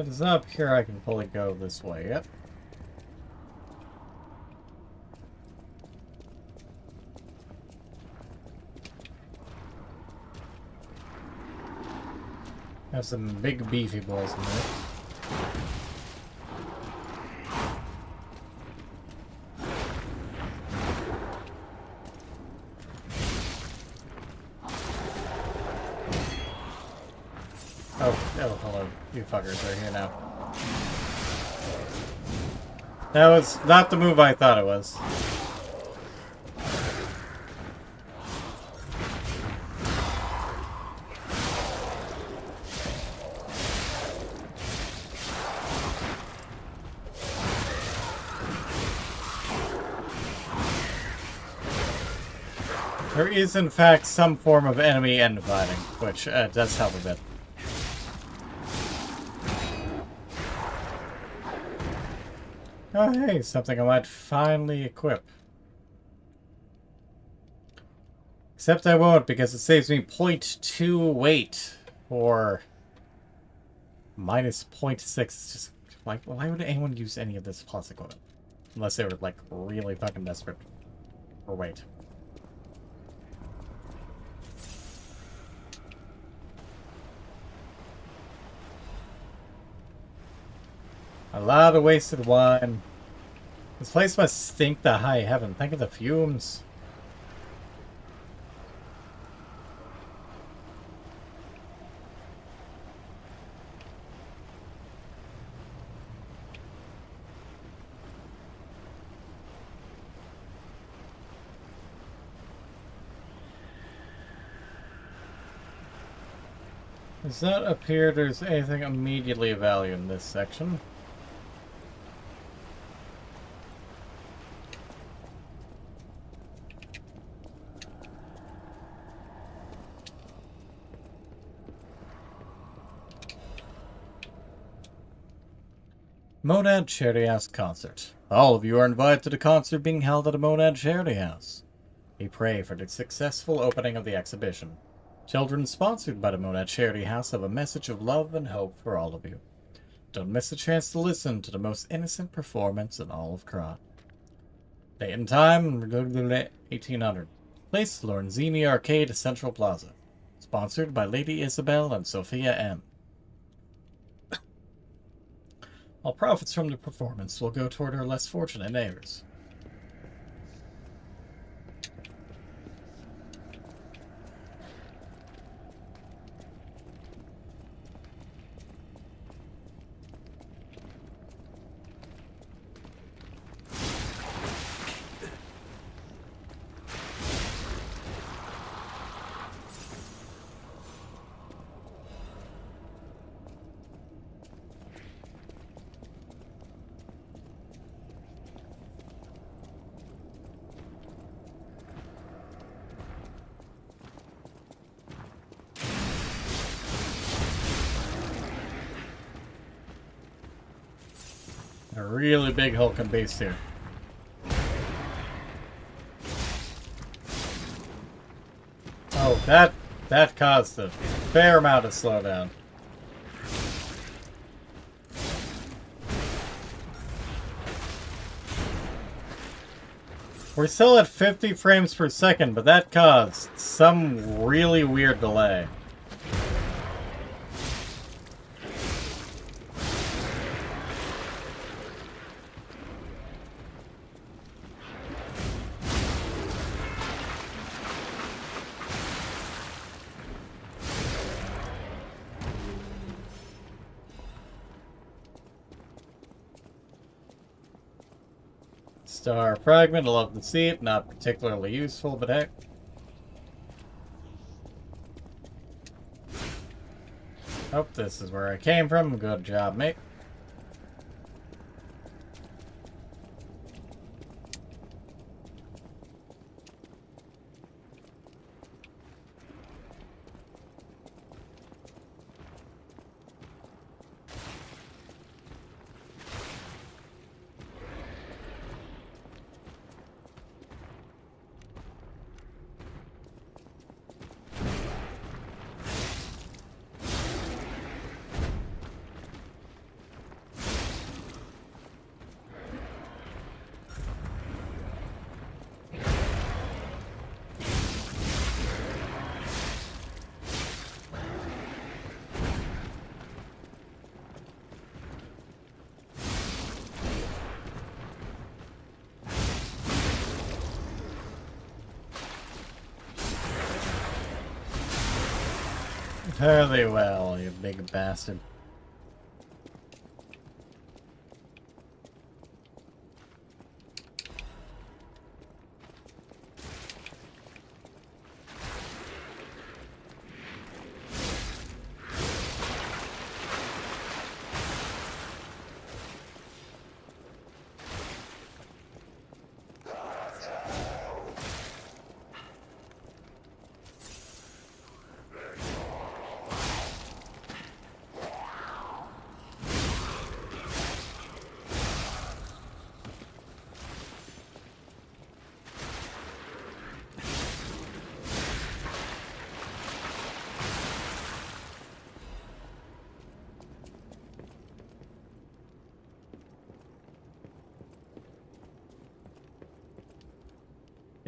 Speaker 2: It's up here I can fully go this way, yep. Have some big beefy boys in there. Oh, hello. You fuckers are here now. That was not the move I thought it was. There is, in fact, some form of enemy end fighting, which does help a bit. Oh, hey, something I might finally equip. Except I won't, because it saves me 0.2 weight for minus 0.6. It's just like, why would anyone use any of this plus equipment? Unless they were, like, really fucking desperate for weight. A lot of wasted wine. This place must stink to high heaven. Think of the fumes. Does not appear there's anything immediately of value in this section. Monad Charity House Concert. All of you are invited to the concert being held at the Monad Charity House. We pray for the successful opening of the exhibition. Children sponsored by the Monad Charity House have a message of love and hope for all of you. Don't miss a chance to listen to the most innocent performance in all of Kron. Date and time, 1800. Place, Lorenzini Arcade, Central Plaza. Sponsored by Lady Isabel and Sophia M. All profits from the performance will go toward our less fortunate neighbors. A really big hulking beast here. Oh, that caused a fair amount of slowdown. We're still at 50 frames per second, but that caused some really weird delay. Star fragment, I love to see it. Not particularly useful, but heck. Oh, this is where I came from. Good job, mate. Fairly well, you big bastard.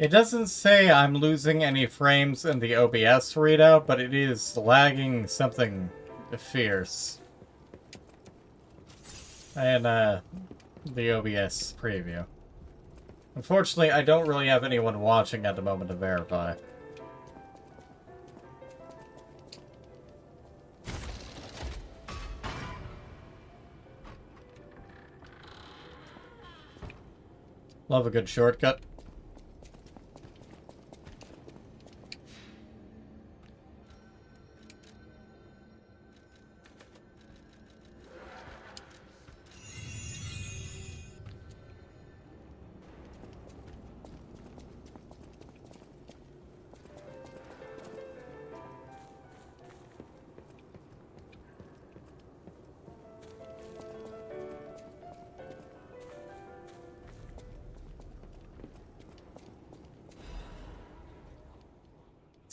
Speaker 2: It doesn't say I'm losing any frames in the OBS readout, but it is lagging something fierce. And, the OBS preview. Unfortunately, I don't really have anyone watching at the moment to verify. Love a good shortcut.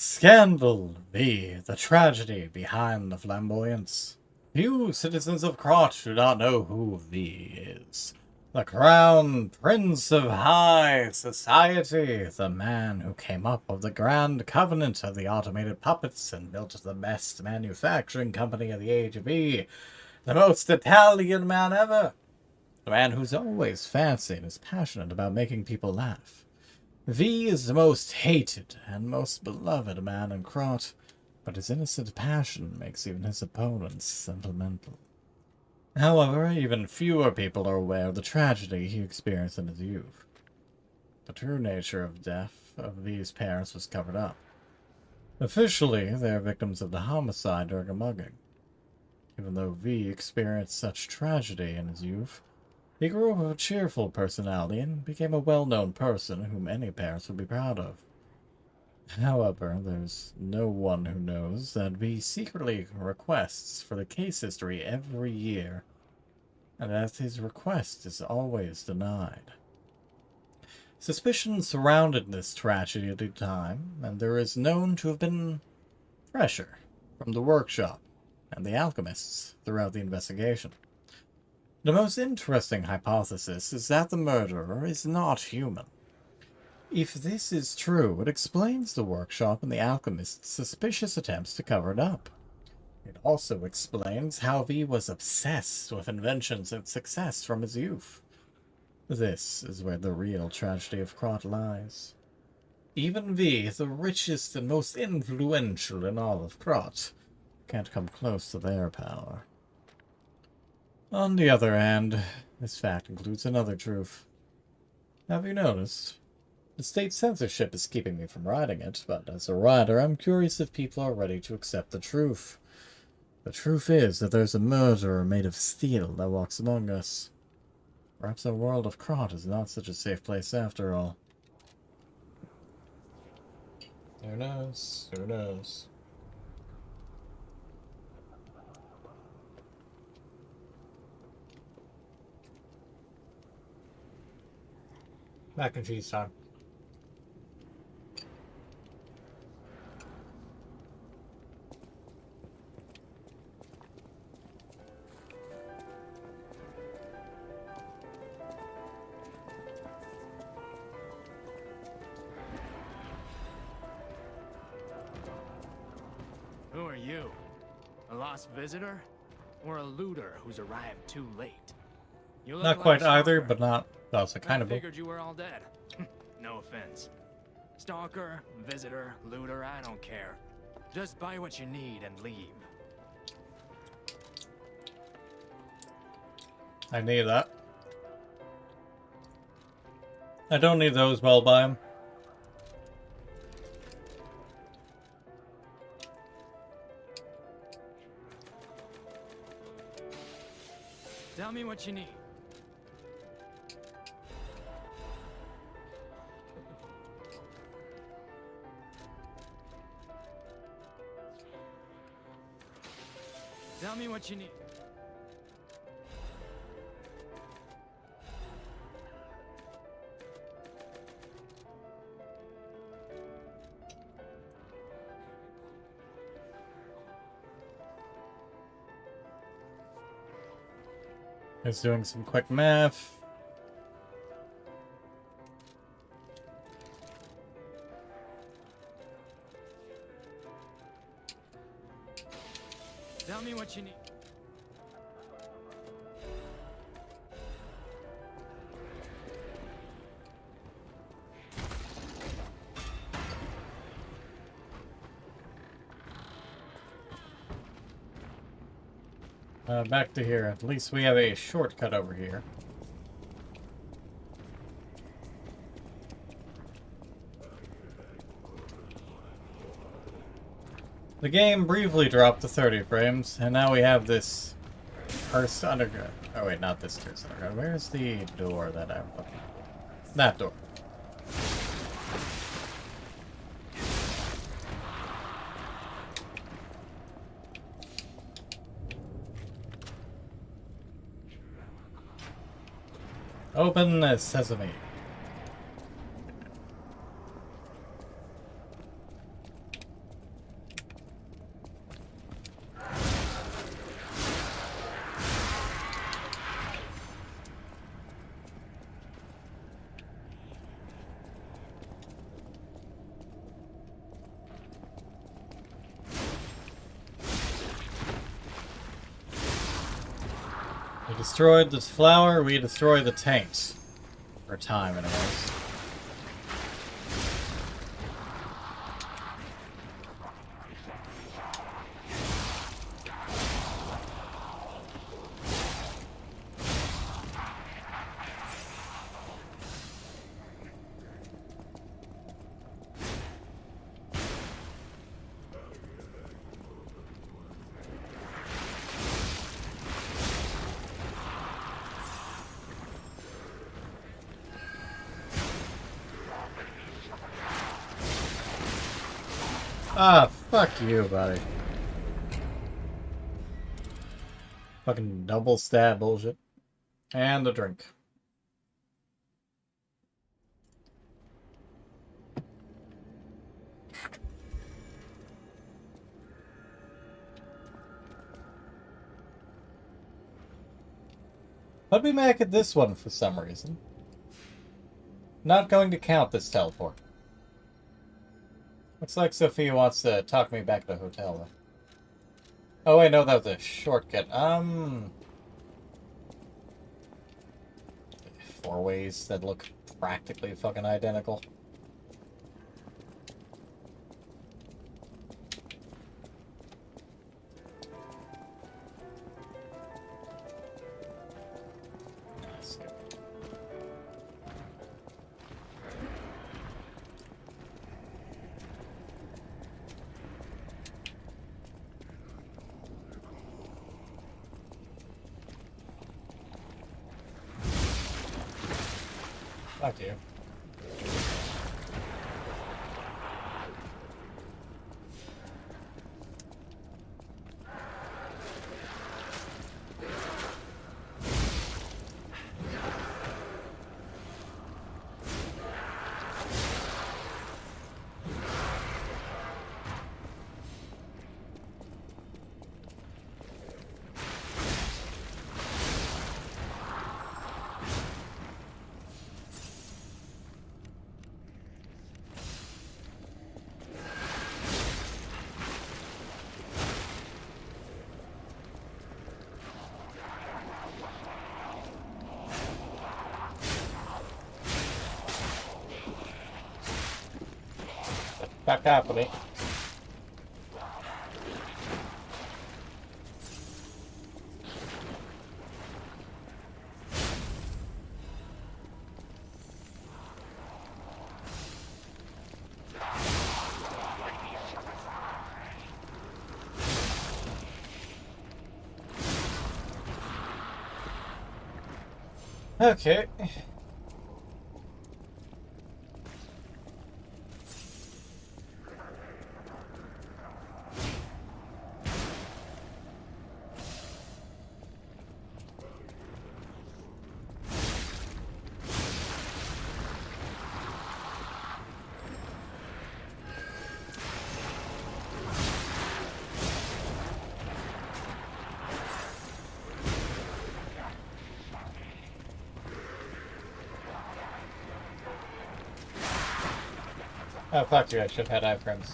Speaker 2: Scandal V, the tragedy behind the flamboyance. Few citizens of Krot do not know who V is. The crown prince of high society, the man who came up with the grand covenant of the automated puppets and built the best manufacturing company of the age of V. The most Italian man ever. The man who's always fancy and is passionate about making people laugh. V is the most hated and most beloved man in Krot, but his innocent passion makes even his opponents sentimental. However, even fewer people are aware of the tragedy he experienced in his youth. The true nature of death of V's parents was covered up. Officially, they are victims of the homicide during a mugging. Even though V experienced such tragedy in his youth, he grew up with a cheerful personality and became a well-known person whom any parents would be proud of. However, there's no one who knows that V secretly requests for the case history every year, and that his request is always denied. Suspicion surrounded this tragedy at the time, and there is known to have been pressure from the workshop and the alchemists throughout the investigation. The most interesting hypothesis is that the murderer is not human. If this is true, it explains the workshop and the alchemist's suspicious attempts to cover it up. It also explains how V was obsessed with inventions and success from his youth. This is where the real tragedy of Krot lies. Even V, the richest and most influential in all of Krot, can't come close to their power. On the other hand, this fact includes another truth. Have you noticed? The state censorship is keeping me from writing it, but as a writer, I'm curious if people are ready to accept the truth. The truth is that there's a murderer made of steel that walks among us. Perhaps the world of Krot is not such a safe place after all. Who knows? Who knows? Mac and cheese time.
Speaker 11: Who are you? A lost visitor? Or a looter who's arrived too late? You look
Speaker 2: Not
Speaker 11: like
Speaker 2: quite
Speaker 11: a
Speaker 2: either,
Speaker 11: stalker.
Speaker 2: but not also kind
Speaker 11: I
Speaker 2: of.
Speaker 11: figured you were all dead. No offense. Stalker, visitor, looter, I don't care. Just buy what you need and leave.
Speaker 2: I need that. I don't need those, but I'll buy them.
Speaker 11: Tell me what you need. Tell me what you need.
Speaker 2: Just doing some quick math.
Speaker 11: me what you need.
Speaker 2: Back to here. At least we have a shortcut over here. The game briefly dropped to 30 frames, and now we have this cursed underground. Oh wait, not this cursed underground. Where's the door that I'm looking for? That door. Open as sesame. We destroyed this flower, we destroy the tanks. For time, anyways. Ah, fuck you, buddy. Fucking double stab bullshit. And a drink. Let me make it this one for some reason. Not going to count this teleport. Looks like Sophia wants to talk me back to the hotel, though. Oh wait, no, that was a shortcut. 4 ways that look practically fucking identical. Fuck you. Back up, me. Okay. Oh, fuck you, I should have had iframes.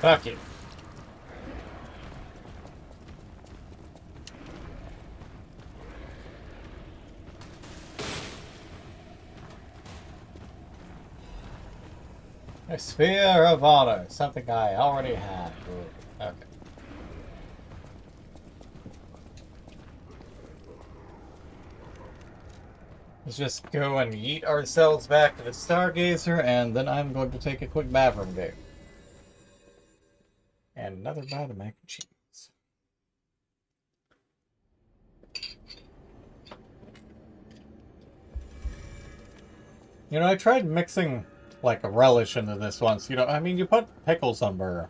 Speaker 2: Fuck you. A Spear of Honor, something I already had. Okay. Let's just go and yeet ourselves back to the Stargazer, and then I'm going to take a quick bathroom break. And another bite of mac and cheese. You know, I tried mixing like a relish into this once. You know, I mean, you put pickles on burger.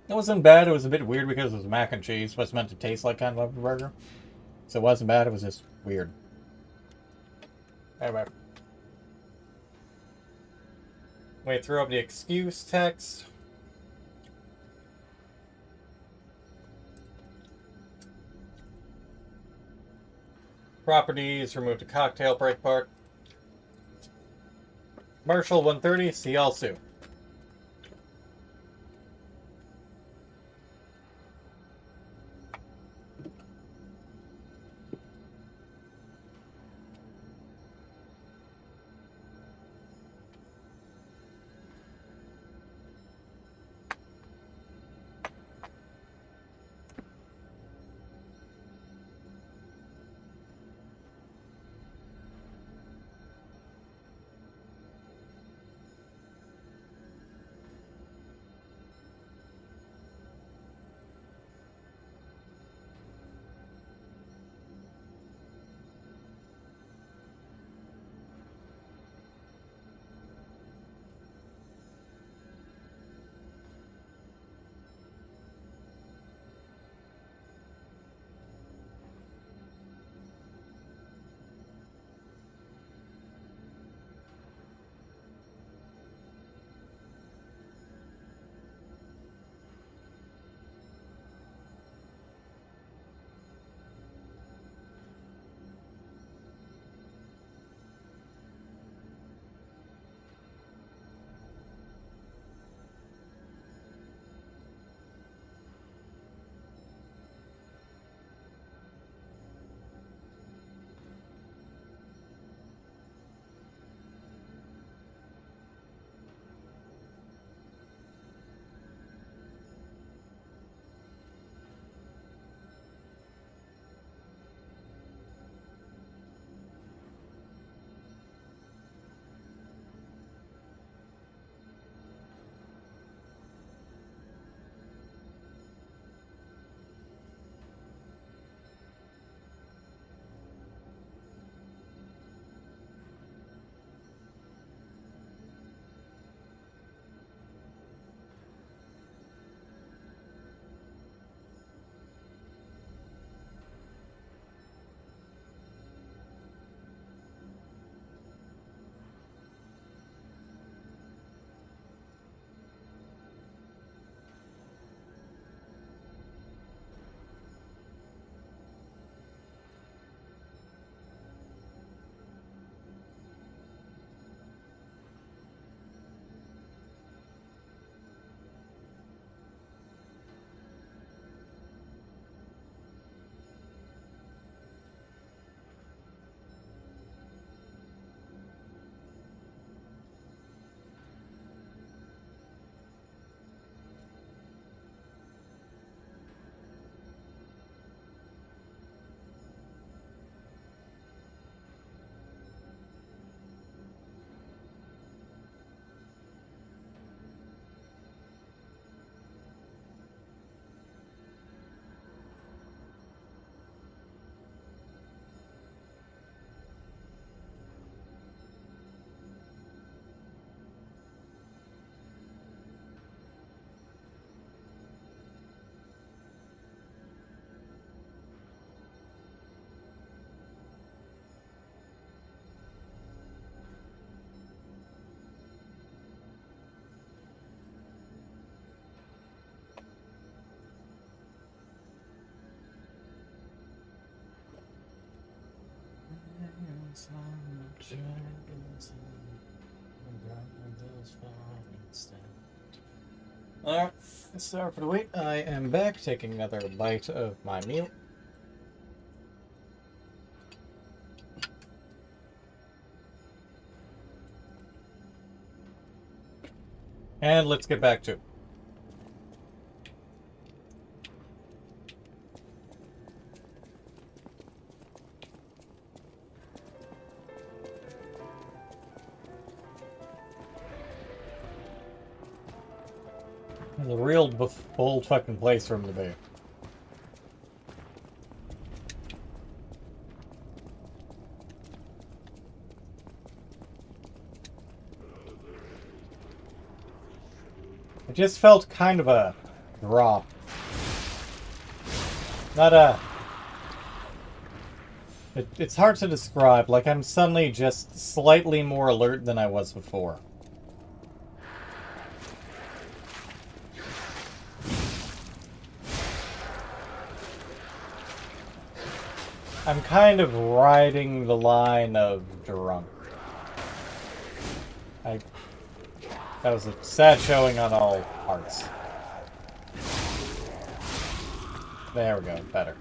Speaker 2: It wasn't bad. It was a bit weird because it was mac and cheese, but it's meant to taste like kind of a burger. So it wasn't bad. It was just weird. Anyway. Wait, throw up the excuse text. Properties, remove the cocktail break part. Marshall 130, see y'all soon. Alright, sorry for the wait. I am back, taking another bite of my meal. And let's get back to it. It's a real bold fucking place for him to be. It just felt kind of a drop. Not a... It's hard to describe, like I'm suddenly just slightly more alert than I was before. I'm kind of riding the line of drunk. That was a sad showing on all parts. There we go, better.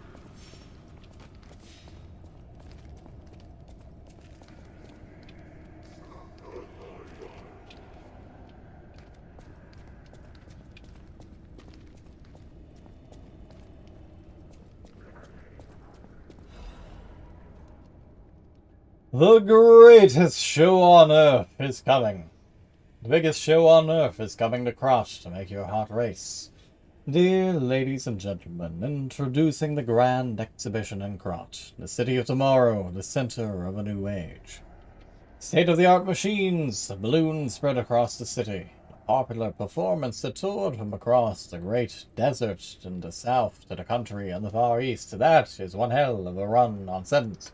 Speaker 2: The greatest show on Earth is coming. The biggest show on Earth is coming to Krat to make your heart race. Dear ladies and gentlemen, introducing the Grand Exhibition in Krat, the city of tomorrow, the center of a new age. State-of-the-art machines, balloons spread across the city. A popular performance that toured from across the great desert in the south to the country in the far east. That is one hell of a run on sentence.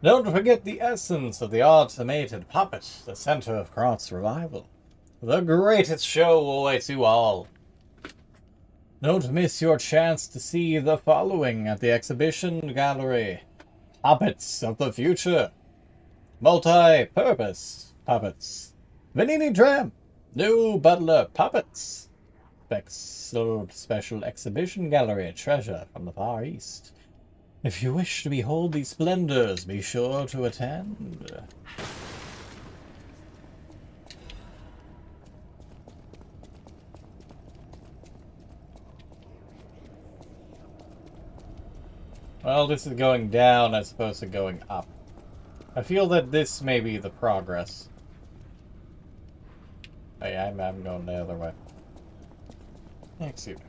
Speaker 2: Don't forget the essence of the automated puppet, the center of Krat's revival. The greatest show awaits you all. Don't miss your chance to see the following at the exhibition gallery. Puppets of the future. Multi-purpose puppets. Vanini Tram. New Butler puppets. Special exhibition gallery treasure from the Far East. If you wish to behold these splendors, be sure to attend. Well, this is going down as opposed to going up. I feel that this may be the progress. Hey, I'm going the other way. Excuse me.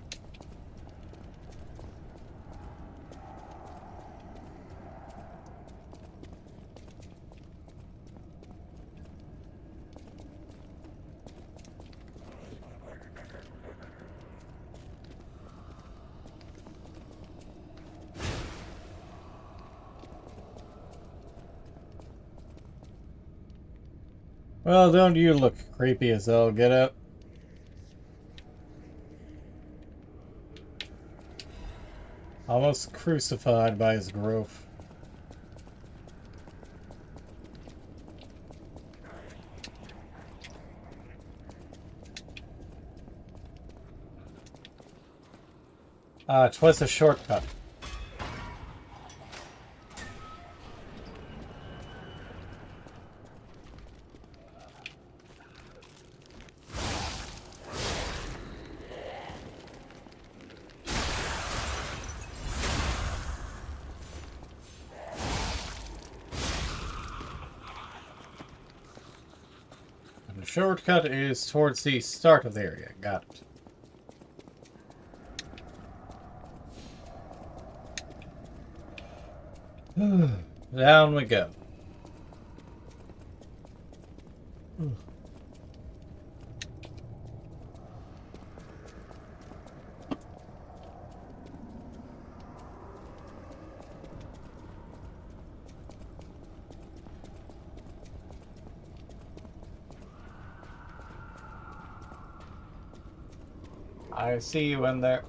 Speaker 2: Well, don't you look creepy as hell, get up. Almost crucified by his growth. Twas a shortcut. The shortcut is towards the start of the area. Got it. Down we go. I see you in there.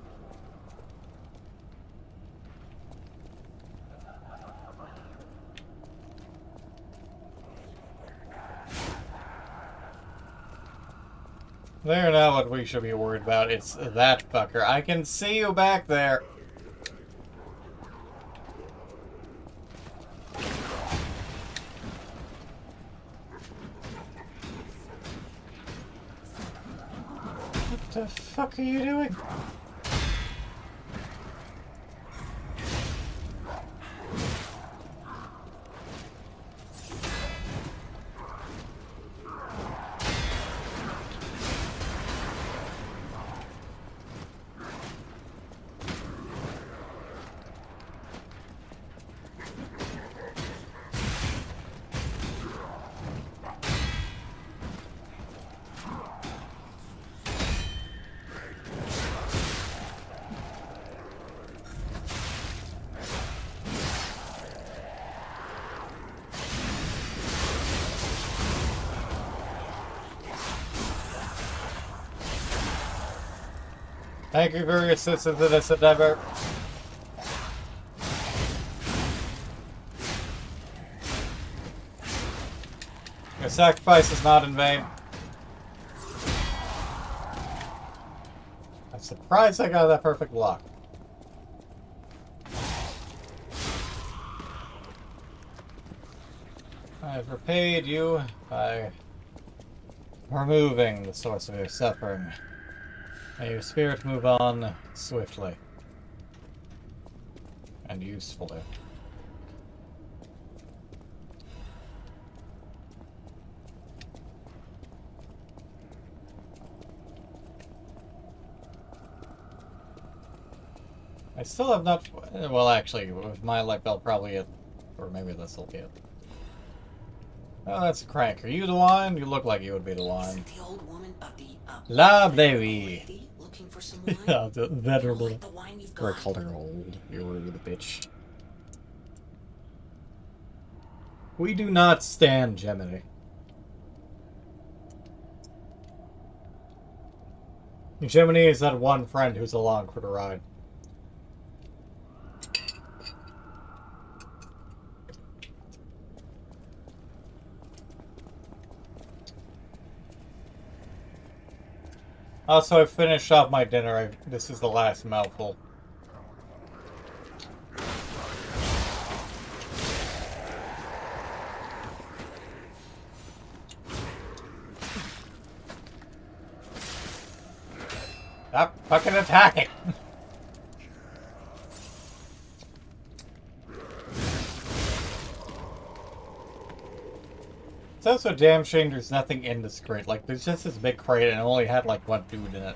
Speaker 2: They're not what we should be worried about. It's that fucker. I can see you back there. What the fuck are you doing? Thank you for your assistance in this endeavor. Your sacrifice is not in vain. I'm surprised I got that perfect block. I've repaid you by removing the source of your suffering. May your spirit move on swiftly and usefully. I still have not. Well, actually, with my light belt, probably it, or maybe this will be it. Oh, that's a crank. Are you the one? You look like you would be the one.
Speaker 5: Isn't the old woman
Speaker 2: La baby.
Speaker 5: lady looking for some wine?
Speaker 2: Yeah, the venerable.
Speaker 5: Like the wine we've
Speaker 2: Or I
Speaker 5: got.
Speaker 2: called her old. You were the bitch. We do not stand Gemini. Gemini is that one friend who's along for the ride. Also, I finished off my dinner. This is the last mouthful. Stop fucking attacking! It's also a damn shame there's nothing in this crate. Like, there's just this big crate and it only had, like, one dude in it.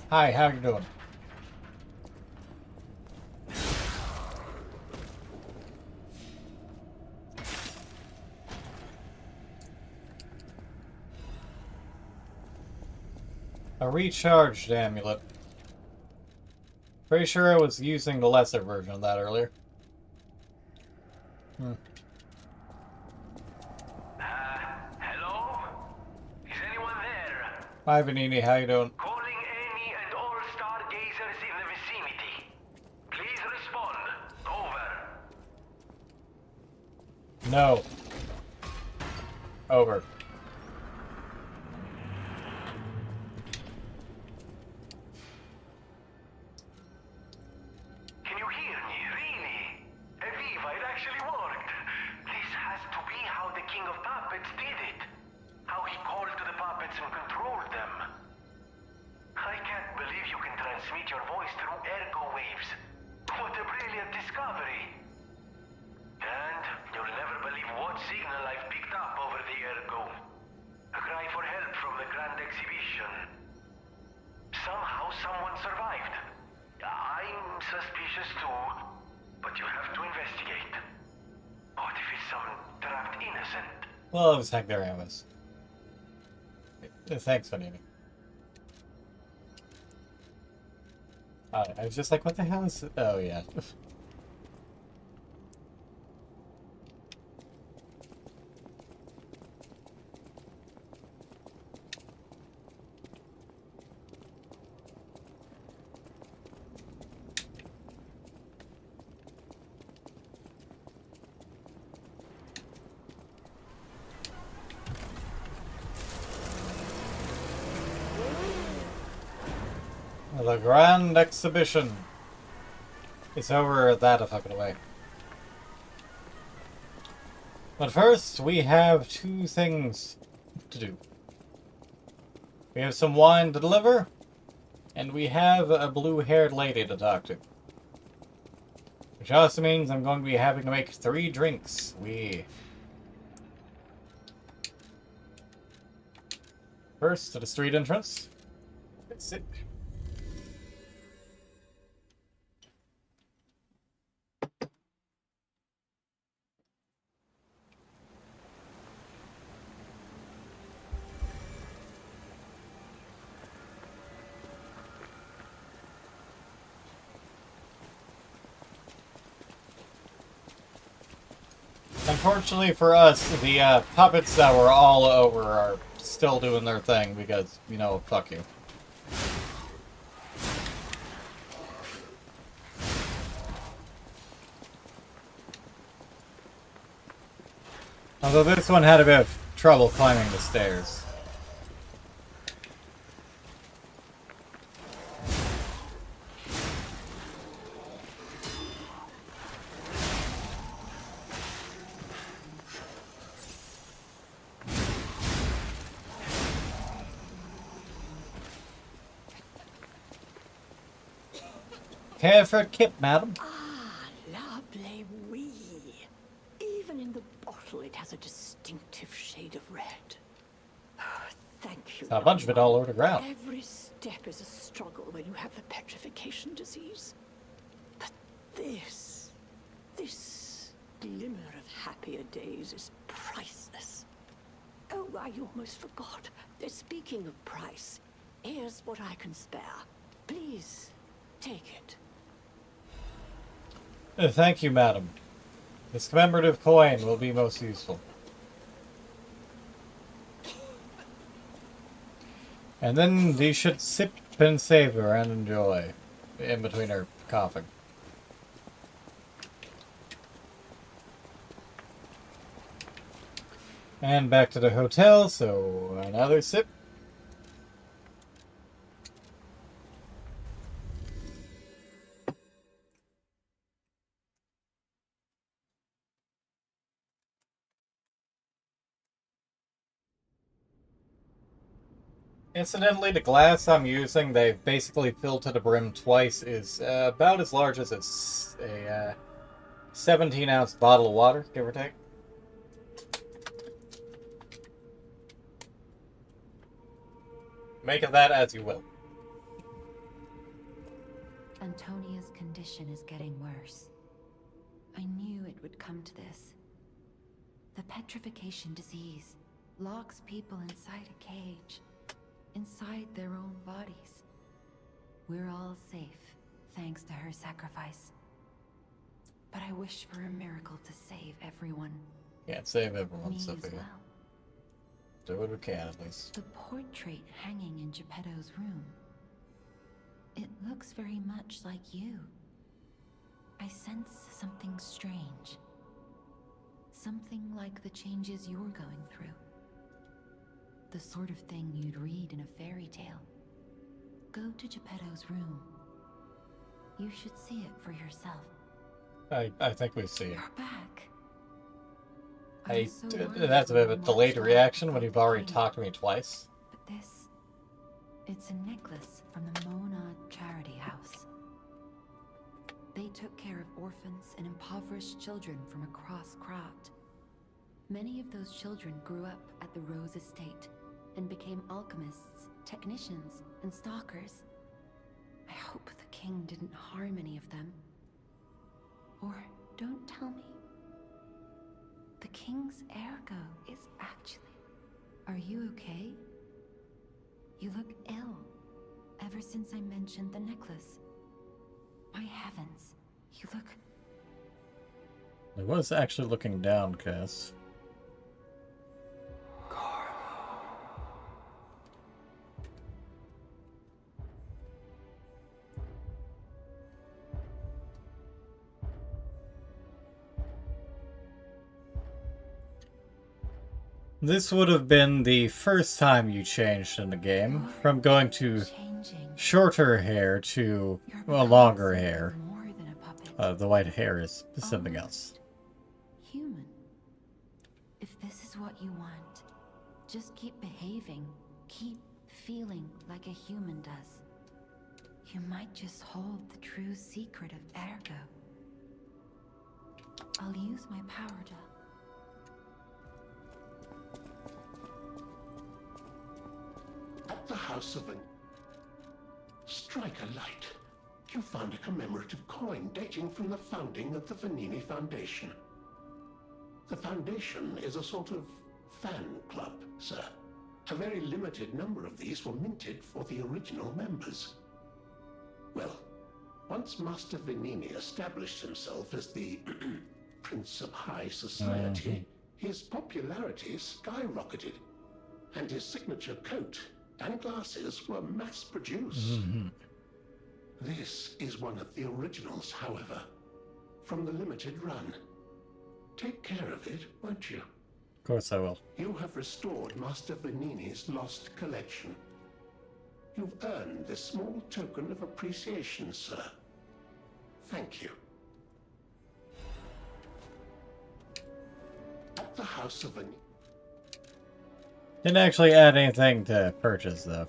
Speaker 2: Hi, how you doing? A recharged amulet. Pretty sure I was using the lesser version of that earlier.
Speaker 6: Hello? Is anyone there?
Speaker 2: Hi, Vanini, how you doing?
Speaker 6: Calling any and all stargazers in the vicinity. Please respond. Over.
Speaker 2: No. Over.
Speaker 6: Can you hear me? Really? Eviva, it actually worked. This has to be how the King of Puppets did it. How he called to the puppets and controlled them. I can't believe you can transmit your voice through ergo waves. What a brilliant discovery. And you'll never believe what signal I've picked up over the ergo. A cry for help from the Grand Exhibition. Somehow someone survived. I'm suspicious too, but you have to investigate. What if it's some trapped innocent?
Speaker 2: Well, it was heck there, Amos. Thanks, Vanini. I was just like, what the hell is... Oh, yeah. The grand exhibition. It's over that a fucking way. But first, we have two things to do. We have some wine to deliver, and we have a blue-haired lady to talk to. Which also means I'm going to be having to make 3 drinks. First, to the street entrance. Let's sit. Unfortunately for us, the puppets that were all over are still doing their thing because, you know, fuck you. Although this one had a bit of trouble climbing the stairs. Care for a kip, madam?
Speaker 8: Ah, lovely wee. Even in the bottle, it has a distinctive shade of red. Oh, thank you.
Speaker 2: A bunch of it all over the ground.
Speaker 8: Every step is a struggle when you have the petrification disease. But this glimmer of happier days is priceless. Oh, I almost forgot. Speaking of price, here's what I can spare. Please, take it.
Speaker 2: Thank you, madam. This commemorative coin will be most useful. And then you should sip and savor and enjoy in between her coughing. And back to the hotel, so another sip. Incidentally, the glass I'm using, they've basically filled to the brim twice, is about as large as a 17-ounce bottle of water, give or take. Make of that as you will.
Speaker 12: Antonia's condition is getting worse. I knew it would come to this. The petrification disease locks people inside a cage. Inside their own bodies. We're all safe, thanks to her sacrifice. But I wish for a miracle to save everyone.
Speaker 2: Can't save everyone,
Speaker 12: Me
Speaker 2: Sophia.
Speaker 12: as well.
Speaker 2: Do what we can, at least.
Speaker 12: The portrait hanging in Geppetto's room. It looks very much like you. I sense something strange. Something like the changes you're going through. The sort of thing you'd read in a fairy tale. Go to Geppetto's room. You should see it for yourself.
Speaker 2: I think we see it.
Speaker 12: You're back.
Speaker 2: That's a bit of a delayed reaction when you've already talked to me twice.
Speaker 12: But this... it's a necklace from the Mona Charity House. They took care of orphans and impoverished children from across Krat. Many of those children grew up at the Rose Estate and became alchemists, technicians, and stalkers. I hope the king didn't harm any of them. Or don't tell me. The king's ergo is actually... Are you okay? You look ill, ever since I mentioned the necklace. My heavens, you look...
Speaker 2: I was actually looking down, Cass. This would have been the first time you changed in the game, from going to
Speaker 12: Changing.
Speaker 2: shorter hair to
Speaker 12: You're
Speaker 2: longer
Speaker 12: becoming
Speaker 2: hair.
Speaker 12: something more than a puppet.
Speaker 2: The white hair is something else.
Speaker 12: Almost human. If this is what you want, just keep behaving. Keep feeling like a human does. You might just hold the true secret of Ergo. I'll use my power gel.
Speaker 3: At the House of Strike a light. You found a commemorative coin dating from the founding of the Venini Foundation. The Foundation is a sort of fan club, sir. A very limited number of these were minted for the original members. Well, once Master Venini established himself as the Prince of High Society, his popularity skyrocketed, and his signature coat and glasses were mass-produced. This is one of the originals, however, from the limited run. Take care of it, won't you?
Speaker 2: Of course I will.
Speaker 3: You have restored Master Venini's lost collection. You've earned this small token of appreciation, sir. Thank you. At the House of Venini.
Speaker 2: Didn't actually add anything to purchase, though.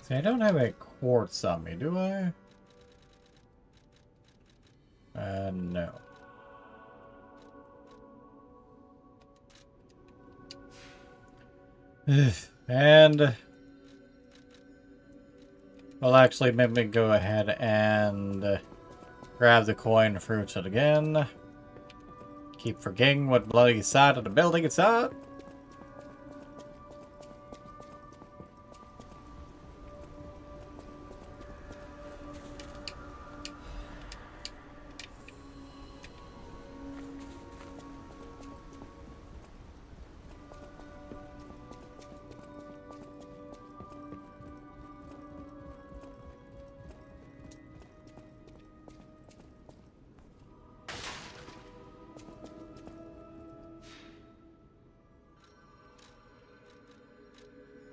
Speaker 2: See, I don't have a quartz on me, do I? No. And we'll actually maybe go ahead and grab the coin fruits it again. Keep forgetting what bloody side of the building it's at.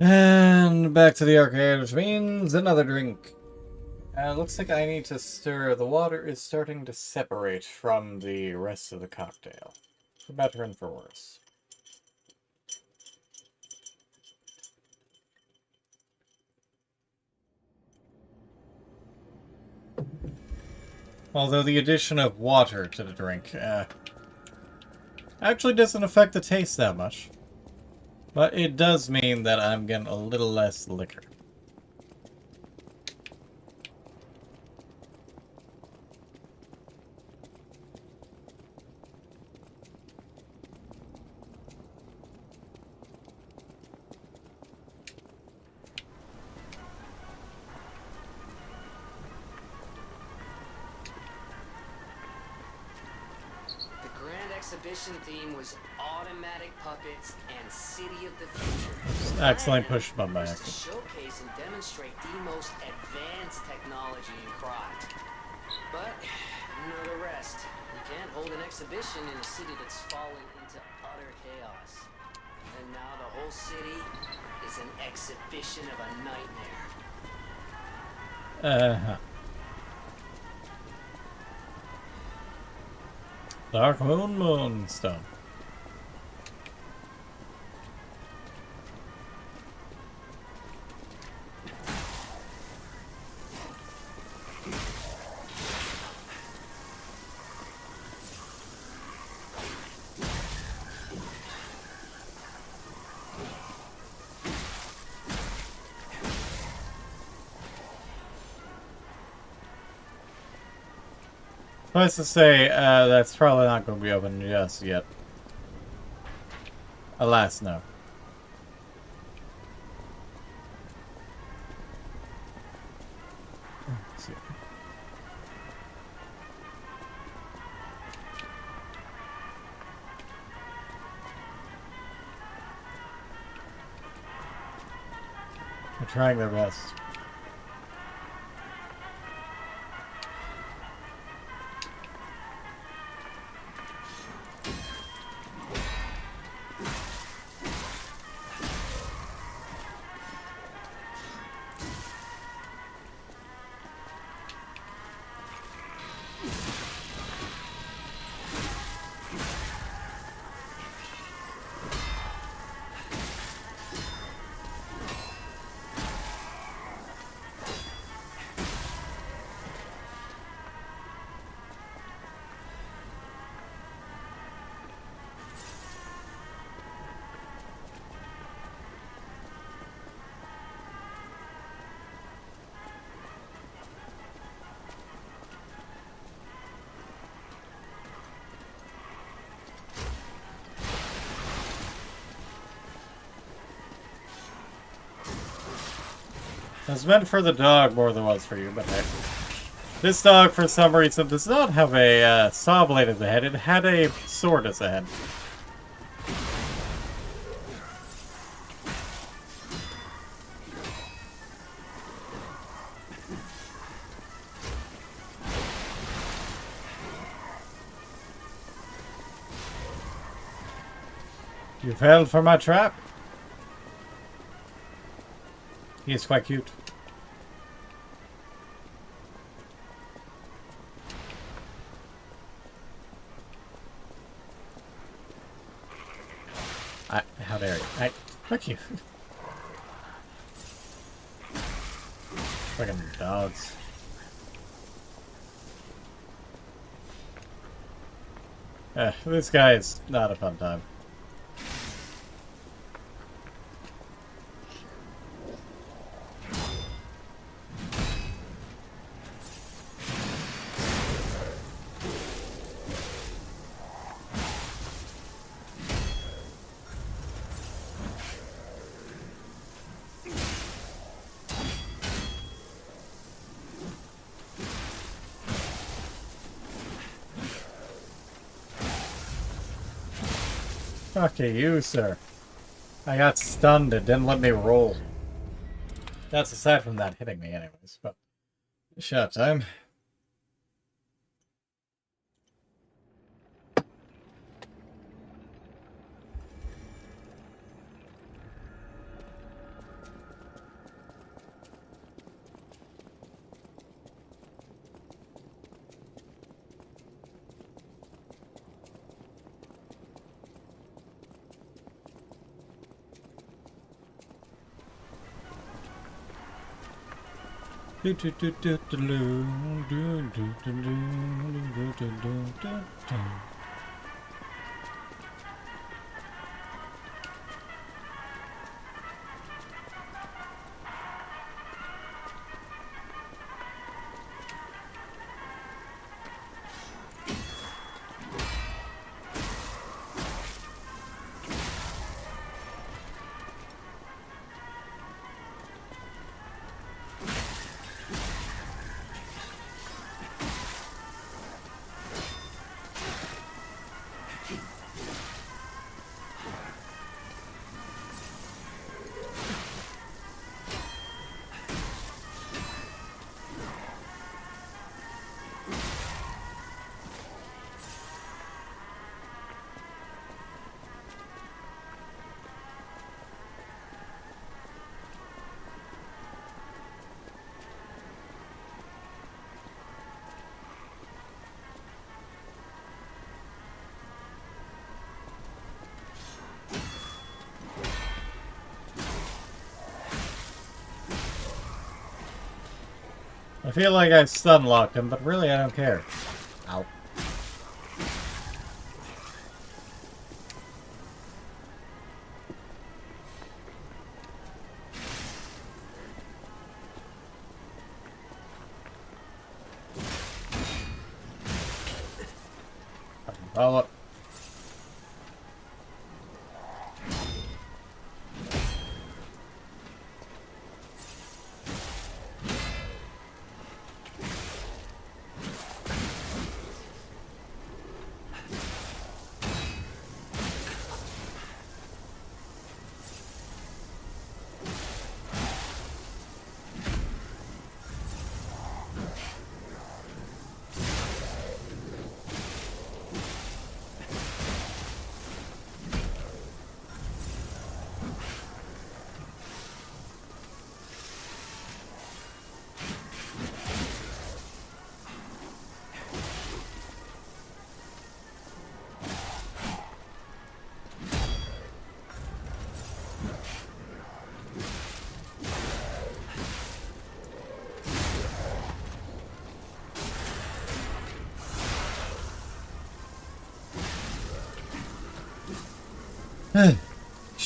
Speaker 2: And back to the arcade, which means another drink. Looks like I need to stir. The water is starting to separate from the rest of the cocktail. For better and for worse. Although the addition of water to the drink actually doesn't affect the taste that much. But it does mean that I'm getting a little less liquor.
Speaker 5: Exhibition theme was automatic puppets and City of the Future.
Speaker 2: Accidentally pushed my back.
Speaker 5: To showcase and demonstrate the most advanced technology in craft. But you know the rest. You can't hold an exhibition in a city that's fallen into utter chaos. And now the whole city is an exhibition of a nightmare.
Speaker 2: Dark Moon Moonstone. Let's just say that's probably not going to be open just yet. Alas, no. Let's see. They're trying their best. It was meant for the dog more than it was for you, but hey. This dog, for some reason, does not have a saw blade as a head. It had a sword as a head. You fell for my trap? He is quite cute. How dare you? Fuck you. Fucking dogs. This guy is not a fun time. Fuck you, sir. I got stunned. It didn't let me roll. That's aside from that hitting me anyways, but... Shut time. I feel like I stun locked him, but really I don't care. Ow. Follow up.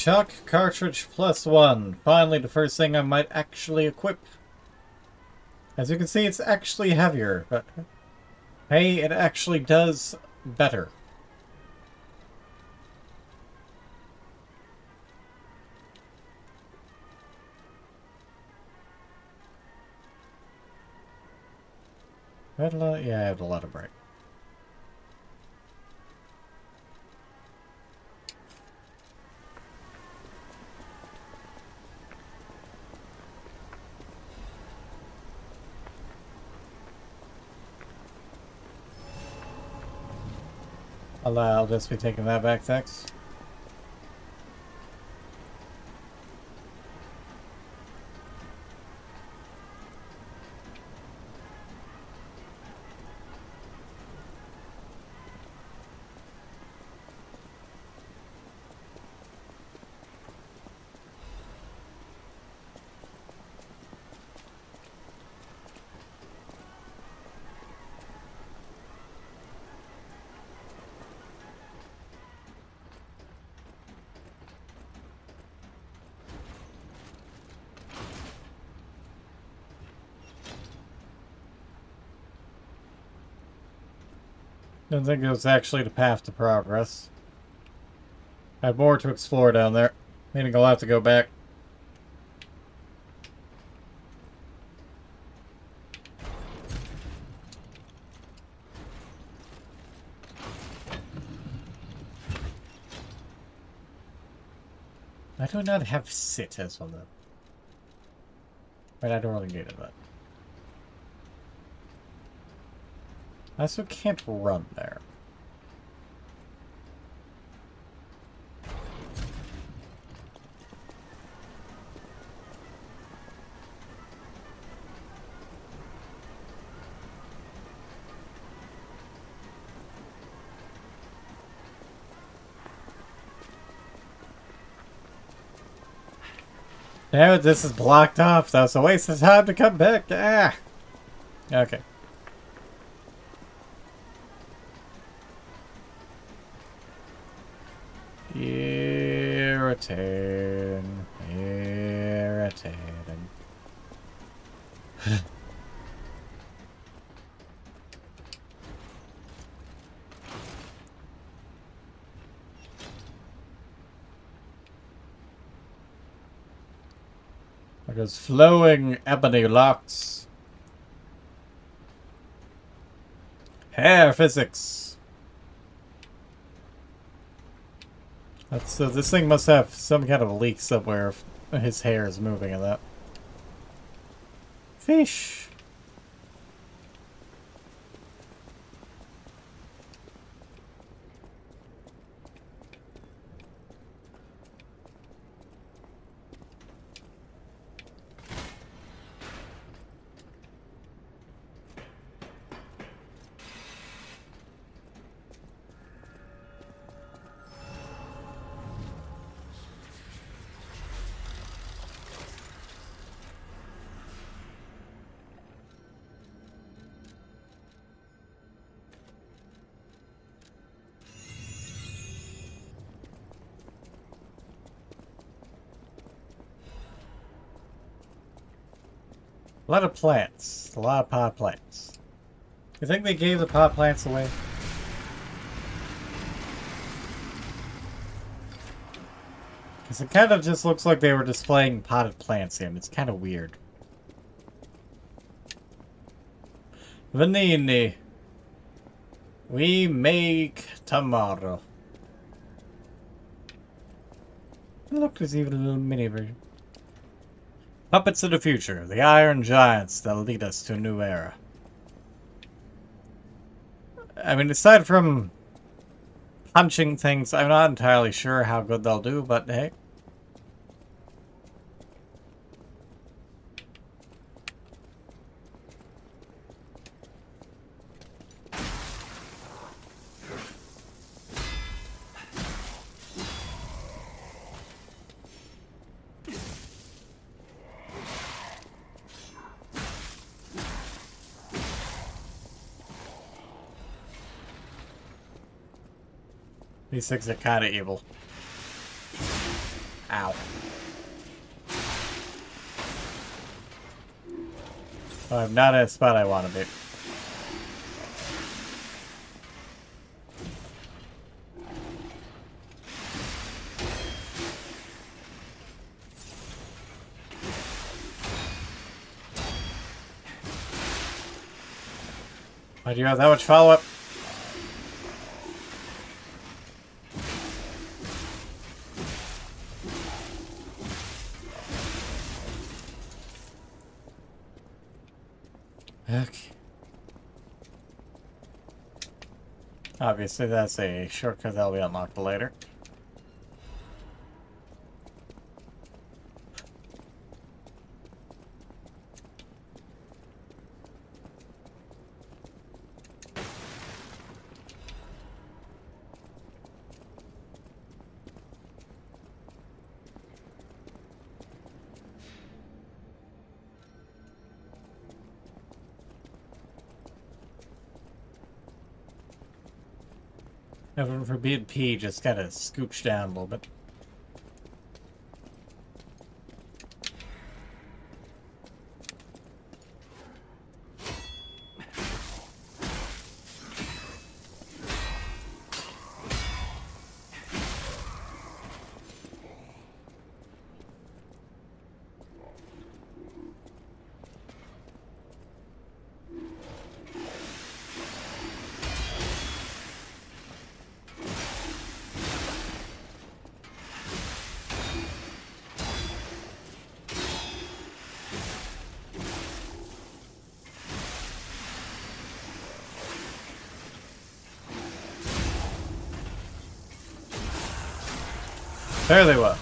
Speaker 2: Shock cartridge +1. Finally, the first thing I might actually equip. As you can see, it's actually heavier, but hey, it actually does better. Yeah, I have a lot of break. I'll just be taking that back, thanks. Don't think it was actually the path to progress. I have more to explore down there. Meaning I'll have to go back. I do not have sit as one though. But I don't really need it, but I also can't run there. Damn it, this is blocked off. That was a waste of time to come back. Ah! Okay. Irritating. Irritating. There goes flowing ebony locks. Hair physics. That's this thing must have some kind of a leak somewhere if his hair is moving in that. Fish. A lot of plants. A lot of pot plants. You think they gave the pot plants away? Because it kind of just looks like they were displaying potted plants here, and it's kind of weird. Venini. We make tomorrow. Look, there's even a little mini version. Puppets of the future, the Iron Giants that'll lead us to a new era. I mean, aside from punching things, I'm not entirely sure how good they'll do, but hey. These things are kind of evil. Ow. Oh, I'm not in a spot I want to be. Why do you have that much follow-up? Okay. Obviously, that's a shortcut that'll be unlocked later. Heaven forbid P just kind of scooch down a little bit. There they were.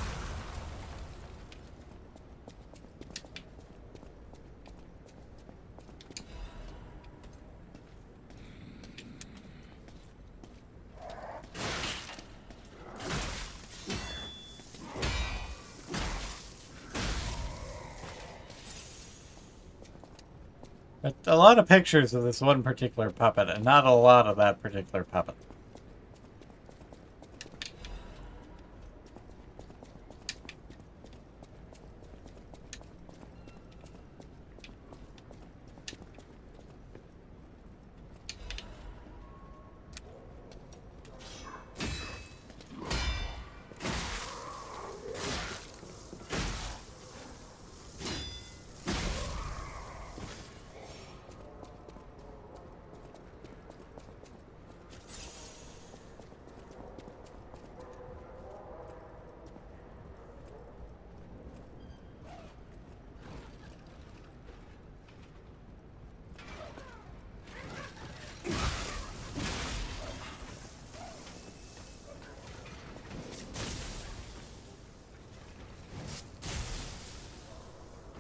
Speaker 2: But a lot of pictures of this one particular puppet, and not a lot of that particular puppet.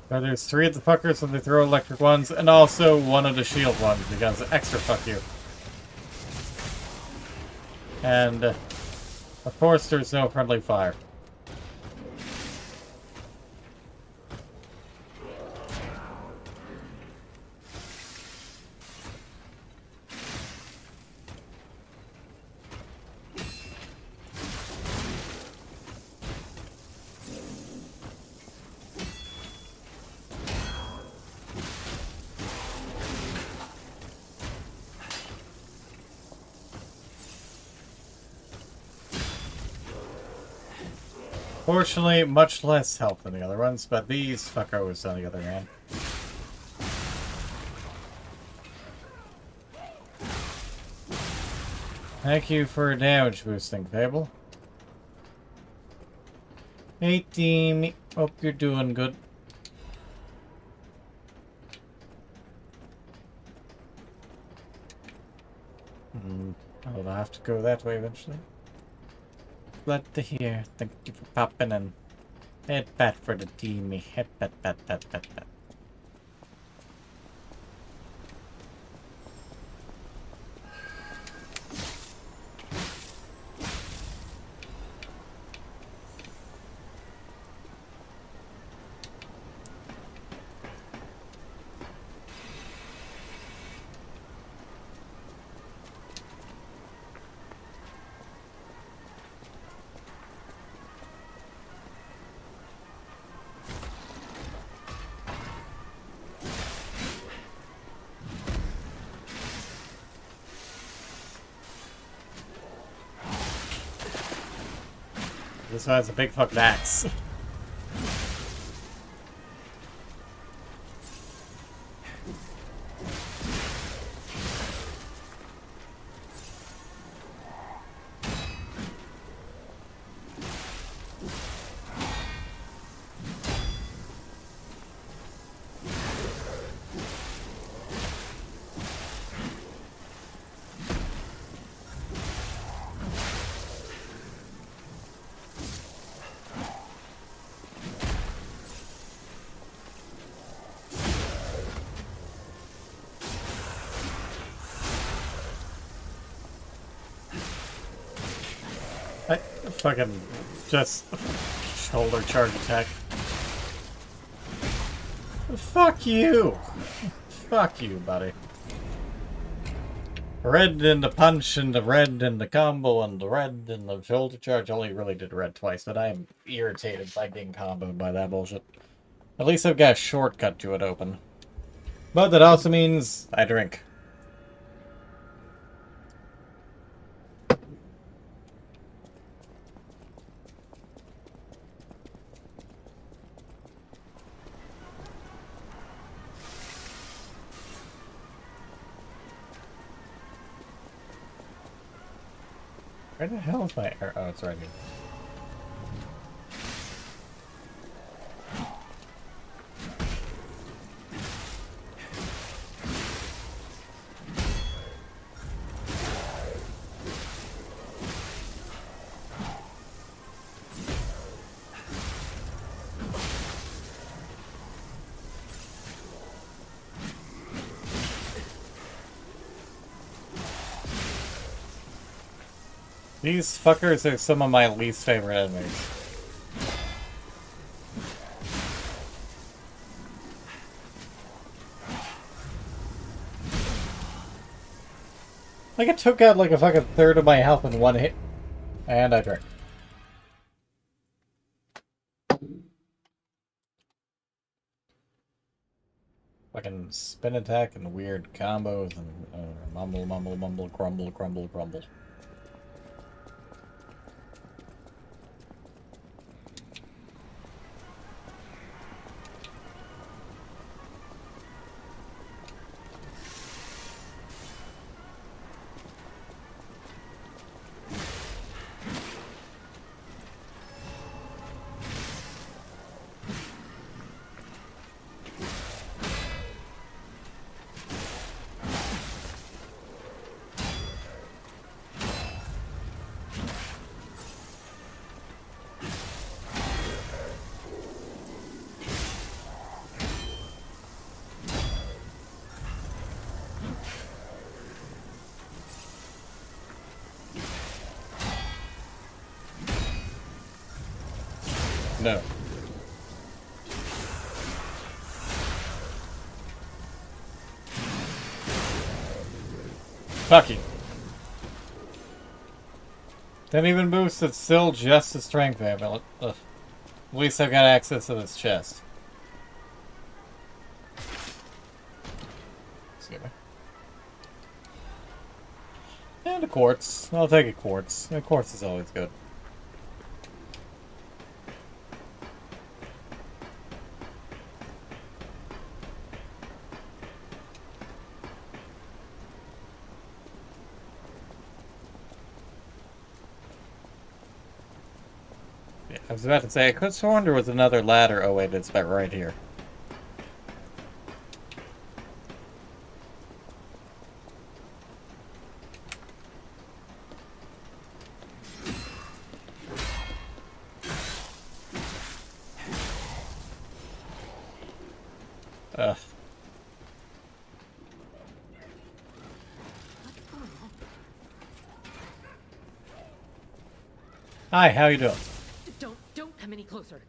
Speaker 2: But there's 3 of the fuckers, so they throw electric ones, and also 1 of the shield ones, because extra fuck you. And, of course, there's no friendly fire. Fortunately, much less health than the other ones, but these fuckers on the other hand. Thank you for damage boosting, Fable. Hey team, hope you're doing good. I'll have to go that way eventually. Glad to hear. Thank you for popping in. Head pat for the teamy. Head pat pat pat pat pat. This one has a big fucking axe. Fucking just shoulder charge attack. Fuck you! Fuck you, buddy. Red in the punch and the red in the combo and the red in the shoulder charge. Only really did red twice, but I am irritated by getting comboed by that bullshit. At least I've got a shortcut to it open. But that also means I drink. Where the hell is my arrow? Oh, it's right here. These fuckers are some of my least favorite enemies. Like, it took out like a fucking third of my health in one hit. And I drank. Fucking spin attack and weird combos and mumble, mumble, mumble, crumble, crumble, crumble. No. Fuck you. Didn't even boost, it's still just the strength there, but at least I've got access to this chest. Excuse me. And a quartz. I'll take a quartz. A quartz is always good. I was about to say, I could have sworn there was another ladder. Oh wait, it's about right here. Ugh. Hi, how you doing?
Speaker 13: Don't come any closer.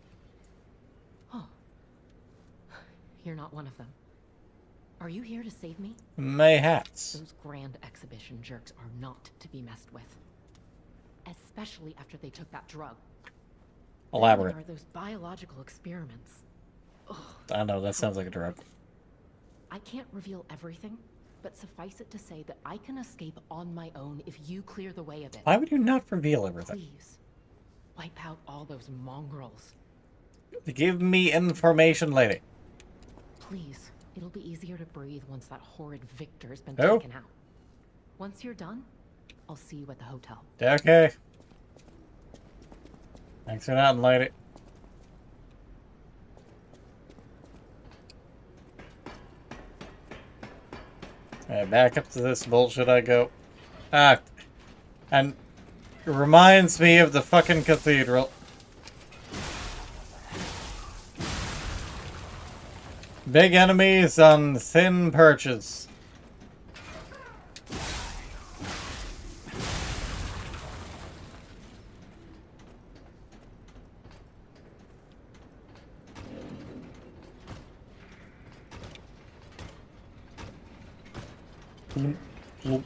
Speaker 13: Oh. You're not one of them. Are you here to save me?
Speaker 2: Mayhaps.
Speaker 13: Those grand exhibition jerks are not to be messed with. Especially after they took that drug.
Speaker 2: Elaborate.
Speaker 13: There are those biological experiments. Ugh.
Speaker 2: I know, that sounds like a drug.
Speaker 13: I can't reveal everything, but suffice it to say that I can escape on my own if you clear the way a bit.
Speaker 2: Why would you not reveal everything?
Speaker 13: Please. wipe out all those mongrels.
Speaker 2: Give me information, lady.
Speaker 13: Please, it'll be easier to breathe once that horrid Victor's been
Speaker 2: Oh.
Speaker 13: taken out. Once you're done, I'll see you at the hotel.
Speaker 2: Okay. Thanks for that, lady. Alright, back up to this bullshit I go. Ah, and it reminds me of the fucking cathedral. Big enemies on thin perches. Glump, glump,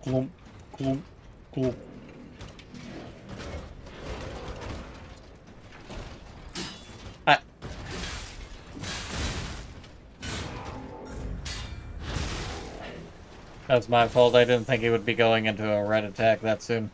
Speaker 2: glump, glump, glump. That's my fault. I didn't think he would be going into a red attack that soon.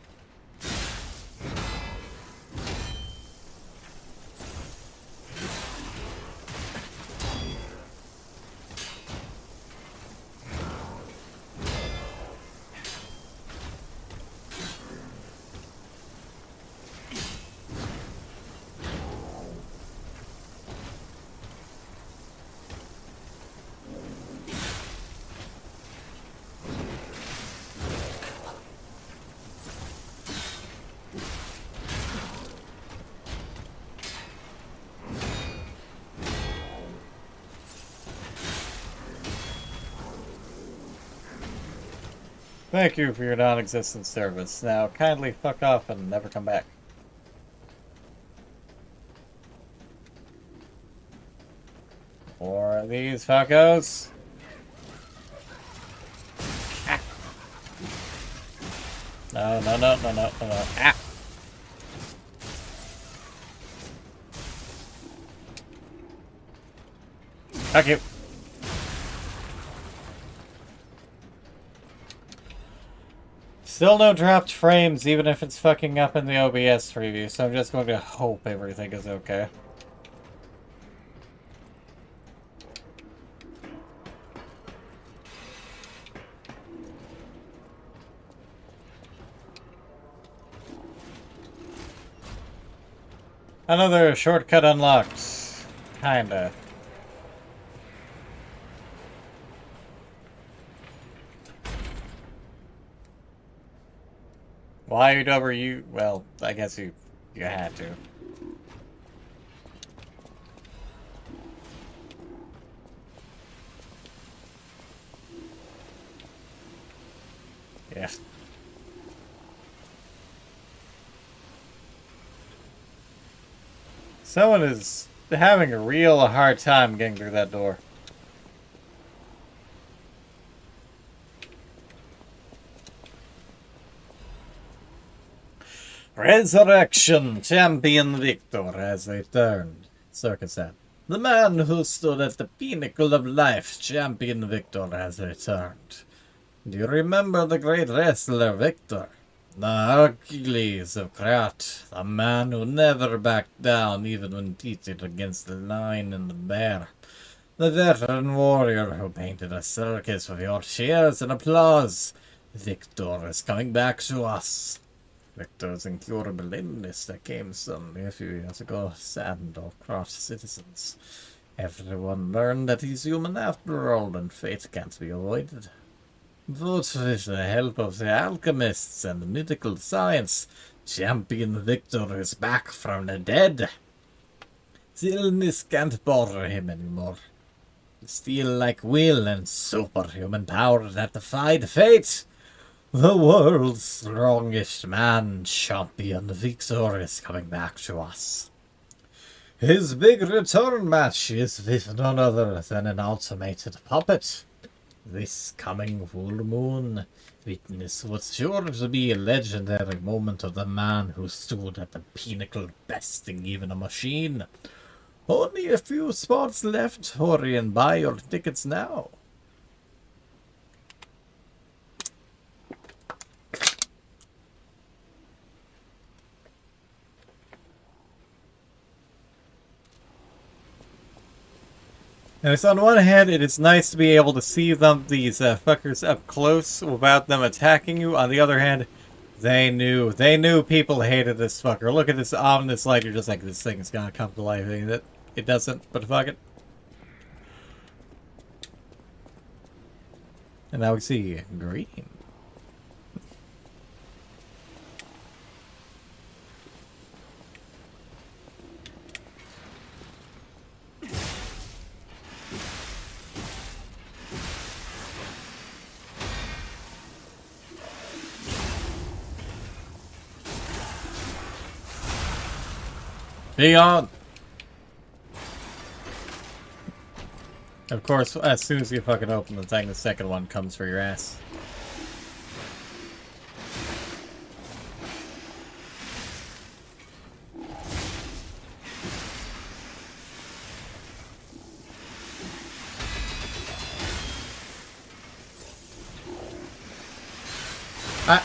Speaker 2: Thank you for your non-existent service. Now kindly fuck off and never come back. Or these fuckos. Ah. No, no, no, no, no, no, no. Ah. Fuck you. Still no dropped frames, even if it's fucking up in the OBS preview, so I'm just going to hope everything is okay. Another shortcut unlocked. Kinda. Why were you? Well, I guess you had to. Yeah. Someone is having a real hard time getting through that door. Resurrection! Champion Victor has returned. Circus said. The man who stood at the pinnacle of life, Champion Victor, has returned. Do you remember the great wrestler Victor? The Hercules of Krat, the man who never backed down even when pitted against the lion and the bear. The veteran warrior who painted a circus with your cheers and applause. Victor is coming back to us. Victor's incurable illness that came suddenly a few years ago saddened all Krat citizens. Everyone learned that he's human after all, and fate can't be avoided. But with the help of the alchemists and mythical science, Champion Victor is back from the dead. The illness can't bother him anymore. The steel-like will and superhuman power that defied fate. The world's strongest man, Champion Victor, is coming back to us. His big return match is with none other than an automated puppet. This coming full moon, witness what's sure to be a legendary moment of the man who stood at the pinnacle, besting even a machine. Only a few spots left. Hurry and buy your tickets now. And so on one hand, it is nice to be able to see these fuckers up close without them attacking you. On the other hand, they knew people hated this fucker. Look at this ominous light. You're just like, this thing's gonna come to life. It doesn't, but fuck it. And now we see green. Be on! Of course, as soon as you fucking open the thing, the second one comes for your ass. Ah!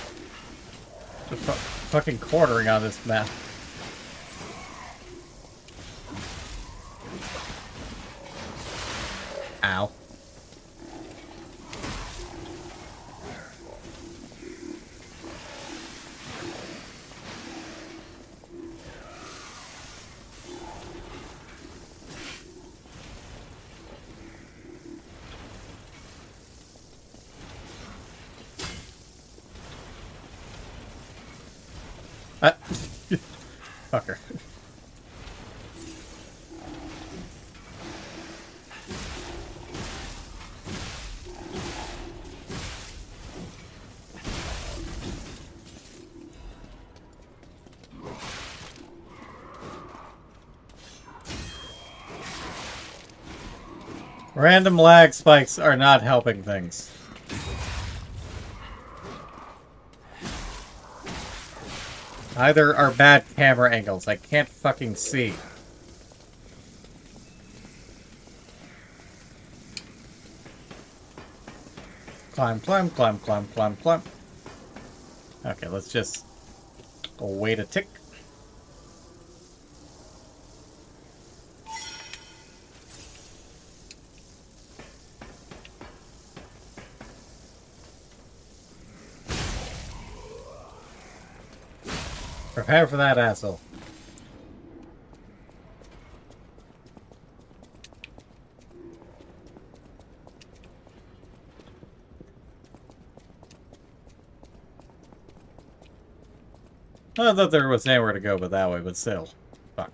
Speaker 2: The fucking quartering on this map. Ow. Fucker. Random lag spikes are not helping things. Either are bad camera angles. I can't fucking see. Climb, climb, climb, climb, climb, climb. Okay, let's just wait a tick. Prepare for that, asshole. I thought there was anywhere to go but that way, but still. Fuck.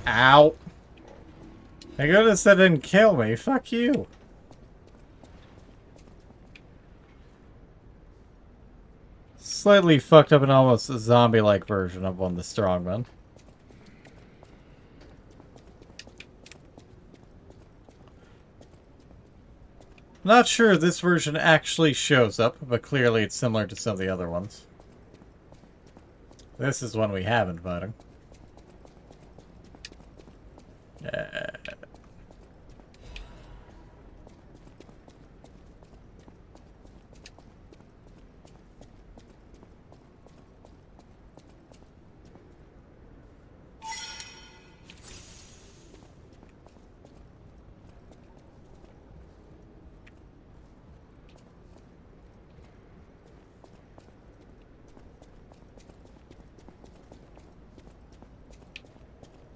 Speaker 2: Ow. Thank goodness that didn't kill me. Fuck you. Slightly fucked up and almost a zombie-like version of one of the strongmen. Not sure this version actually shows up, but clearly it's similar to some of the other ones. This is one we haven't fighting.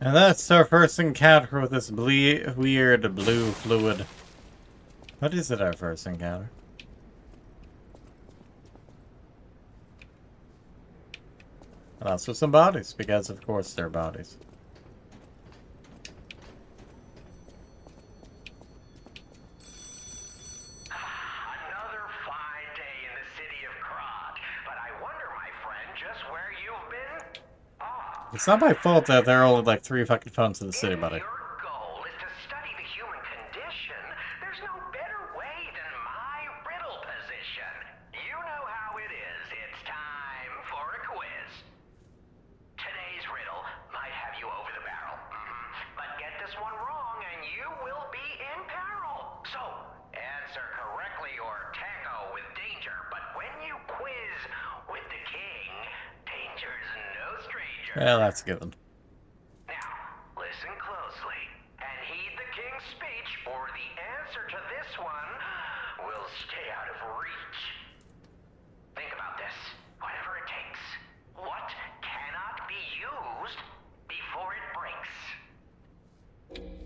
Speaker 2: And that's our first encounter with this weird blue fluid. What is it, our first encounter? And also some bodies, because of course they're bodies.
Speaker 6: Another fine day in the city of Krat, but I wonder, my friend, just where you've been?
Speaker 2: It's not my fault that there are only like 3 fucking phones in the city, buddy.
Speaker 6: Your goal is to study the human condition. There's no better way than my riddle position. You know how it is. It's time for a quiz. Today's riddle might have you over the barrel. But get this one wrong and you will be in peril. So, answer correctly or tango with danger. But when you quiz with the king, danger's no stranger.
Speaker 2: Well, that's given.
Speaker 6: Now, listen Listen closely and heed the king's speech, or the answer to this one will stay out of reach. Think about this. Whatever it takes. What cannot be used before it breaks?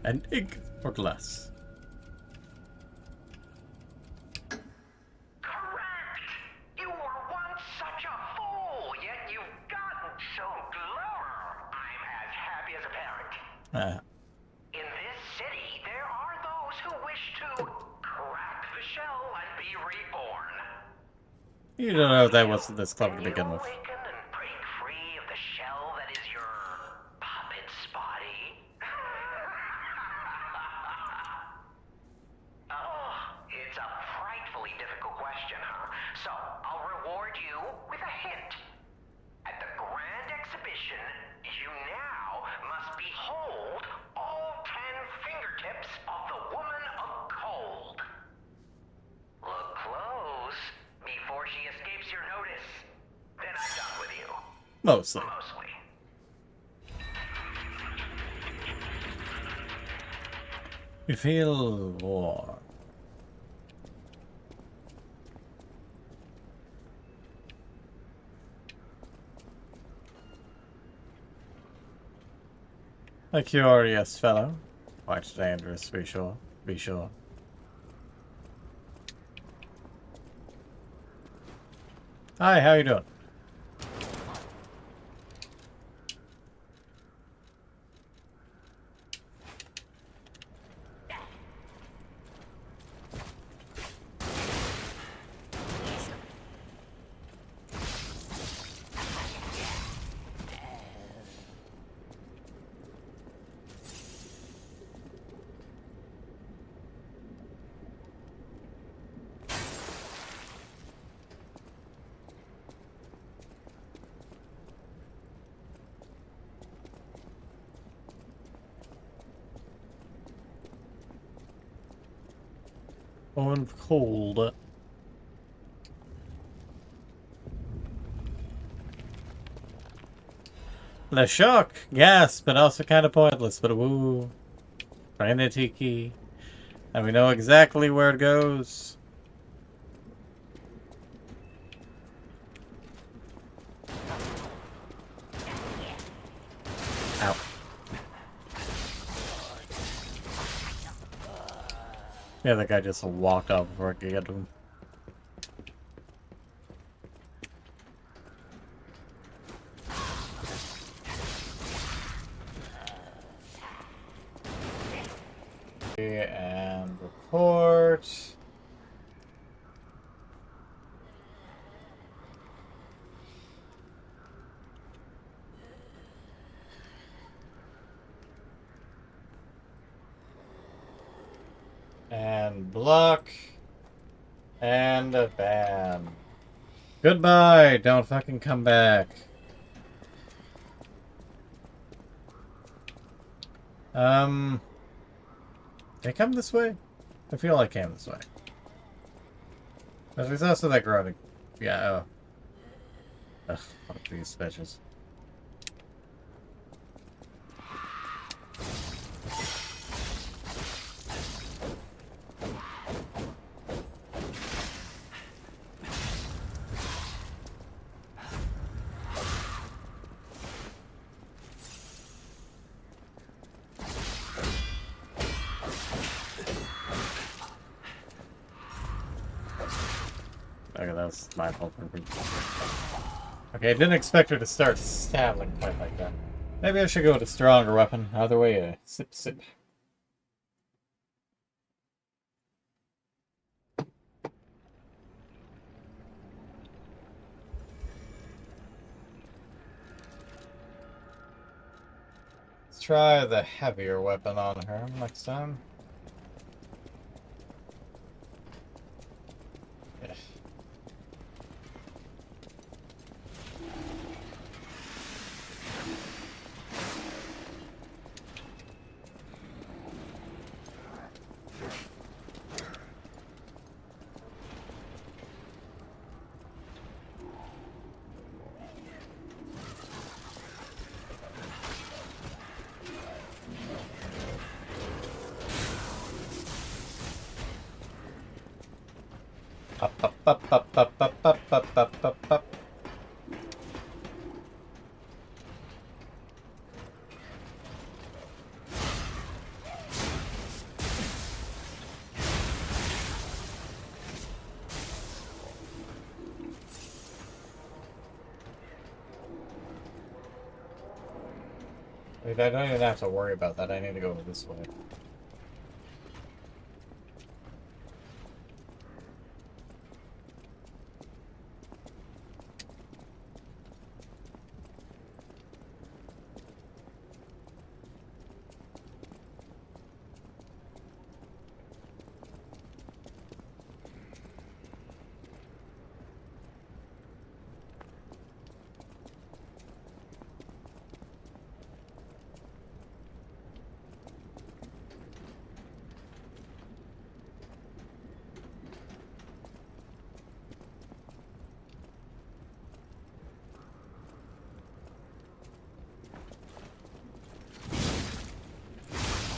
Speaker 2: An ink or glass.
Speaker 6: Correct! You were once such a fool, yet you've gotten so clever. I'm as happy as a parent. In this city, there are those who wish to crack the shell and be reborn.
Speaker 2: You don't know if that wasn't this clever to begin with.
Speaker 6: Awaken and break free of the shell that is your puppet's body. Oh, it's a frightfully difficult question, huh? So, I'll reward you with a hint. At the grand exhibition, you now must behold all 10 fingertips of the Woman of Cold. Look close before she escapes your notice. Then I'm done with you.
Speaker 2: Mostly. You feel warm. A curious fellow. Quite dangerous, to be sure. Be sure. Hi, how you doing? On cold. The shock, yes, but also kind of pointless. But woo, Trinity key, and we know exactly where it goes. Ow. Yeah, that guy just walked off before I could get to him. And report. And block. And a ban. Goodbye. Don't fucking come back. Did I come this way? I feel like I came this way. There's also that groaning. Yeah, oh. Ugh, fuck these bitches. Okay, that was my fault. Okay, I didn't expect her to start stabbing quite like that. Maybe I should go with a stronger weapon. Either way, sip sip. Let's try the heavier weapon on her next time. Yeah. Up, up, up, up, up, up, up, up, up, up. Wait, I don't even have to worry about that. I need to go this way.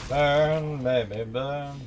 Speaker 2: Burn, baby, burn.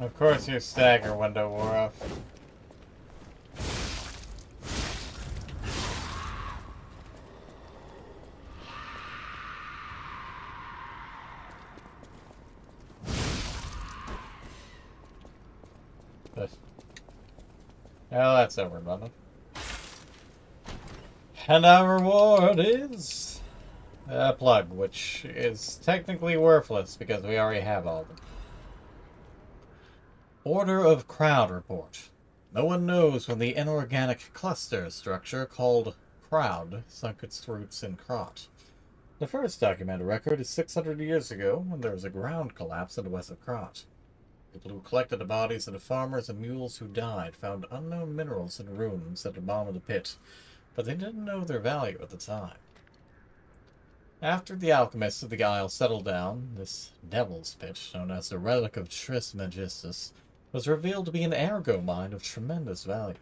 Speaker 2: Of course your stagger window wore off. But, well, that's over, brother. And our reward is a plug, which is technically worthless because we already have all of them. Order of Crowd report. No one knows when the inorganic cluster structure called Crowd sunk its roots in Krat. The first documented record is 600 years ago when there was a ground collapse in the west of Krat. People who collected the bodies of the farmers and mules who died found unknown minerals and runes at the bottom of the pit, but they didn't know their value at the time. After the alchemists of the Isle settled down, this Devil's Pit, known as the Relic of Trismegistus, was revealed to be an ergo mine of tremendous value.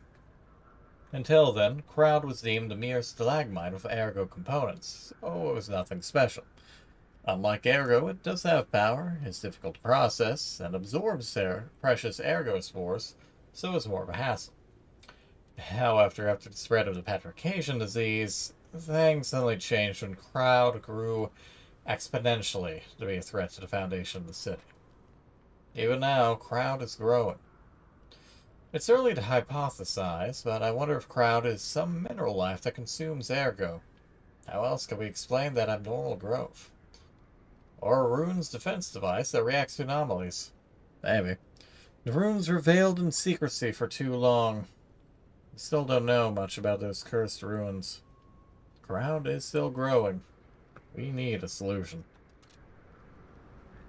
Speaker 2: Until then, Crowd was deemed a mere stalagmite with ergo components, so it was nothing special. Unlike ergo, it does have power, is difficult to process, and absorbs their precious ergo spores, so it's more of a hassle. However, after the spread of the petrification disease, things suddenly changed when Crowd grew exponentially to be a threat to the foundation of the city. Even now, Crowd is growing. It's early to hypothesize, but I wonder if Crowd is some mineral life that consumes ergo. How else can we explain that abnormal growth? Or a rune's defense device that reacts to anomalies? Maybe. The runes were veiled in secrecy for too long. We still don't know much about those cursed ruins. Crowd is still growing. We need a solution.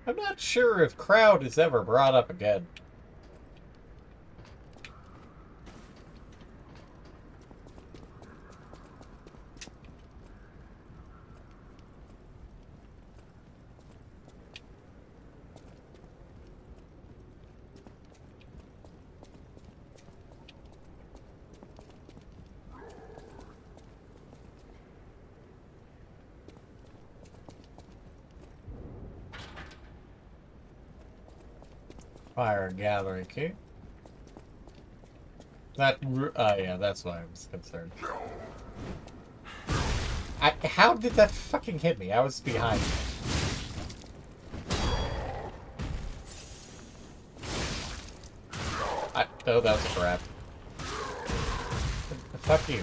Speaker 2: I'm not sure if Crowd is ever brought up again. Fire gallery key. That, yeah, that's why I was concerned. How did that fucking hit me? I was behind you. Oh, that was a trap. Fuck you.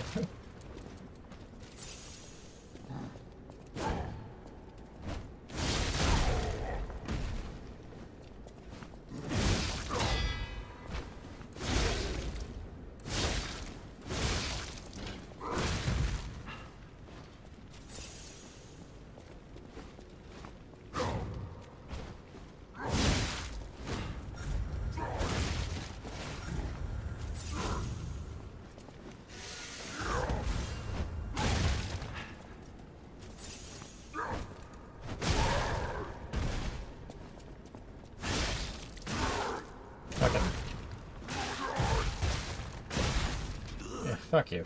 Speaker 2: fuck you.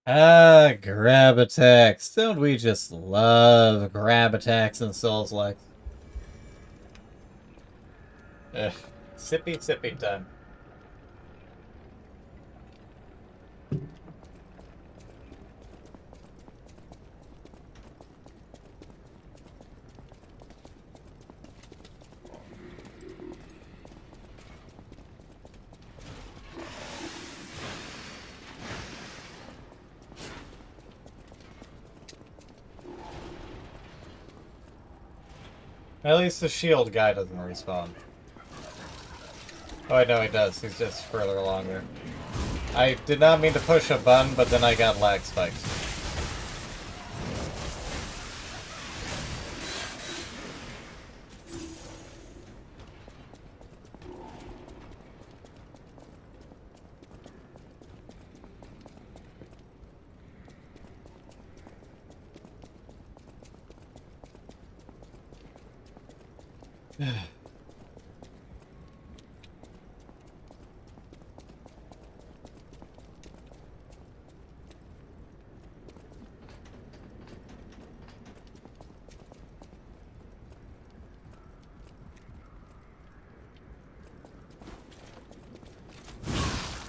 Speaker 2: Ah, grab attacks. Don't we just love grab attacks in Souls-like? Ugh. Sippy time. At least the shield guy doesn't respawn. Oh, I know he does. He's just further along there. I did not mean to push a button, but then I got lag spikes.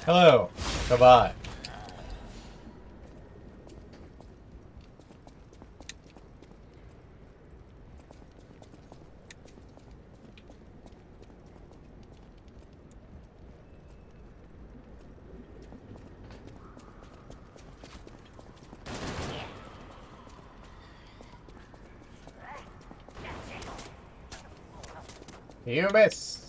Speaker 2: Hello. Goodbye. You missed.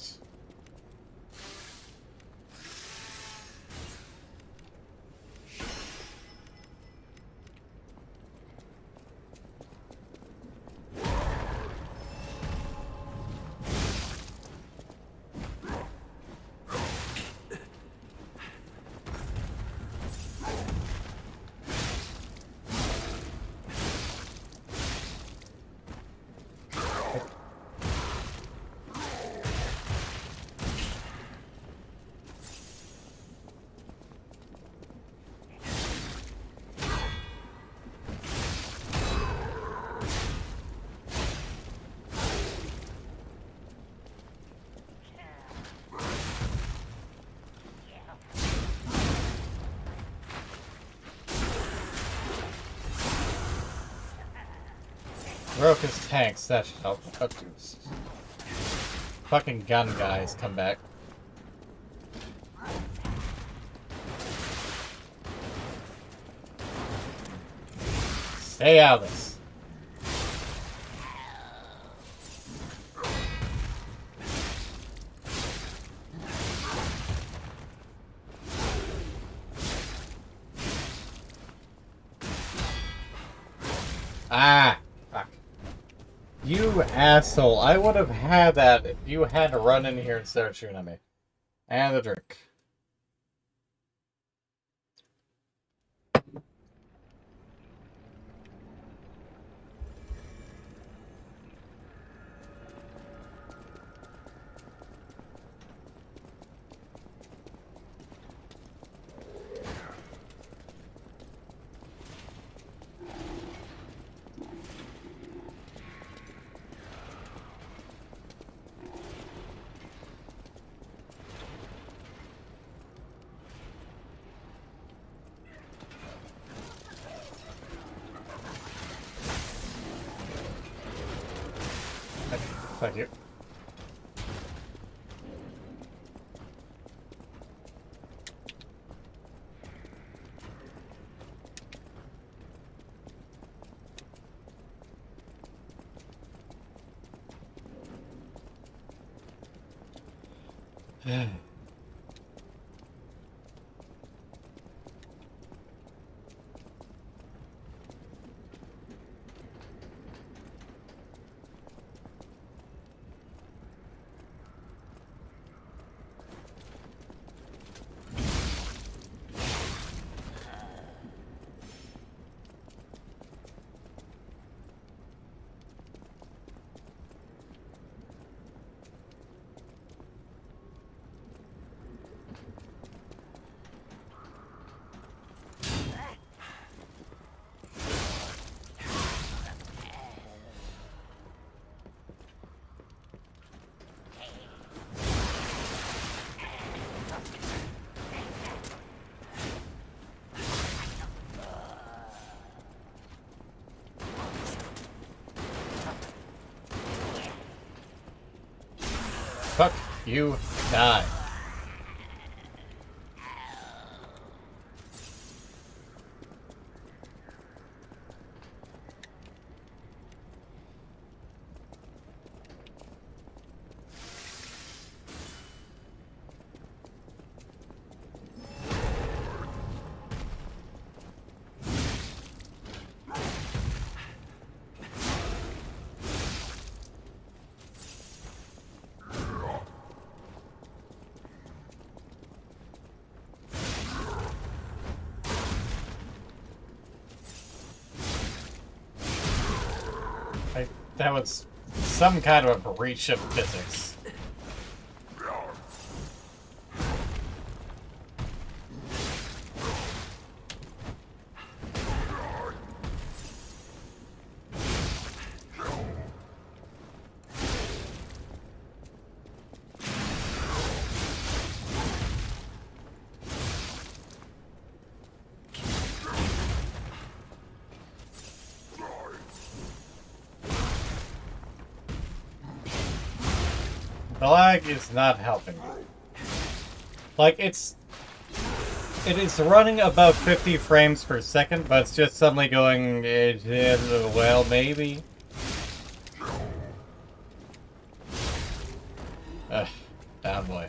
Speaker 2: Broke his tanks, that should help. Fucking gun guys, come back. Stay out of this. Ah! Fuck. You asshole. I would have had that if you had to run in here and start shooting at me. And the drink. Thank you. Fuck you, die. That was some kind of a breach of physics. The lag is not helping me. Like, it is running about 50 frames per second, but it's just suddenly going, well, maybe. Ugh, down boy.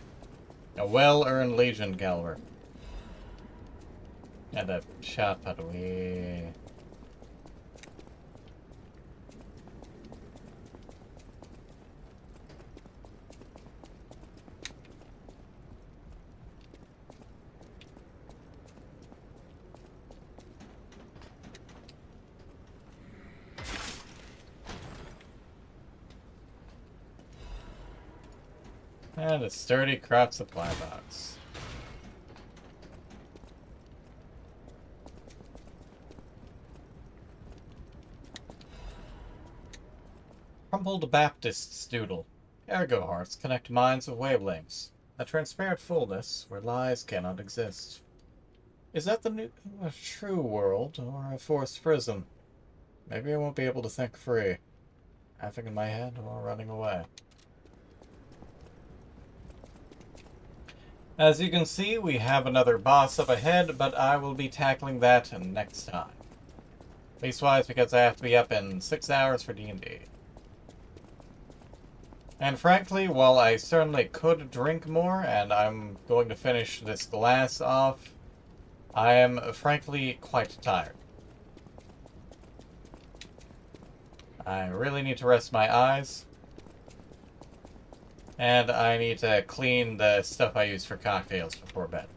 Speaker 2: A well-earned Legion caliber. And a shot put away. And a sturdy craft supply box. Crumpled Baptist's doodle. Ergo hearts connect minds with wavelengths. A transparent fullness where lies cannot exist. Is that the new, true world, or a forced prism? Maybe I won't be able to think free. Laughing in my head or running away. As you can see, we have another boss up ahead, but I will be tackling that next time. Leastwise, because I have to be up in 6 hours for D&D. And frankly, while I certainly could drink more, and I'm going to finish this glass off, I am frankly quite tired. I really need to rest my eyes. And I need to clean the stuff I use for cocktails before bed.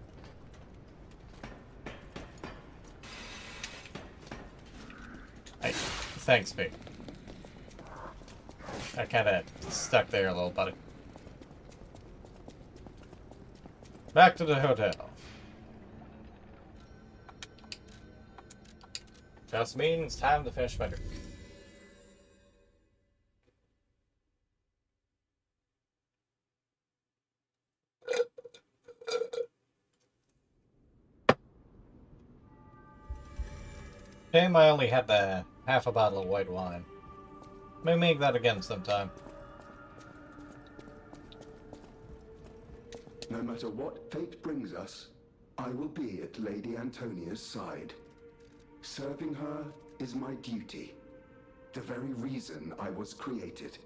Speaker 2: Hey, thanks, Pete. I kinda stuck there a little, buddy. Back to the hotel. Just means time to finish my drink. Shame I only had the half a bottle of white wine. May make that again sometime.
Speaker 7: No matter what fate brings us, I will be at Lady Antonia's side. Serving her is my duty. The very reason I was created.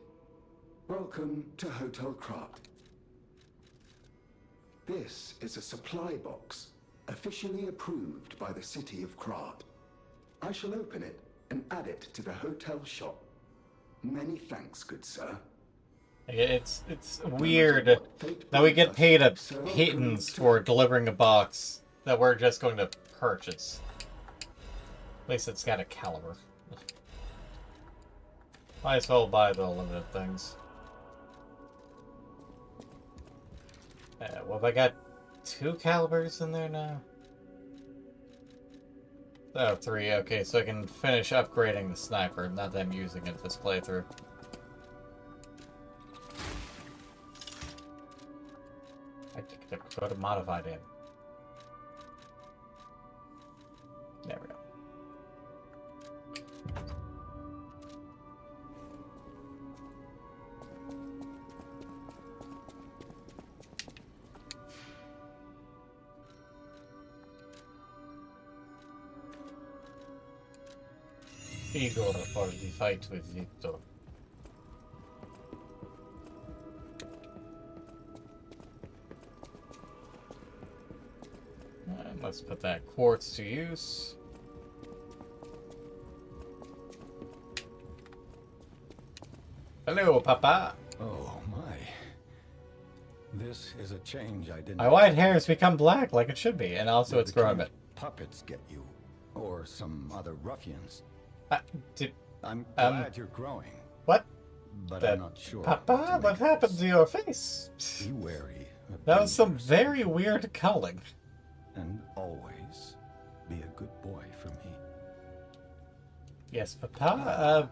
Speaker 7: Welcome to Hotel Krat. This is a supply box, officially approved by the city of Krat. I shall open it and add it to the hotel shop. Many thanks, good sir.
Speaker 2: It's weird that we get paid a pittance for delivering a box that we're just going to purchase. At least it's got a caliber. Might as well buy the limited things. Well, have I got 2 calibers in there now? Oh, 3. Okay, so I can finish upgrading the sniper. Not that I'm using it this playthrough. I think to go to modified in. There we go. Igor for the fight with Victor. And let's put that quartz to use. Hello, Papa.
Speaker 10: Oh my. This is a change I didn't.
Speaker 2: My white hair has become black like it should be, and also
Speaker 10: Did
Speaker 2: it's
Speaker 10: the
Speaker 2: grown a
Speaker 10: King's
Speaker 2: bit.
Speaker 10: Puppets get you, or some other ruffians.
Speaker 2: Did,
Speaker 10: I'm glad you're growing.
Speaker 2: What?
Speaker 10: But
Speaker 2: That-
Speaker 10: I'm not sure.
Speaker 2: Papa, what happened to your face?
Speaker 10: Be wary. Of
Speaker 2: That was some
Speaker 10: dangers,
Speaker 2: very weird culling.
Speaker 10: and always be a good boy for me.
Speaker 2: Yes, Papa.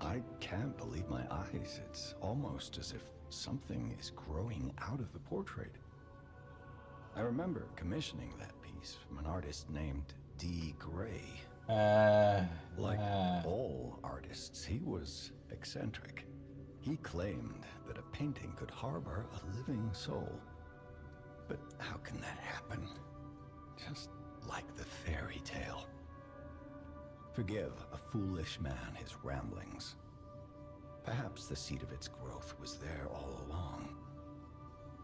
Speaker 10: I can't believe my eyes. It's almost as if something is growing out of the portrait. I remember commissioning that piece from an artist named D. Gray. Like all artists, he was eccentric. He claimed that a painting could harbor a living soul. But how can that happen? Just like the fairy tale. Forgive a foolish man his ramblings. Perhaps the seed of its growth was there all along.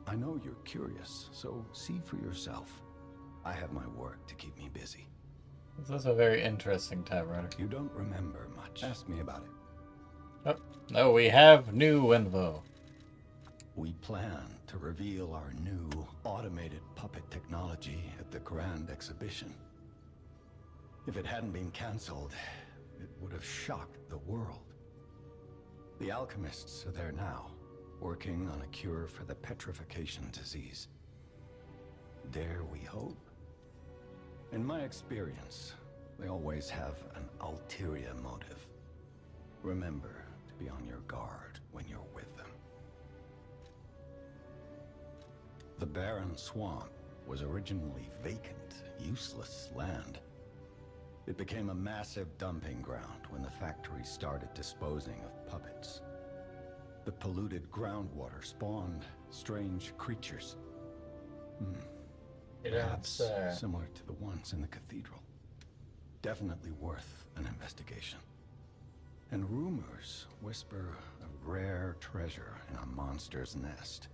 Speaker 10: I know you're curious, so see for yourself. I have my work to keep me busy.
Speaker 2: This is a very interesting typewriter.
Speaker 10: You don't remember much. Ask me about it.
Speaker 2: Oh, no, we have new info.
Speaker 10: We plan to reveal our new automated puppet technology at the Grand Exhibition. If it hadn't been cancelled, it would have shocked the world. The alchemists are there now, working on a cure for the petrification disease. Dare we hope? In my experience, they always have an ulterior motive. Remember to be on your guard when you're with them. The barren swamp was originally vacant, useless land. It became a massive dumping ground when the factory started disposing of puppets. The polluted groundwater spawned strange creatures. Perhaps similar to the ones in the cathedral. Definitely worth an investigation. And rumors whisper of rare treasure in a monster's nest.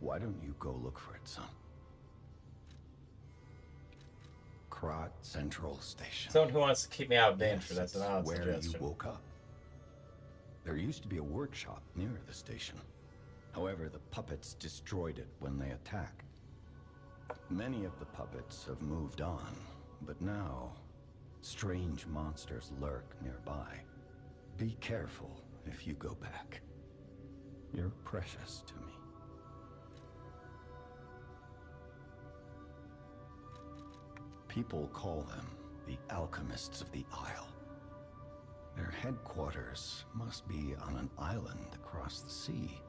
Speaker 10: Why don't you go look for it, son? Krat Central Station.
Speaker 2: Someone who wants to keep me out of danger,
Speaker 10: Yes,
Speaker 2: that's an
Speaker 10: it's
Speaker 2: odd
Speaker 10: where
Speaker 2: suggestion.
Speaker 10: you woke up. There used to be a workshop near the station. However, the puppets destroyed it when they attacked. Many of the puppets have moved on, but now strange monsters lurk nearby. Be careful if you go back. You're precious to me. People call them the Alchemists of the Isle. Their headquarters must be on an island across the sea,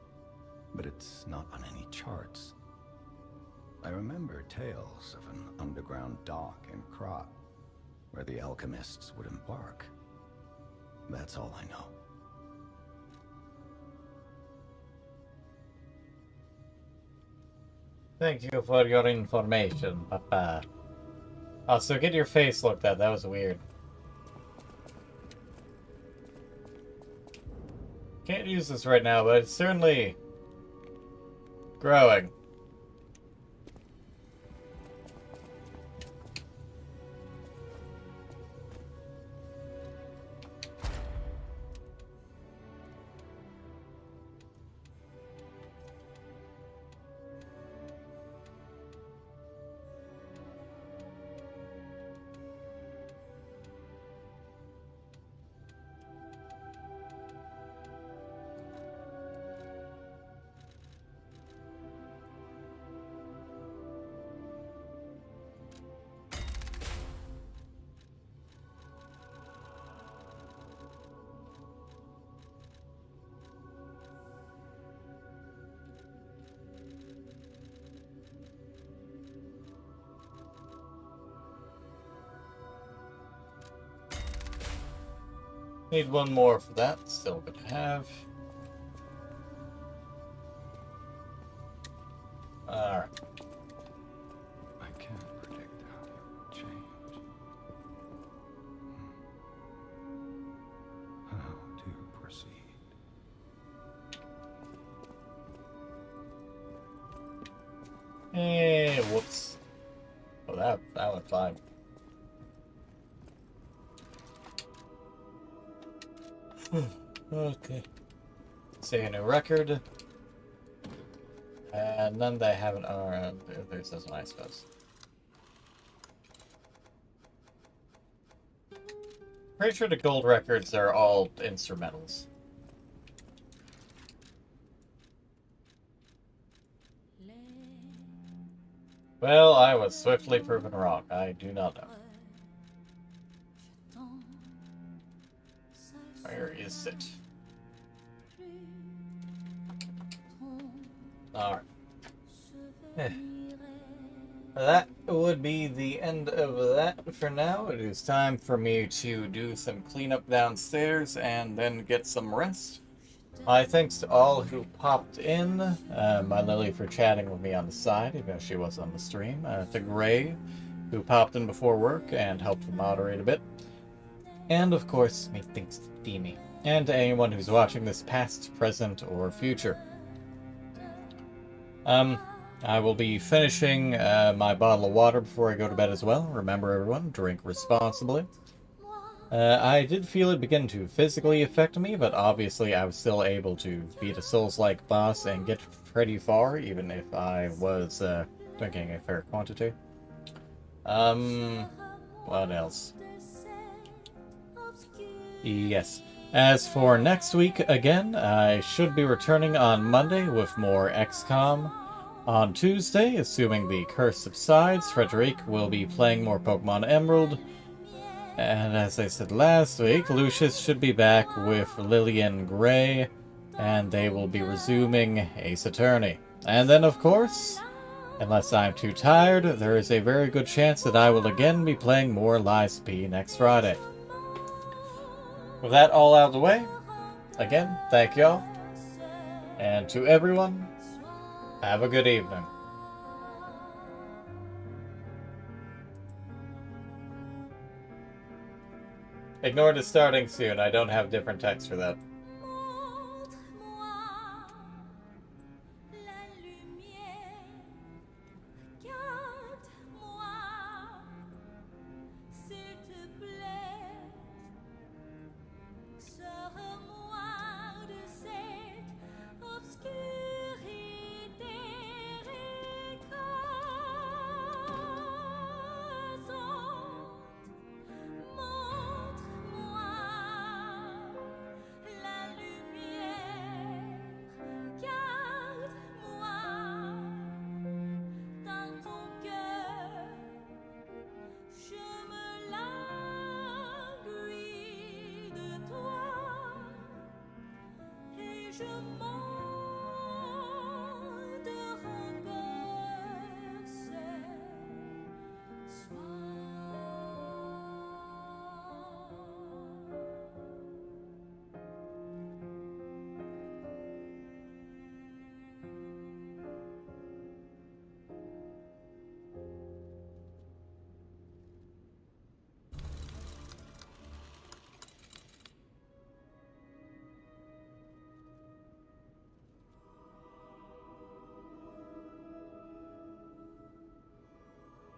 Speaker 10: but it's not on any charts. I remember tales of an underground dock in Krat, where the alchemists would embark. That's all I know.
Speaker 2: Thank you for your information, Papa. Also, get your face looked at. That was weird. Can't use this right now, but it's certainly growing. Need one more for that. Still good to have. Alright.
Speaker 10: I can't predict how it will change.
Speaker 2: Whoops. Oh, that went fine. Okay. See a new record. None that I haven't. There's this one, I suppose. Pretty sure the gold records are all instrumentals. Well, I was swiftly proven wrong. I do not know. Where is it? Alright. That would be the end of that for now. It is time for me to do some cleanup downstairs and then get some rest. My thanks to all who popped in. My Lily for chatting with me on the side, even though she was on the stream. To Gray, who popped in before work and helped moderate a bit. And of course, my thanks to Demi. And to anyone who's watching this past, present, or future. I will be finishing my bottle of water before I go to bed as well. Remember everyone, drink responsibly. I did feel it begin to physically affect me, but obviously I was still able to beat a Souls-like boss and get pretty far, even if I was drinking a fair quantity. What else? Yes. As for next week, again, I should be returning on Monday with more XCOM. On Tuesday, assuming the curse subsides, Frederic will be playing more Pokemon Emerald. And as I said last week, Lucius should be back with Lillian Gray, and they will be resuming Ace Attorney. And then, of course, unless I'm too tired, there is a very good chance that I will again be playing more Lies of P next Friday. With that all out of the way, again, thank y'all. And to everyone, have a good evening. Ignore the starting soon, I don't have different text for that.
Speaker 1: Je